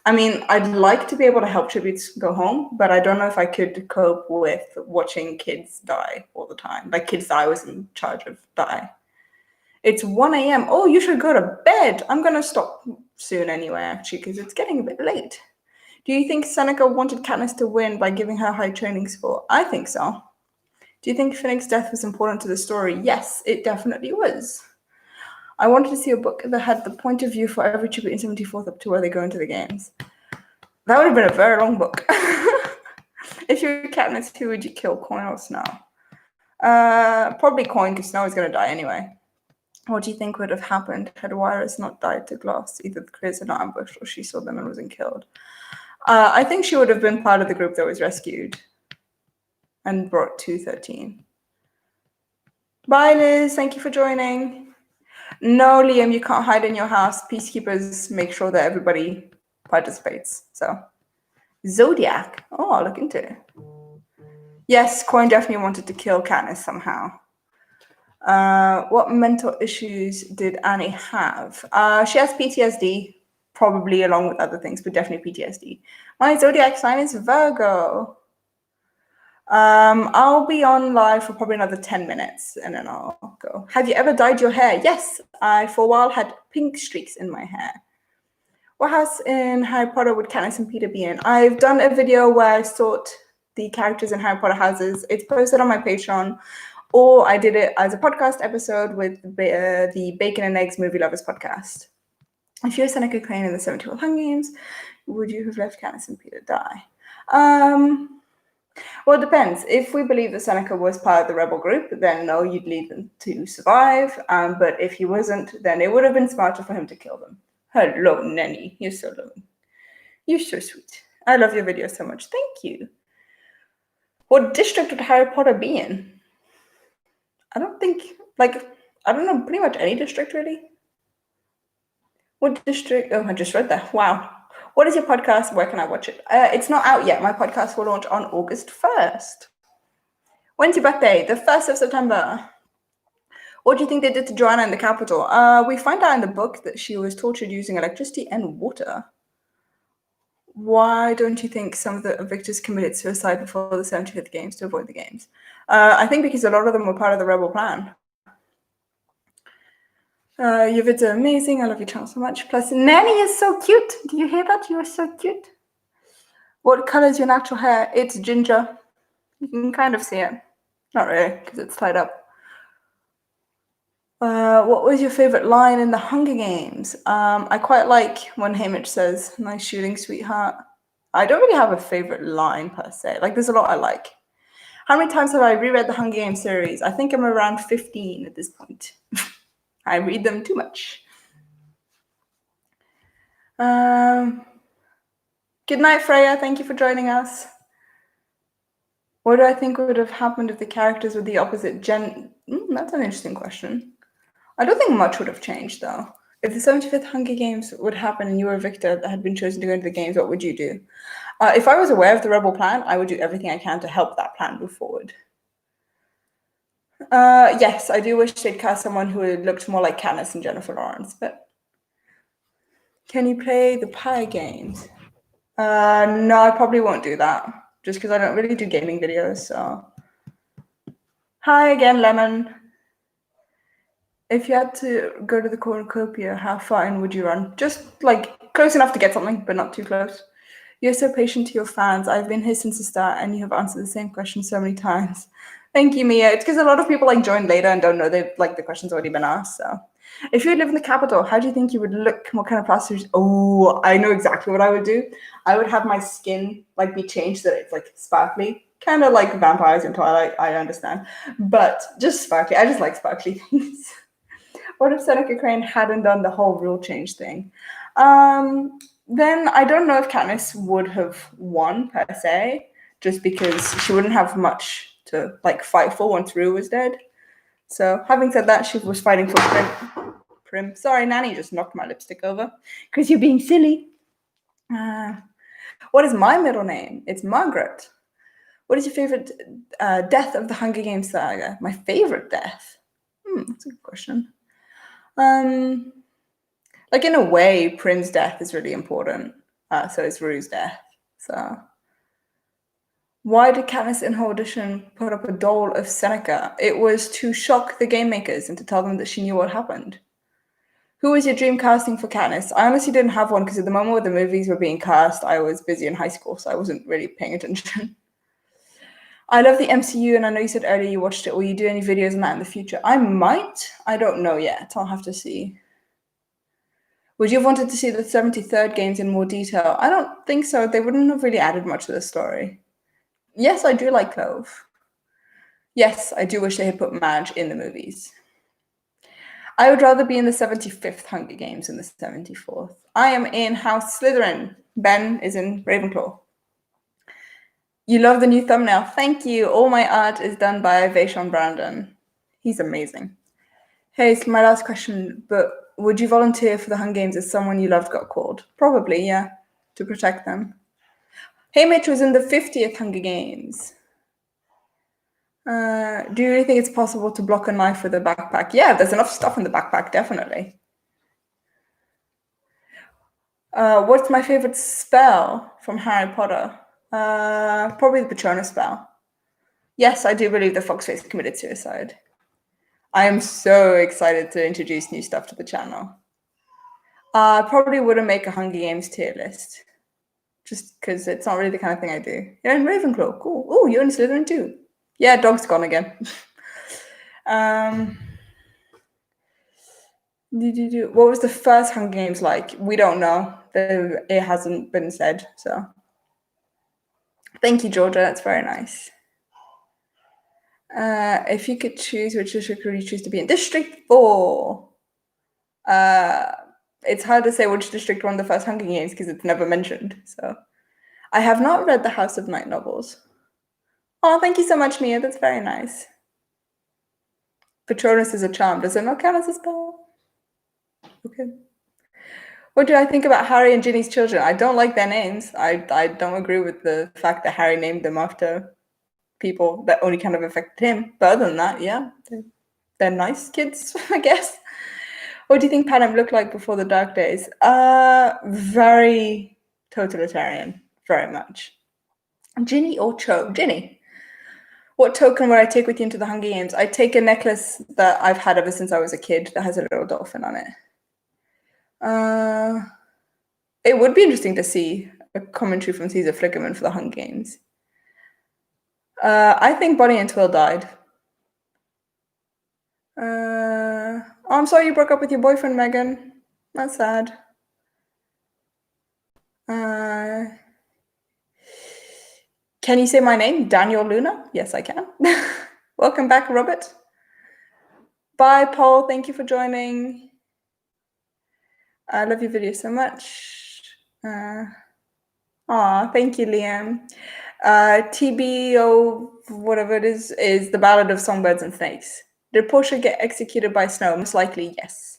I mean, I'd like to be able to help tributes go home, but I don't know if I could cope with watching kids die all the time. Kids that I was in charge of die. It's 1 a.m. Oh, you should go to bed. I'm going to stop soon anyway, actually, because it's getting a bit late. Do you think Seneca wanted Katniss to win by giving her high training score? I think so. Do you think Finnick's death was important to the story? Yes, it definitely was. I wanted to see a book that had the point of view for every tribute in 74th up to where they go into the games. That would have been a very long book. If you were Katniss, who would you kill, Coin or Snow? Probably Coin, because Snow is going to die anyway. What do you think would have happened had Wiress not died to Gloss? Either the Critters had not ambushed or she saw them and wasn't killed. I think she would have been part of the group that was rescued and brought to 13. Bye, Liz. Thank you for joining. No, Liam, you can't hide in your house. Peacekeepers make sure that everybody participates. So, Zodiac. Oh, I'll look into it. Yes, Coin definitely wanted to kill Katniss somehow. What mental issues did Annie have? She has PTSD, probably along with other things, but definitely PTSD. My zodiac sign is Virgo. I'll be on live for probably another 10 minutes and then I'll go. Have you ever dyed your hair? Yes, I for a while had pink streaks in my hair. What house in Harry Potter would Katniss and Peter be in? I've done a video where I sort the characters in Harry Potter houses. It's posted on my Patreon, or I did it as a podcast episode with the Bacon and Eggs Movie Lovers podcast. If you're Seneca Crane in the 71 Hunger Games, would you have left Katniss and Peter die? Well, it depends. If we believe that Seneca was part of the rebel group, then no, you'd leave them to survive. But if he wasn't, then it would have been smarter for him to kill them. Hello, Nenny. You're so loving. You're so sweet. I love your videos so much. Thank you. What district would Harry Potter be in? I don't think, I don't know, pretty much any district, really. What district? Oh, I just read that. Wow. What is your podcast? Where can I watch it? It's not out yet. My podcast will launch on August 1st. When's your birthday? The 1st of September. What do you think they did to Joanna in the Capitol? We find out in the book that she was tortured using electricity and water. Why don't you think some of the victors committed suicide before the 75th games to avoid the games? I think because a lot of them were part of the rebel plan. Your vids are amazing. I love your channel so much. Plus, Nanny is so cute. Do you hear that? You are so cute. What color is your natural hair? It's ginger. You can kind of see it. Not really, because it's tied up. What was your favorite line in the Hunger Games? I quite like when Haymitch says, "Nice shooting, sweetheart." I don't really have a favorite line per se. There's a lot I like. How many times have I reread the Hunger Games series? I think I'm around 15 at this point. I read them too much. Good night, Freya. Thank you for joining us. What do I think would have happened if the characters were the opposite gen? That's an interesting question. I don't think much would have changed, though. If the 75th Hunger Games would happen and you were a victor that had been chosen to go into the games, what would you do? If I was aware of the rebel plan, I would do everything I can to help that plan move forward. Yes, I do wish they'd cast someone who looked more like Katniss and Jennifer Lawrence, but can you play the Pyre games? No, I probably won't do that, just because I don't really do gaming videos, so. Hi again, Lemon. If you had to go to the cornucopia, how far in would you run? Just close enough to get something, but not too close. You're so patient to your fans. I've been here since the start, and you have answered the same question so many times. Thank you, Mia. It's because a lot of people join later and don't know the question's already been asked. So, if you live in the capital, how do you think you would look? What kind of plasters? Oh, I know exactly what I would do. I would have my skin be changed so that it's sparkly, kind of like vampires in Twilight. I understand, but just sparkly. I just like sparkly things. What if Seneca Crane hadn't done the whole rule change thing? Then I don't know if Katniss would have won per se, just because she wouldn't have much to fight for once Rue was dead. So having said that, she was fighting for Prim. Sorry, Nanny just knocked my lipstick over because you're being silly. What is my middle name? It's Margaret. What is your favorite death of the Hunger Games saga? My favorite death? That's a good question. In a way, Prim's death is really important. So is Rue's death. So, why did Katniss in her audition put up a doll of Seneca? It was to shock the game makers and to tell them that she knew what happened. Who was your dream casting for Katniss? I honestly didn't have one because at the moment where the movies were being cast, I was busy in high school, so I wasn't really paying attention. I love the MCU, and I know you said earlier you watched it. Will you do any videos on that in the future? I might. I don't know yet. I'll have to see. Would you have wanted to see the 73rd games in more detail? I don't think so. They wouldn't have really added much to the story. Yes, I do like Clove. Yes, I do wish they had put Madge in the movies. I would rather be in the 75th Hunger Games than the 74th. I am in House Slytherin. Ben is in Ravenclaw. You love the new thumbnail. Thank you. All my art is done by Vaishon Brandon. He's amazing. Hey, it's my last question, but would you volunteer for the Hunger Games if someone you loved got called? Probably, yeah, to protect them. Hey, Mitch was in the 50th Hunger Games. Do you really think it's possible to block a knife with a backpack? Yeah, there's enough stuff in the backpack, definitely. What's my favorite spell from Harry Potter? Probably the Patronus spell. Yes, I do believe the Foxface committed suicide. I am so excited to introduce new stuff to the channel. I probably wouldn't make a Hunger Games tier list, just because it's not really the kind of thing I do. You're in Ravenclaw, cool. Oh, you're in Slytherin too. Yeah, dog's gone again. What was the first Hunger Games like? We don't know. It hasn't been said, so. Thank you, Georgia. That's very nice. If you could choose, which district would you choose to be in? District 4. It's hard to say which district won the first Hunger Games because it's never mentioned. So, I have not read the House of Night novels. Oh, thank you so much, Mia. That's very nice. Patronus is a charm. Does it not count as a spell? Okay. What do I think about Harry and Ginny's children? I don't like their names. I don't agree with the fact that Harry named them after people that only kind of affected him. But other than that, yeah, they're nice kids, I guess. What do you think Panem looked like before the Dark Days? Very totalitarian, very much. Ginny or Cho? Ginny. What token would I take with you into the Hunger Games? I take a necklace that I've had ever since I was a kid that has a little dolphin on it. It would be interesting to see a commentary from Caesar Flickerman for the Hunger Games. I think Bonnie and Twill died. Oh, I'm sorry you broke up with your boyfriend, Megan. That's sad. Can you say my name? Daniel Luna? Yes, I can. Welcome back, Robert. Bye, Paul. Thank you for joining. I love your video so much. Thank you, Liam. TBO, whatever it is the Ballad of Songbirds and Snakes. Did Portia get executed by snow? Most likely, yes.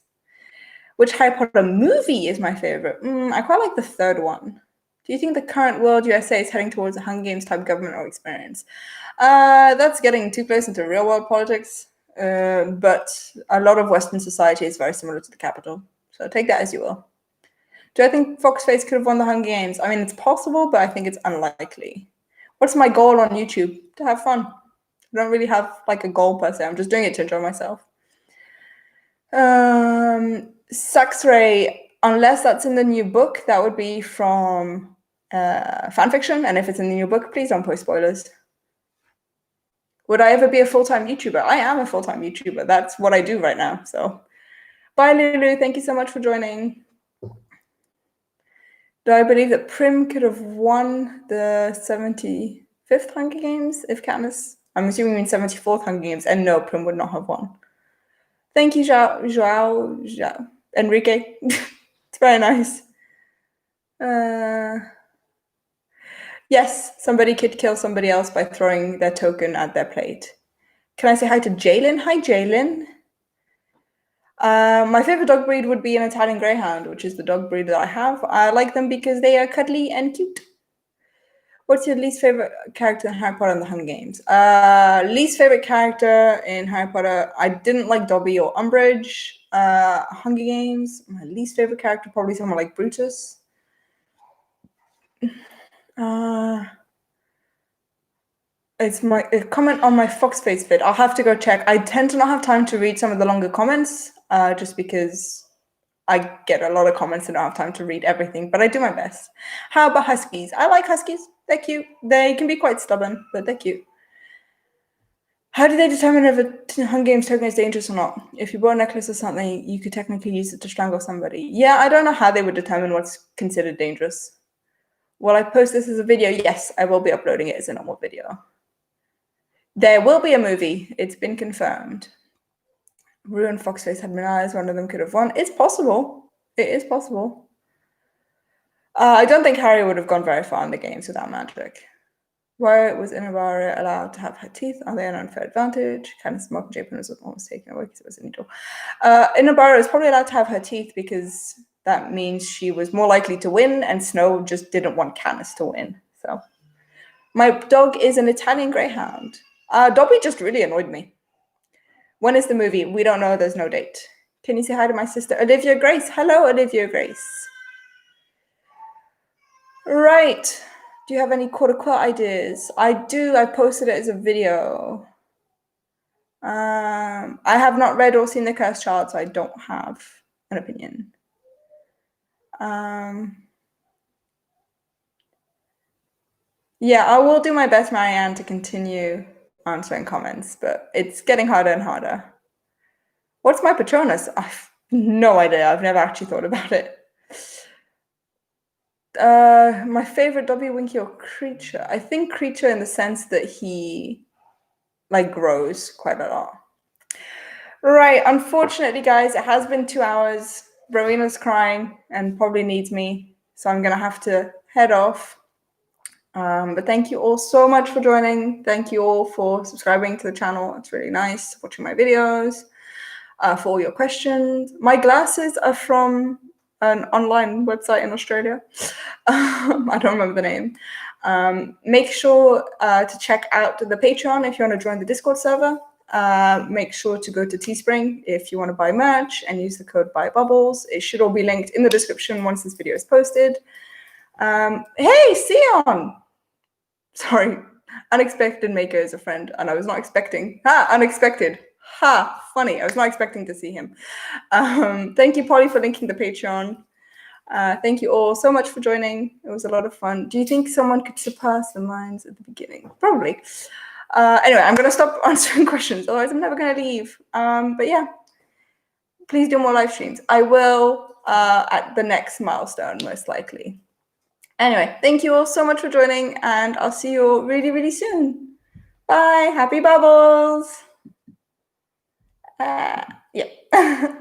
Which Harry Potter movie is my favorite? I quite like the third one. Do you think the current world USA is heading towards a Hunger Games type government or experience? That's getting too close into real world politics. But a lot of Western society is very similar to the Capitol. So take that as you will. Do I think Foxface could have won the Hunger Games? I mean, it's possible, but I think it's unlikely. What's my goal on YouTube? To have fun. I don't really have like a goal per se. I'm just doing it to enjoy myself. Saxray, unless that's in the new book, that would be from fanfiction. And if it's in the new book, please don't post spoilers. Would I ever be a full-time YouTuber? I am a full-time YouTuber. That's what I do right now. So bye, Lulu. Thank you so much for joining. Do I believe that Prim could have won the 75th Hunger Games if Katniss? I'm assuming you mean 74th Hunger Games, and no, Prim would not have won. Thank you, Joao. Enrique. It's very nice. Yes, somebody could kill somebody else by throwing their token at their plate. Can I say hi to Jalen? Hi, Jalen. My favorite dog breed would be an Italian Greyhound, which is the dog breed that I have. I like them because they are cuddly and cute. What's your least favorite character in Harry Potter and the Hunger Games? Least favorite character in Harry Potter, I didn't like Dobby or Umbridge. Hunger Games, my least favorite character, probably someone like Brutus. It's a comment on my Foxface vid. I'll have to go check. I tend to not have time to read some of the longer comments, just because I get a lot of comments and I don't have time to read everything, but I do my best. How about huskies? I like huskies. They're cute. They can be quite stubborn, but they're cute. How do they determine if a Hunger Games token is dangerous or not? If you bought a necklace or something, you could technically use it to strangle somebody. Yeah, I don't know how they would determine what's considered dangerous. Will I post this as a video? Yes, I will be uploading it as a normal video. There will be a movie. It's been confirmed. Rue and Foxface had bananas. One of them could have won. It's possible. It is possible. I don't think Harry would have gone very far in the games without magic. Why was Inabara allowed to have her teeth? Are they an unfair advantage? Kind of smoke and Japan was almost taken away because it was a needle. Inabara is probably allowed to have her teeth because that means she was more likely to win, and Snow just didn't want Canis to win. So my dog is an Italian Greyhound. Dobby just really annoyed me. When is the movie? We don't know. There's no date. Can you say hi to my sister, Olivia Grace? Hello, Olivia Grace. Right. Do you have any quote-unquote ideas? I do. I posted it as a video. I have not read or seen The Cursed Child, so I don't have an opinion. Yeah, I will do my best, Marianne, to continue answering comments, but it's getting harder and harder. What's my Patronus? I've no idea. I've never actually thought about it. My favorite Dobby, Winky, or Creature? I think Creature in the sense that he grows quite a lot. Right, unfortunately, guys, it has been 2 hours. Rowena's crying and probably needs me, so I'm gonna have to head off. But thank you all so much for joining. Thank you all for subscribing to the channel. It's really nice watching my videos, for all your questions. My glasses are from an online website in Australia. I don't remember the name. Make sure to check out the Patreon if you want to join the Discord server. Make sure to go to Teespring if you want to buy merch and use the code BUYBUBBLES. It should all be linked in the description once this video is posted. Hey, Sion! Sorry, Unexpected Maker is a friend, and I was not expecting. Unexpected. Funny. I was not expecting to see him. Thank you, Polly, for linking the Patreon. Thank you all so much for joining. It was a lot of fun. Do you think someone could surpass the lines at the beginning? Probably. Anyway, I'm going to stop answering questions, otherwise I'm never going to leave. But yeah, please do more live streams. I will at the next milestone, most likely. Anyway, thank you all so much for joining, and I'll see you all really, really soon. Bye. Happy bubbles. Yeah.